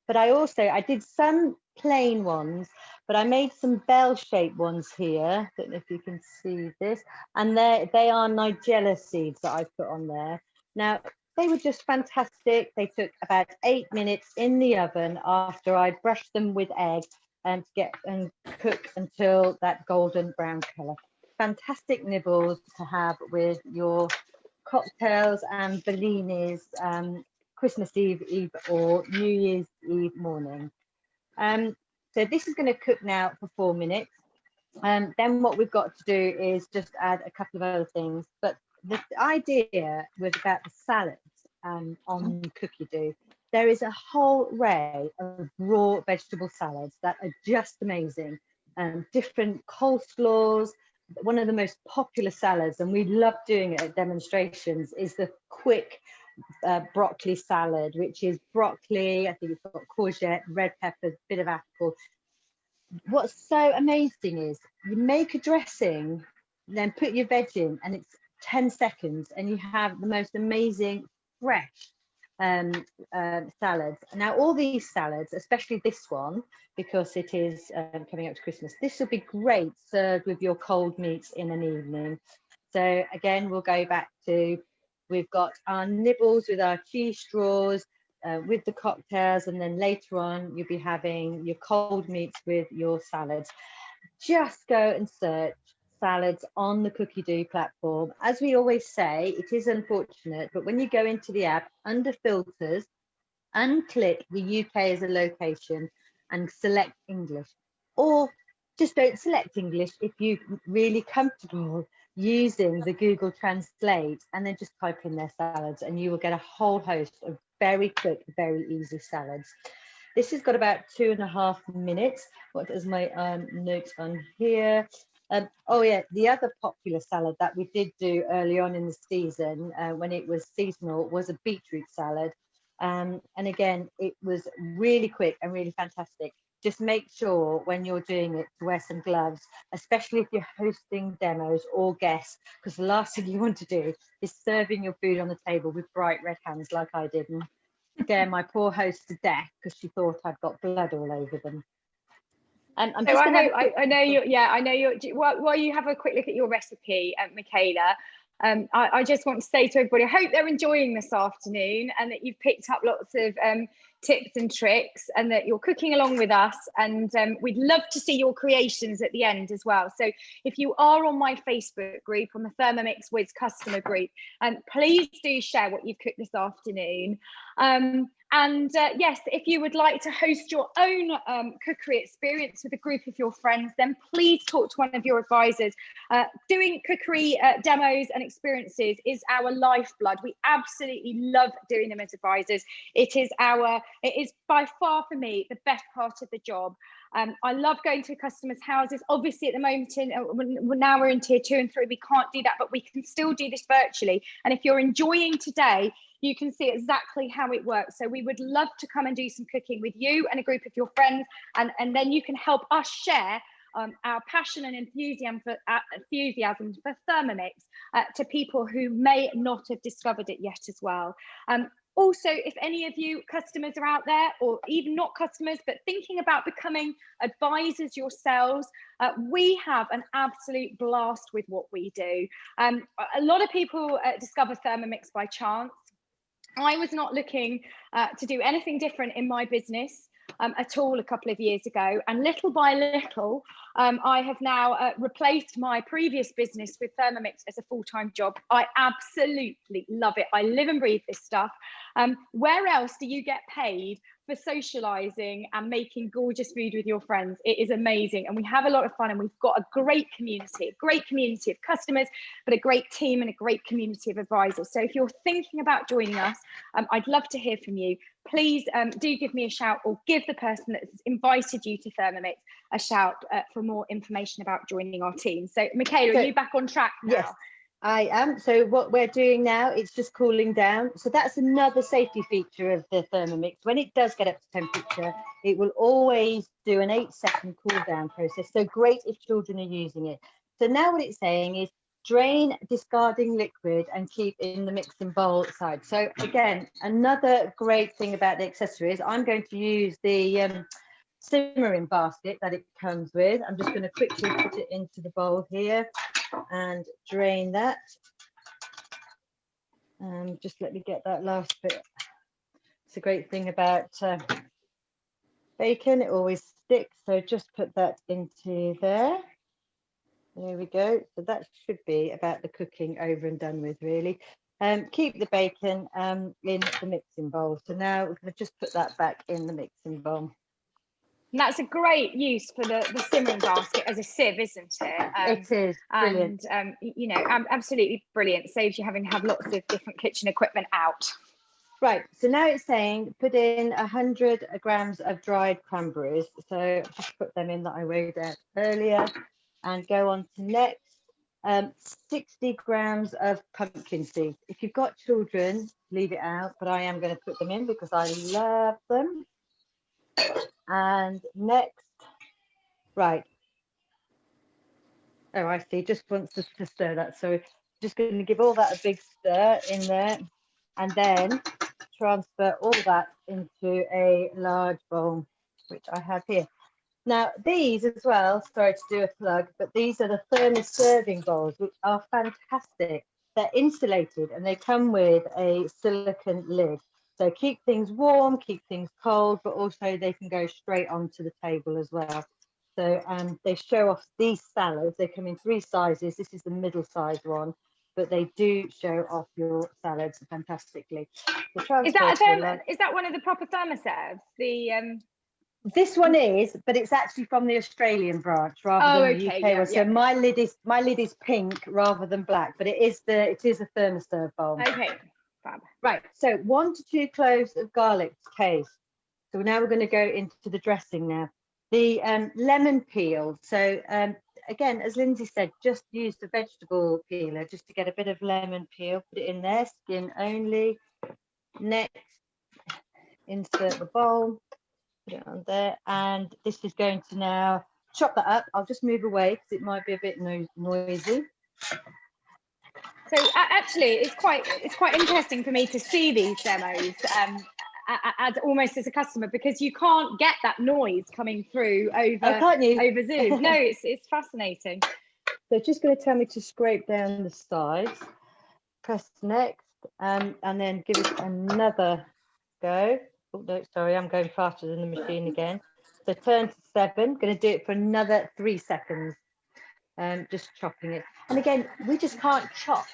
[SPEAKER 2] But I did some plain ones, but I made some bell-shaped ones here. Don't know if you can see this. And they are Nigella seeds that I put on there. Now, they were just fantastic. They took about 8 minutes in the oven after I brushed them with egg and cook until that golden brown colour. Fantastic nibbles to have with your cocktails and bellinis, Christmas Eve or New Year's Eve morning. So this is going to cook now for 4 minutes. Then what we've got to do is just add a couple of other things. But the idea was about the salads on Cookie Do. There is a whole array of raw vegetable salads that are just amazing. Different coleslaws. One of the most popular salads, and we love doing it at demonstrations, is the quick broccoli salad, which is broccoli, I think it's got courgette, red peppers, bit of apple. What's so amazing is you make a dressing, then put your veg in, and it's 10 seconds, and you have the most amazing fresh salads. Now, all these salads, especially this one, because it is coming up to Christmas, this will be great served with your cold meats in an evening. So again, we'll go back to, we've got our nibbles with our cheese straws, with the cocktails, and then later on you'll be having your cold meats with your salads. Just go and search salads on the Cookie Do platform. As we always say, it is unfortunate, but when you go into the app, under filters, unclick the UK as a location and select English, or just don't select English if you're really comfortable using the Google Translate, and then just type in their salads and you will get a whole host of very quick, very easy salads. This has got about 2.5 minutes. What is my notes on here? Oh yeah, the other popular salad that we did do early on in the season, when it was seasonal, was a beetroot salad. And again, it was really quick and really fantastic. Just make sure when you're doing it to wear some gloves, especially if you're hosting demos or guests, because the last thing you want to do is serving your food on the table with bright red hands like I did, and scare my poor host to death because she thought I'd got blood all over them. And I'm
[SPEAKER 1] so
[SPEAKER 2] just
[SPEAKER 1] I know you. Yeah, I know you. While you have a quick look at your recipe, Michaela, I just want to say to everybody, I hope they're enjoying this afternoon and that you've picked up lots of tips and tricks, and that you're cooking along with us, and we'd love to see your creations at the end as well. So if you are on my Facebook group, on the Thermomix Wiz customer group, please do share what you've cooked this afternoon. Yes, if you would like to host your own cookery experience with a group of your friends, then please talk to one of your advisors. Doing cookery demos and experiences is our lifeblood. We absolutely love doing them as advisors. It is by far for me the best part of the job. I love going to customers' houses. Obviously, at the moment, now we're in tier 2 and 3, we can't do that, but we can still do this virtually. And if you're enjoying today, you can see exactly how it works. So we would love to come and do some cooking with you and a group of your friends, and then you can help us share our passion and enthusiasm for Thermomix to people who may not have discovered it yet as well. Also, if any of you customers are out there, or even not customers, but thinking about becoming advisors yourselves, we have an absolute blast with what we do. A lot of people discover Thermomix by chance. I was not looking to do anything different in my business at all a couple of years ago, and little by little I have now replaced my previous business with Thermomix as a full-time job. I absolutely love it. I live and breathe this stuff. Where else do you get paid for socializing and making gorgeous food with your friends? It is amazing, and we have a lot of fun, and we've got a great community of customers, but a great team and a great community of advisors. So if you're thinking about joining us, I'd love to hear from you. Please do give me a shout, or give the person that's invited you to Thermomix a shout for more information about joining our team. So Michaela, are you back on track now?
[SPEAKER 2] Yes, I am. So what we're doing now, it's just cooling down. So that's another safety feature of the Thermomix. When it does get up to temperature, it will always do an 8-second cool down process. So great if children are using it. So now what it's saying is drain discarding liquid and keep in the mixing bowl side. So again, another great thing about the accessories, I'm going to use the simmering basket that it comes with. I'm just going to quickly put it into the bowl here and drain that. Just let me get that last bit. It's a great thing about bacon, it always sticks, so just put that into there. There we go. So that should be about the cooking over and done with, really. Keep the bacon in the mixing bowl. So now we're going to just put that back in the mixing bowl.
[SPEAKER 1] And that's a great use for the simmering basket as a sieve, isn't it?
[SPEAKER 2] It is brilliant.
[SPEAKER 1] And you know, absolutely brilliant. Saves you having to have lots of different kitchen equipment out.
[SPEAKER 2] Right, so now it's saying put in 100 grams of dried cranberries. So just put them in that I weighed out earlier, and go on to next. 60 grams of pumpkin seeds. If you've got children, leave it out, but I am going to put them in because I love them. And next, right. Oh, I see, just wants us to stir that. So just going to give all that a big stir in there, and then transfer all that into a large bowl, which I have here. Now, these as well, sorry to do a plug, but these are the thermos serving bowls, which are fantastic. They're insulated and they come with a silicone lid. So keep things warm, keep things cold, but also they can go straight onto the table as well. So they show off these salads. They come in 3 sizes. This is the middle size one, but they do show off your salads fantastically.
[SPEAKER 1] Is that one of the proper thermoserves?
[SPEAKER 2] This one is, but it's actually from the Australian branch rather than the UK one. So my lid is pink rather than black, but it is a thermoserve bowl.
[SPEAKER 1] Okay, fab.
[SPEAKER 2] Right. So 1 to 2 cloves of garlic to taste. So now we're going to go into the dressing now. The lemon peel. So again, as Lyndsay said, just use the vegetable peeler just to get a bit of lemon peel. Put it in there, skin only. Next, insert the bowl. Put it on there, and this is going to now chop that up. I'll just move away because it might be a bit noisy.
[SPEAKER 1] So actually, it's quite interesting for me to see these demos as almost as a customer, because you can't get that noise coming through over Zoom. No, it's fascinating.
[SPEAKER 2] So it's just going to tell me to scrape down the sides. Press next, and then give it another go. Oh, no, sorry, I'm going faster than the machine again. So turn to 7, going to do it for another 3 seconds. Just chopping it. And again, we just can't chop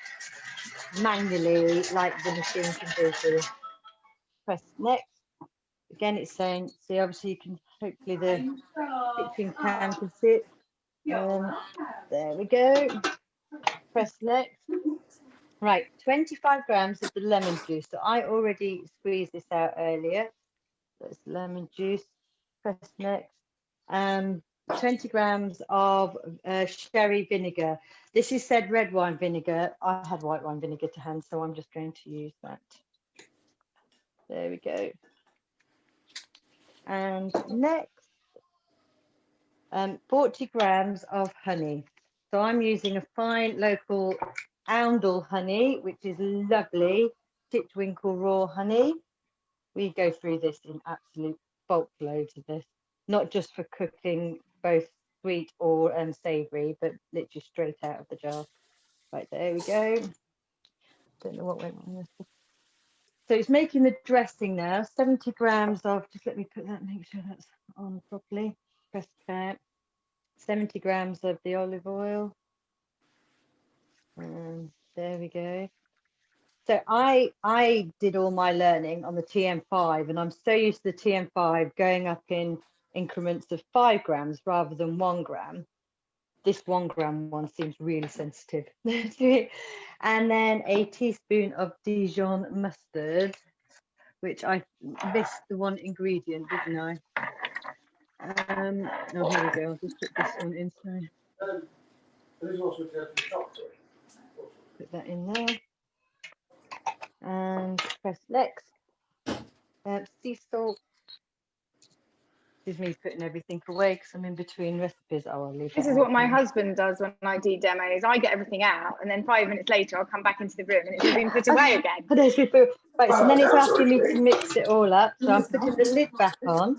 [SPEAKER 2] manually like the machine can do for you. Press next. Again, it's saying, see, obviously you can, hopefully the kitchen cam can see it. There we go. Press next. Right, 25 grams of the lemon juice. So I already squeezed this out earlier. That's lemon juice. Press next. 20 grams of sherry vinegar. This is said red wine vinegar. I had white wine vinegar to hand, so I'm just going to use that. There we go. And next, 40 grams of honey. So I'm using a fine local Oundle honey, which is lovely, Titwinkle raw honey. We go through this in absolute bulk loads of this, not just for cooking both sweet or savoury, but literally straight out of the jar. Right, there we go. Don't know what went on this. So it's making the dressing now. 70 grams of, just let me put that, make sure that's on properly. Press count. 70 grams of the olive oil. And there we go. So I did all my learning on the TM5, and I'm so used to the TM5 going up in increments of 5 grams rather than 1 gram. This 1 gram one seems really sensitive. And then a teaspoon of Dijon mustard, which I missed the one ingredient, didn't I? Oh, here we go. I'll just put this one in. Sorry. Put that in there. And press next. Sea salt. This is me putting everything away because I'm in between recipes. Oh, I'll leave.
[SPEAKER 1] This is what my husband does when I do demos. I get everything out, and then 5 minutes later, I'll come back into the room and it's been put away again.
[SPEAKER 2] Right, so then it's asking me to mix it all up. So I'm putting the lid back on.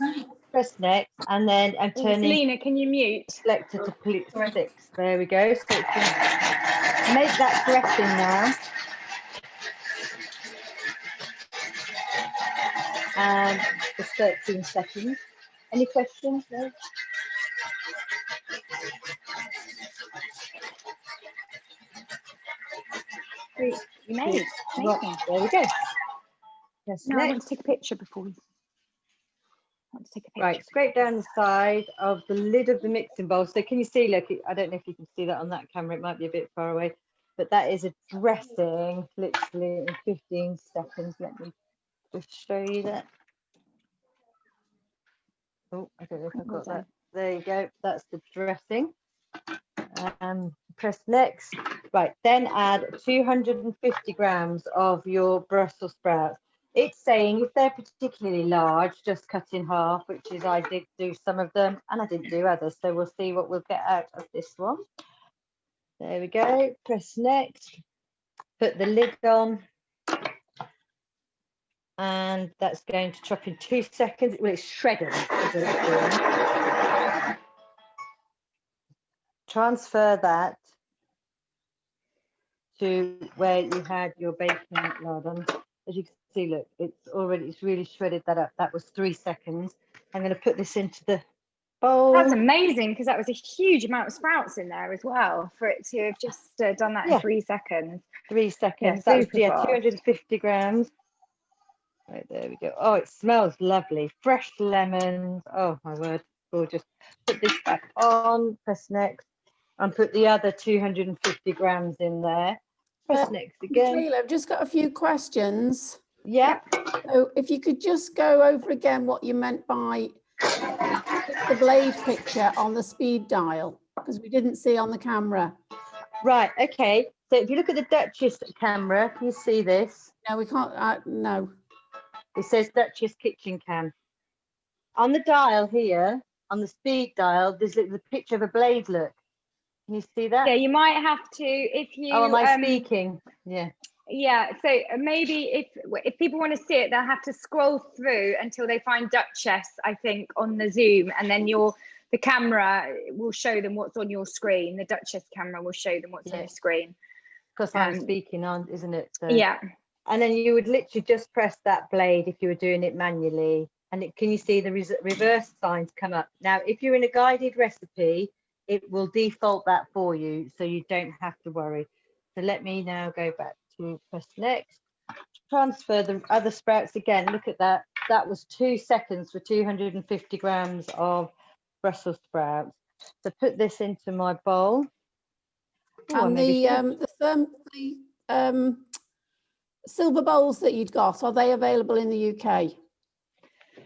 [SPEAKER 2] Press next, and then I'm turning.
[SPEAKER 1] Selena, can you mute?
[SPEAKER 2] Selector to 6. There we go. So it's going to make that dressing now. And just 13 seconds. Any questions? No?
[SPEAKER 1] You made.
[SPEAKER 2] Right, there we go.
[SPEAKER 1] No, I want to take a picture before we. want to take a picture.
[SPEAKER 2] Right, scrape down the side of the lid of the mixing bowl. So can you see, look, I don't know if you can see that on that camera, it might be a bit far away, but that is a dressing literally in 15 seconds. Let me just show you that. Oh, I don't know if I've got that. There you go, that's the dressing. Press next. Right, then add 250 grams of your Brussels sprouts. It's saying if they're particularly large, just cut in half, which is I did do some of them and I didn't do others. So we'll see what we'll get out of this one. There we go. Press next. Put the lid on. And that's going to chop in 2 seconds. Well, it's shredded. Transfer that to where you had your bacon lard on. As you can see, look, it's really shredded that up. That was 3 seconds. I'm going to put this into the bowl.
[SPEAKER 1] That's amazing, because that was a huge amount of sprouts in there as well, for it to have just done that in 3 seconds.
[SPEAKER 2] 3 seconds.
[SPEAKER 1] Yeah,
[SPEAKER 2] That was,
[SPEAKER 1] super fast.
[SPEAKER 2] 250 grams. Right, there we go. Oh, it smells lovely. Fresh lemons. Oh my word, gorgeous. Put this back on. Press next, and put the other 250 grams in there. Press next again.
[SPEAKER 6] Michaela, I've just got a few questions.
[SPEAKER 2] Yeah.
[SPEAKER 6] So if you could just go over again what you meant by the blade picture on the speed dial, because we didn't see on the camera.
[SPEAKER 2] Right, okay. So if you look at the Duchess camera, can you see this?
[SPEAKER 6] No, we can't. No.
[SPEAKER 2] It says Duchess kitchen cam. On the dial here, on the speed dial, there's the picture of a blade, look. Can you see that?
[SPEAKER 1] Yeah, you might have to, if you...
[SPEAKER 2] Oh, am I speaking? Yeah.
[SPEAKER 1] Yeah, so maybe if people want to see it, they'll have to scroll through until they find Duchess, I think, on the Zoom, and then the camera will show them what's on your screen. The Duchess camera will show them what's on your screen.
[SPEAKER 2] Because I'm speaking on, isn't it? So,
[SPEAKER 1] yeah.
[SPEAKER 2] And then you would literally just press that blade if you were doing it manually. And can you see the reverse signs come up? Now, if you're in a guided recipe, it will default that for you, so you don't have to worry. So let me now go back to press next. Transfer the other sprouts again. Look at that. That was 2 seconds for 250 grams of Brussels sprouts. So put this into my bowl. Ooh,
[SPEAKER 6] And the silver bowls that you'd got, are they available in the UK?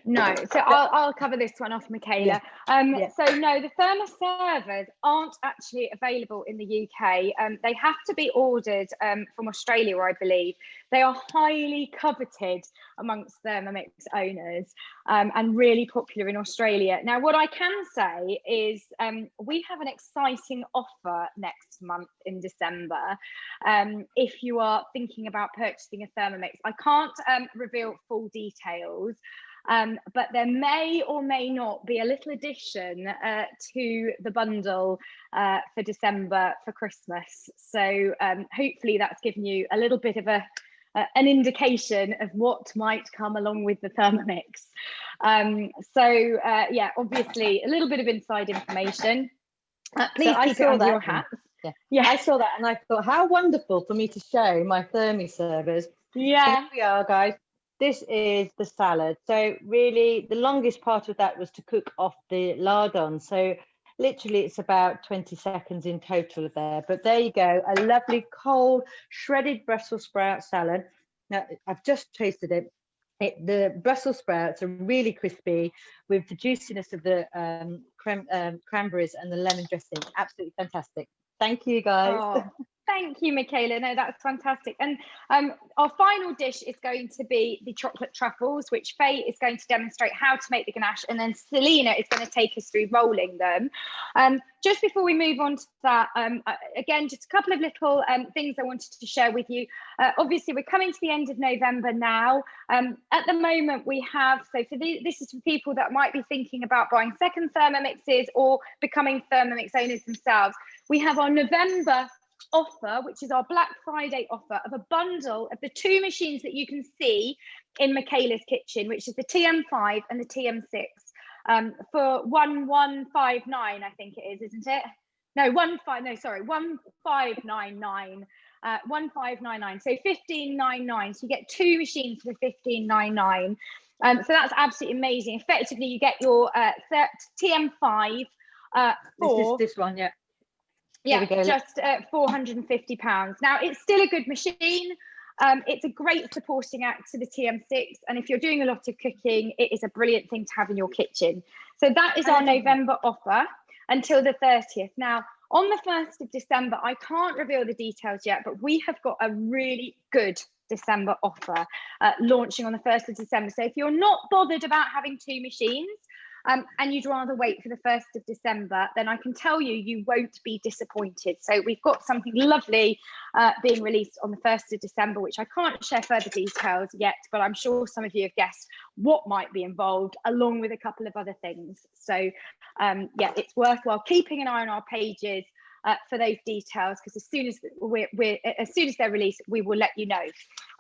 [SPEAKER 1] No, so I'll cover this one off, Michaela. So no, the thermos servers aren't actually available in the UK. They have to be ordered from Australia, I believe. They are highly coveted amongst Thermomix owners and really popular in Australia. Now, what I can say is we have an exciting offer next month in December. If you are thinking about purchasing a Thermomix, I can't reveal full details. But there may or may not be a little addition to the bundle for December for Christmas. So hopefully that's given you a little bit of an indication of what might come along with the Thermomix. Yeah, obviously a little bit of inside information. Please keep it under your hats.
[SPEAKER 2] Yeah, I saw that and I thought, how wonderful for me to show my Thermi servers.
[SPEAKER 1] Yeah.
[SPEAKER 2] So here we are, guys. This is the salad. So really the longest part of that was to cook off the lardon. So literally it's about 20 seconds in total there. But there you go, a lovely cold shredded Brussels sprout salad. Now I've just tasted it. The Brussels sprouts are really crispy with the juiciness of the cranberries and the lemon dressing. Absolutely fantastic. Thank you, guys.
[SPEAKER 1] Oh, thank you, Michaela. No, that's fantastic. And our final dish is going to be the chocolate truffles, which Faye is going to demonstrate how to make the ganache, and then Selena is going to take us through rolling them. Just before we move on to that, again, just a couple of little things I wanted to share with you. Obviously, we're coming to the end of November now. At the moment, we have, so for this is for people that might be thinking about buying second Thermomixes or becoming Thermomix owners themselves. We have our November offer, which is our Black Friday offer of a bundle of the two machines that you can see in Michaela's kitchen, which is the TM5 and the TM6 for 1159, I think it is, isn't it? No, 1599. 1599, so 1599. So you get two machines for 1599. So that's absolutely amazing. Effectively, you get your TM5 for
[SPEAKER 2] this one, yeah.
[SPEAKER 1] yeah, just £450. Now, it's still a good machine. It's a great supporting act to the TM6, and if you're doing a lot of cooking, it is a brilliant thing to have in your kitchen. So that is our November offer until the 30th. Now, on the 1st of December, I can't reveal the details yet, but we have got a really good December offer launching on the 1st of December. So if you're not bothered about having 2 machines, and you'd rather wait for the 1st of December, then I can tell you, you won't be disappointed. So we've got something lovely being released on the 1st of December, which I can't share further details yet, but I'm sure some of you have guessed what might be involved, along with a couple of other things. So yeah, it's worthwhile keeping an eye on our pages for those details, because as soon as they're released, we will let you know.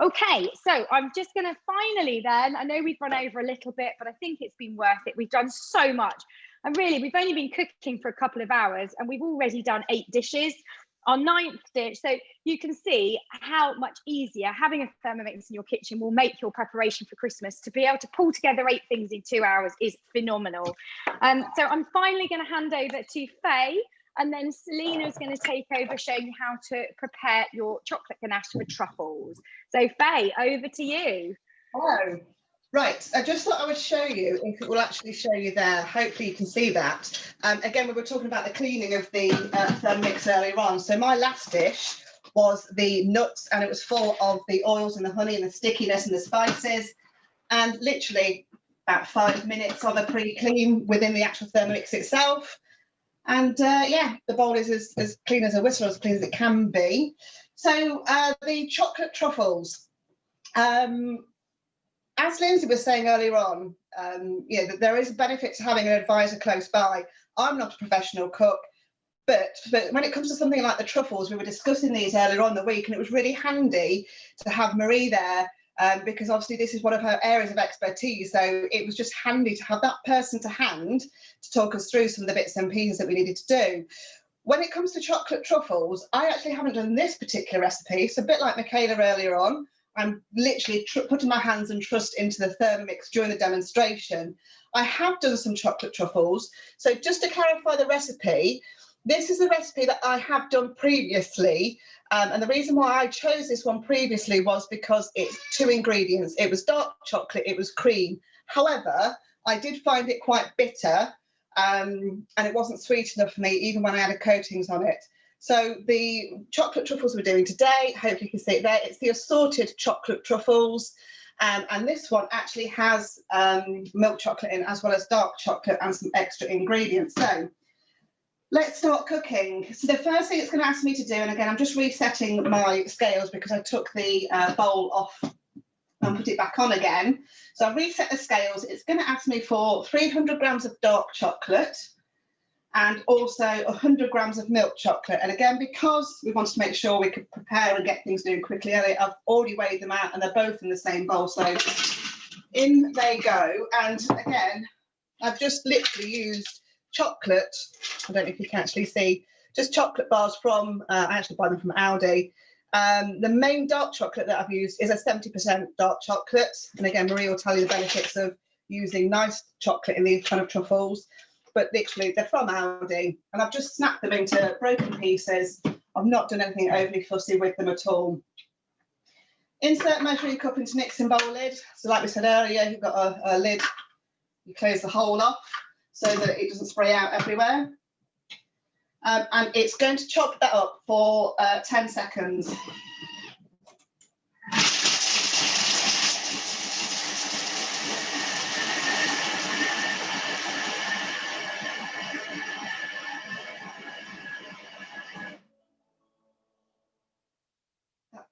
[SPEAKER 1] Okay, so I'm just going to finally then, I know we've run over a little bit, but I think it's been worth it. We've done so much, and really we've only been cooking for a couple of hours and we've already done 8 dishes. Our 9th dish, so you can see how much easier having a Thermomix in your kitchen will make your preparation for Christmas. To be able to pull together 8 things in 2 hours is phenomenal. So I'm finally going to hand over to Faye, and then Selena is going to take over showing you how to prepare your chocolate ganache for truffles. So Faye, over to you.
[SPEAKER 5] Hello. Right, I just thought I would show you, if it will actually show you there. Hopefully you can see that. Again, we were talking about the cleaning of the Thermomix earlier on. So my last dish was the nuts, and it was full of the oils and the honey and the stickiness and the spices. And literally about 5 minutes of a pre-clean within the actual Thermomix itself. And yeah, the bowl is as clean as a whistle, as clean as it can be. So the chocolate truffles. As Lyndsay was saying earlier on, yeah, there is a benefit to having an advisor close by. I'm not a professional cook, but when it comes to something like the truffles, we were discussing these earlier on in the week, and it was really handy to have Marie there, because obviously this is one of her areas of expertise. So it was just handy to have that person to hand to talk us through some of the bits and pieces that we needed to do. When it comes to chocolate truffles, I actually haven't done this particular recipe. So a bit like Michaela earlier on, I'm literally putting my hands and trust into the Thermomix during the demonstration. I have done some chocolate truffles. So just to clarify the recipe, this is a recipe that I have done previously. And the reason why I chose this one previously was because it's 2 ingredients. It was dark chocolate, it was cream. However, I did find it quite bitter, and it wasn't sweet enough for me, even when I added coatings on it. So the chocolate truffles we're doing today, hopefully you can see it there, it's the assorted chocolate truffles. And this one actually has milk chocolate in, as well as dark chocolate and some extra ingredients. So let's start cooking. So the first thing it's going to ask me to do, and again, I'm just resetting my scales because I took the bowl off and put it back on again. So I've reset the scales. It's going to ask me for 300 grams of dark chocolate and also 100 grams of milk chocolate. And again, because we wanted to make sure we could prepare and get things done quickly, I've already weighed them out and they're both in the same bowl. So in they go. And again, I've just literally used chocolate. I don't know if you can actually see, just chocolate bars from, I actually buy them from Aldi. The main dark chocolate that I've used is a 70% dark chocolate. And again, Marie will tell you the benefits of using nice chocolate in these kind of truffles. But literally, they're from Aldi. And I've just snapped them into broken pieces. I've not done anything overly fussy with them at all. Insert measuring cup into mixing bowl lid. So like we said earlier, you've got a lid. You close the hole off so that it doesn't spray out everywhere. And it's going to chop that up for 10 seconds.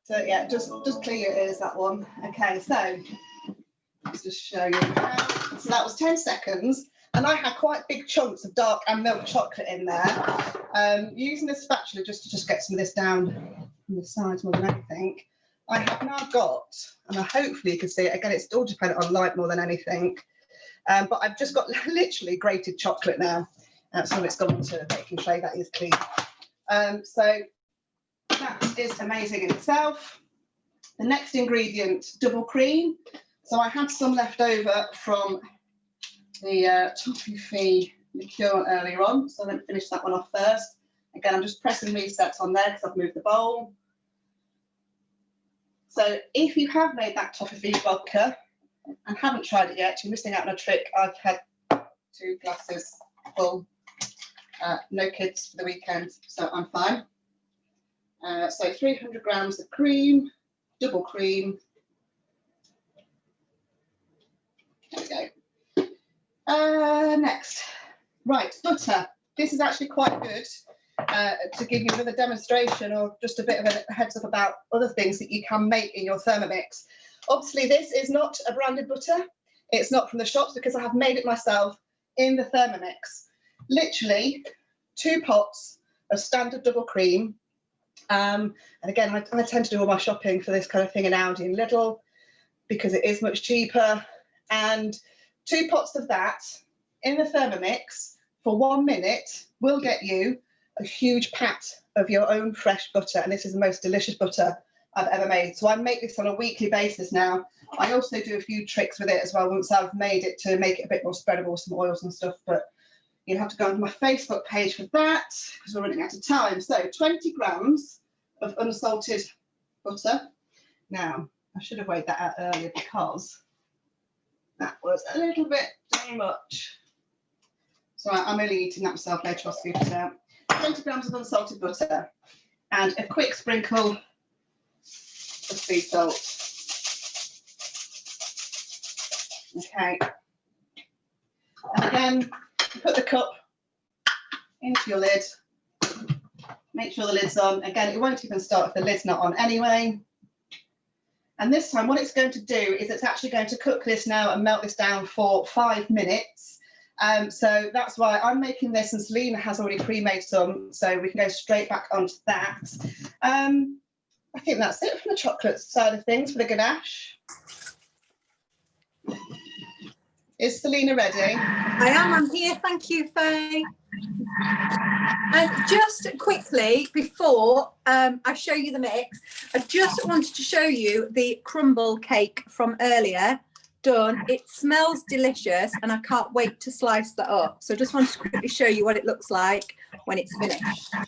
[SPEAKER 5] So yeah, just clear your ears, that one. Okay, so let's just show you now. So that was 10 seconds. And I had quite big chunks of dark and milk chocolate in there. Using the spatula just to get some of this down from the sides more than anything, I have now got, and hopefully you can see it, again, it's all dependent on light more than anything, but I've just got literally grated chocolate now. So it's gone into a baking tray, that is clean. So that is amazing in itself. The next ingredient, double cream. So I had some left over from the Toffifee Liqueur earlier on, so let me finish that one off first. Again, I'm just pressing reset on there because I've moved the bowl. So if you have made that Toffifee vodka and haven't tried it yet, you're missing out on a trick. I've had 2 glasses full, no kids for the weekend, so I'm fine. So 300 grams of cream, double cream. There we go. Next, right, butter. This is actually quite good to give you another demonstration or just a bit of a heads up about other things that you can make in your Thermomix. Obviously, this is not a branded butter. It's not from the shops because I have made it myself in the Thermomix. Literally 2 pots of standard double cream. And again, I tend to do all my shopping for this kind of thing in Aldi and Lidl because it is much cheaper. And 2 pots of that in the Thermomix for 1 minute will get you a huge pat of your own fresh butter. And this is the most delicious butter I've ever made. So I make this on a weekly basis now. I also do a few tricks with it as well once I've made it to make it a bit more spreadable, some oils and stuff. But you'll have to go onto my Facebook page for that because we're running out of time. So 20 grams of unsalted butter. Now, I should have weighed that out earlier because that was a little bit too much. So I'm only eating that myself later, I'll scoop it out. 20 grams of unsalted butter and a quick sprinkle of sea salt. Okay. And again, put the cup into your lid. Make sure the lid's on. Again, it won't even start if the lid's not on anyway. And this time what it's going to do is it's actually going to cook this now and melt this down for 5 minutes. So that's why I'm making this, and Selena has already pre-made some, so we can go straight back onto that. I think that's it from the chocolate side of things for the ganache. Is Selena ready?
[SPEAKER 3] I am. I'm here. Thank you, Faye. And just quickly before I show you the mix, I just wanted to show you the crumble cake from earlier. Done. It smells delicious and I can't wait to slice that up. So I just wanted to quickly show you what it looks like when it's finished. So,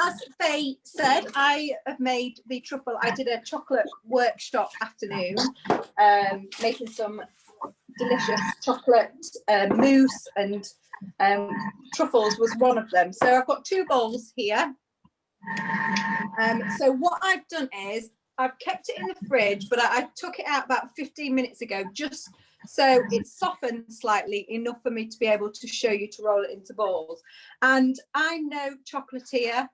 [SPEAKER 3] as Faye said, I have made the truffle. I did a chocolate workshop afternoon, making some delicious chocolate mousse, and truffles was one of them. So I've got 2 bowls here. So what I've done is I've kept it in the fridge, but I took it out about 15 minutes ago, just so it's softened slightly enough for me to be able to show you to roll it into balls. And I'm no chocolatier,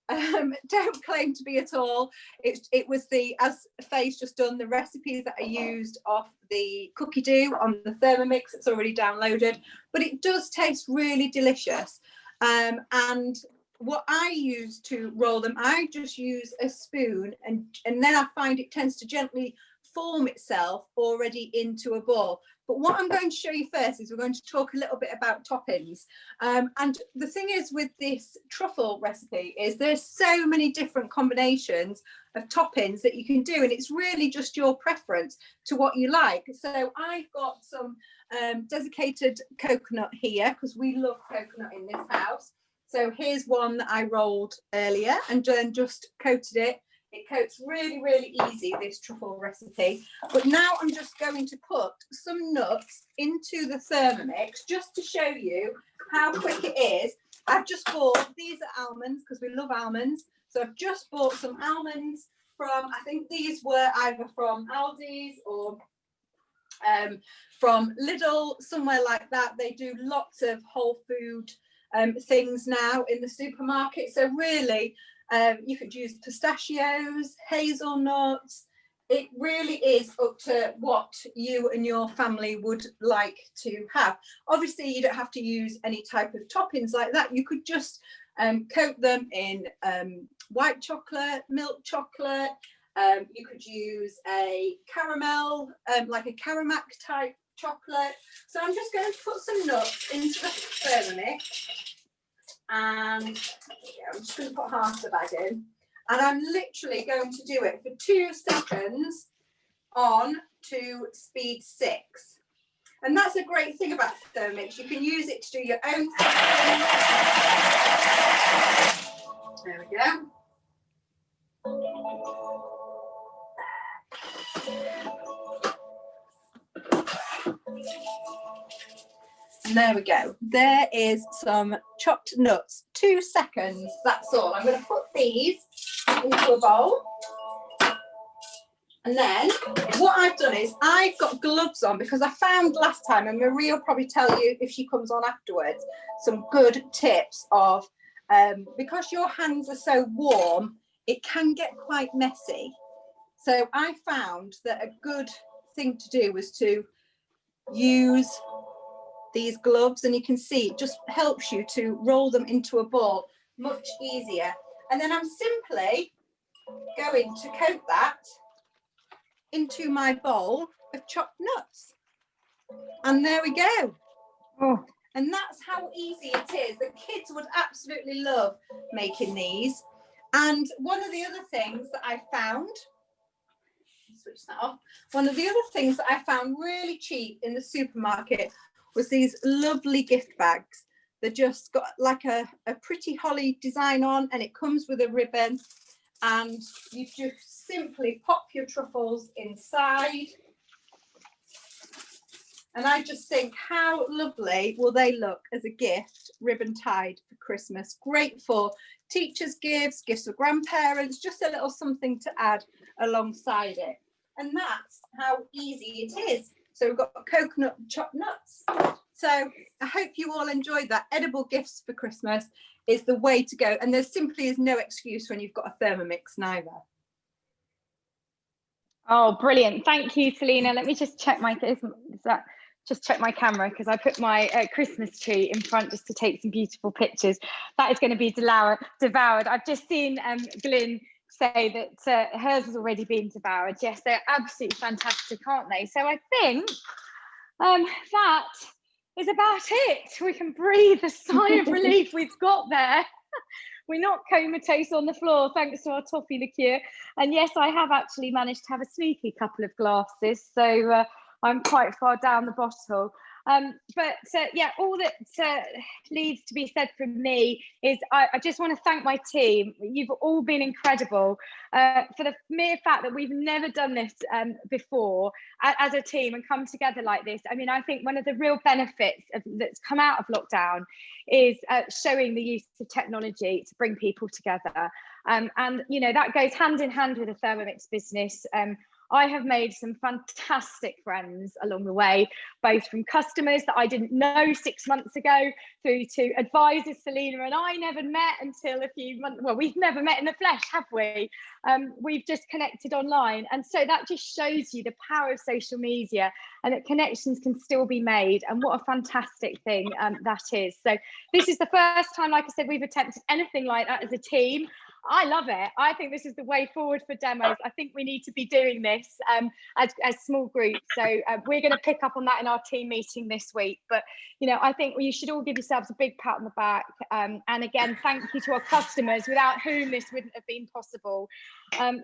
[SPEAKER 3] don't claim to be at all. It was as Faye's just done, the recipes that I used off the cookie dough on the Thermomix. It's already downloaded, but it does taste really delicious. And what I use to roll them, I just use a spoon, and then I find it tends to gently form itself already into a ball. But what I'm going to show you first is we're going to talk a little bit about toppings. And the thing is with this truffle recipe is there's so many different combinations of toppings that you can do, and it's really just your preference to what you like. So I've got some desiccated coconut here because we love coconut in this house. So here's one that I rolled earlier and then just coated it. It coats really, really easy, this truffle recipe. But now I'm just going to put some nuts into the Thermomix just to show you how quick it is. I've just bought, these are almonds because we love almonds. So I've just bought some almonds from, I think these were either from Aldi's or from Lidl, somewhere like that. They do lots of whole food things now in the supermarket. So really, you could use pistachios, hazelnuts. It really is up to what you and your family would like to have. Obviously, you don't have to use any type of toppings like that. You could just coat them in white chocolate, milk chocolate. You could use a caramel, like a Caramac type chocolate. So I'm just going to put some nuts into the Thermomix, and yeah, I'm just going to put half the bag in, and I'm literally going to do it for 2 seconds on to speed 6. And that's a great thing about Thermomix. You can use it to do your own thing. There we go. And there we go. There is some chopped nuts. 2 seconds, that's all. I'm going to put these into a bowl. And then what I've done is I've got gloves on because I found last time, and Marie will probably tell you if she comes on afterwards, some good tips of, because your hands are so warm, it can get quite messy. So I found that a good thing to do was to use these gloves, and you can see it just helps you to roll them into a ball much easier. And then I'm simply going to coat that into my bowl of chopped nuts. And there we go.
[SPEAKER 1] Oh.
[SPEAKER 3] And that's how easy it is. The kids would absolutely love making these. And one of the other things that I found, switch that off. One of the other things that I found really cheap in the supermarket was these lovely gift bags. They're just got like a pretty holly design on, and it comes with a ribbon, and you just simply pop your truffles inside. And I just think, how lovely will they look as a gift, ribbon tied for Christmas. Great for teachers' gifts, gifts for grandparents, just a little something to add alongside it. And that's how easy it is. So we've got coconut chopped nuts. So I hope you all enjoyed that. Edible gifts for Christmas is the way to go. And there simply is no excuse when you've got a Thermomix neither.
[SPEAKER 1] Oh, brilliant. Thank you, Selena. Let me just check my, check my camera, because I put my Christmas tree in front just to take some beautiful pictures. That is going to be devoured. I've just seen Glyn say that hers has already been devoured. Yes, they're absolutely fantastic, aren't they? So I think that is about it. We can breathe a sigh of relief. We've got there. We're not comatose on the floor thanks to our toffee liqueur. And yes, I have actually managed to have a sneaky couple of glasses, so I'm quite far down the bottle. But yeah, all that needs to be said from me is I just want to thank my team. You've all been incredible for the mere fact that we've never done this before as a team and come together like this. I mean, I think one of the real benefits that's come out of lockdown is showing the use of technology to bring people together. And, you know, that goes hand in hand with the Thermomix business. I have made some fantastic friends along the way, both from customers that I didn't know 6 months ago through to advisors Selena and I never met until a few months. Well, we've never met in the flesh, have we? We've just connected online. And so that just shows you the power of social media and that connections can still be made. And what a fantastic thing that is. So this is the first time, like I said, we've attempted anything like that as a team. I love it. I think this is the way forward for demos. I think we need to be doing this as small groups. So we're going to pick up on that in our team meeting this week. But, you know, I think you should all give yourselves a big pat on the back. And again, thank you to our customers, without whom this wouldn't have been possible.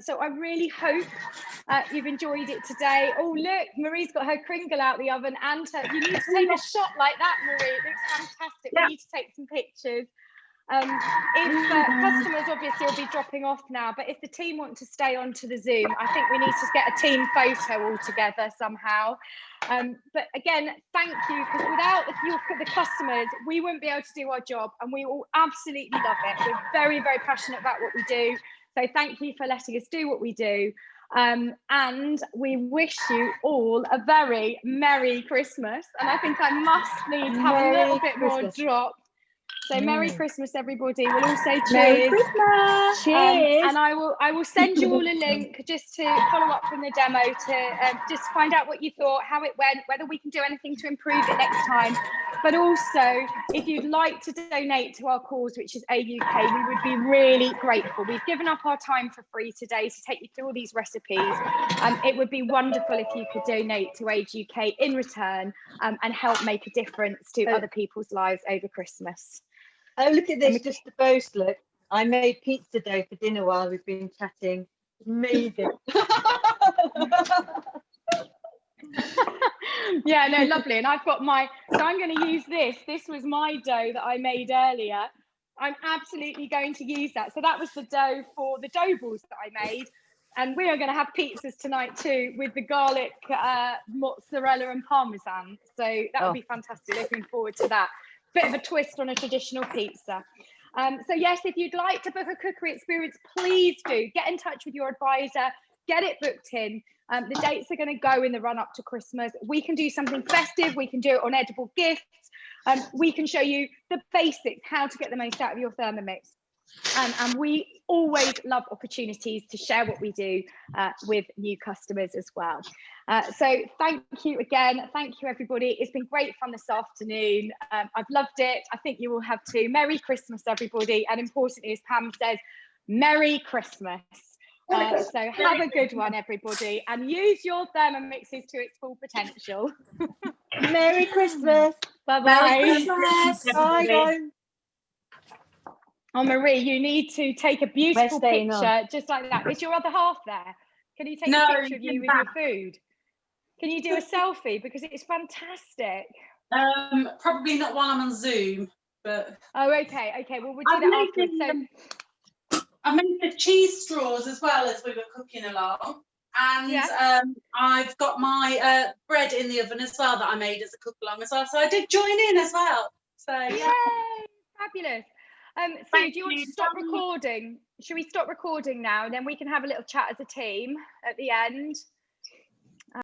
[SPEAKER 1] So I really hope you've enjoyed it today. Oh, look, Marie's got her Kringle out the oven, and you need to take a shot like that, Marie. It looks fantastic. Yeah. We need to take some pictures. If customers obviously will be dropping off now, but if the team want to stay on to the Zoom, I think we need to get a team photo all together somehow. But again, thank you, because without the customers, we wouldn't be able to do our job, and we all absolutely love it. We're very, very passionate about what we do. So thank you for letting us do what we do. And we wish you all a very Merry Christmas. And I think I must need to have a little bit more drop. So Merry Christmas, everybody. We'll all say cheers.
[SPEAKER 2] Merry Christmas. Cheers.
[SPEAKER 1] And I will send you all a link just to follow up from the demo, to just find out what you thought, how it went, whether we can do anything to improve it next time. But also, if you'd like to donate to our cause, which is Age UK, we would be really grateful. We've given up our time for free today to take you through all these recipes. It would be wonderful if you could donate to Age UK in return and help make a difference to other people's lives over Christmas.
[SPEAKER 2] Oh, look at this, just to boast, look. I made pizza dough for dinner while we've been chatting. Amazing.
[SPEAKER 1] Yeah, no, lovely. And I've got so I'm going to use this. This was my dough that I made earlier. I'm absolutely going to use that. So that was the dough for the dough balls that I made. And we are going to have pizzas tonight too, with the garlic, mozzarella and parmesan. So that would be fantastic. Looking forward to that. Bit of a twist on a traditional pizza. So yes, if you'd like to book a cookery experience, please do get in touch with your advisor, get it booked in. The dates are going to go in the run up to Christmas. We can do something festive. We can do it on edible gifts. We can show you the basics, how to get the most out of your Thermomix. And we always love opportunities to share what we do with new customers as well. So thank you again. Thank you, everybody. It's been great fun this afternoon. I've loved it. I think you will have too. Merry Christmas, everybody. And importantly, as Pam says, Merry Christmas. So have a good one, everybody, and use your Thermomixes to its full potential.
[SPEAKER 2] Merry Christmas.
[SPEAKER 1] Bye-bye.
[SPEAKER 3] Merry Christmas.
[SPEAKER 2] Bye.
[SPEAKER 1] Oh, Marie, you need to take a beautiful
[SPEAKER 2] staying
[SPEAKER 1] picture just like that. Is your other half there? Can you take a picture of you with your food? Can you do a selfie? Because it's fantastic.
[SPEAKER 4] Probably not while I'm on Zoom, but...
[SPEAKER 1] Oh, okay. Okay, well, we'll do that afterwards. So...
[SPEAKER 4] I made the cheese straws as well as we were cooking along. And I've got my bread in the oven as well that I made as a cook along as well. So I did join in as well. So
[SPEAKER 1] yay, fabulous. Sue, do you want to stop recording? Should we stop recording now and then we can have a little chat as a team at the end?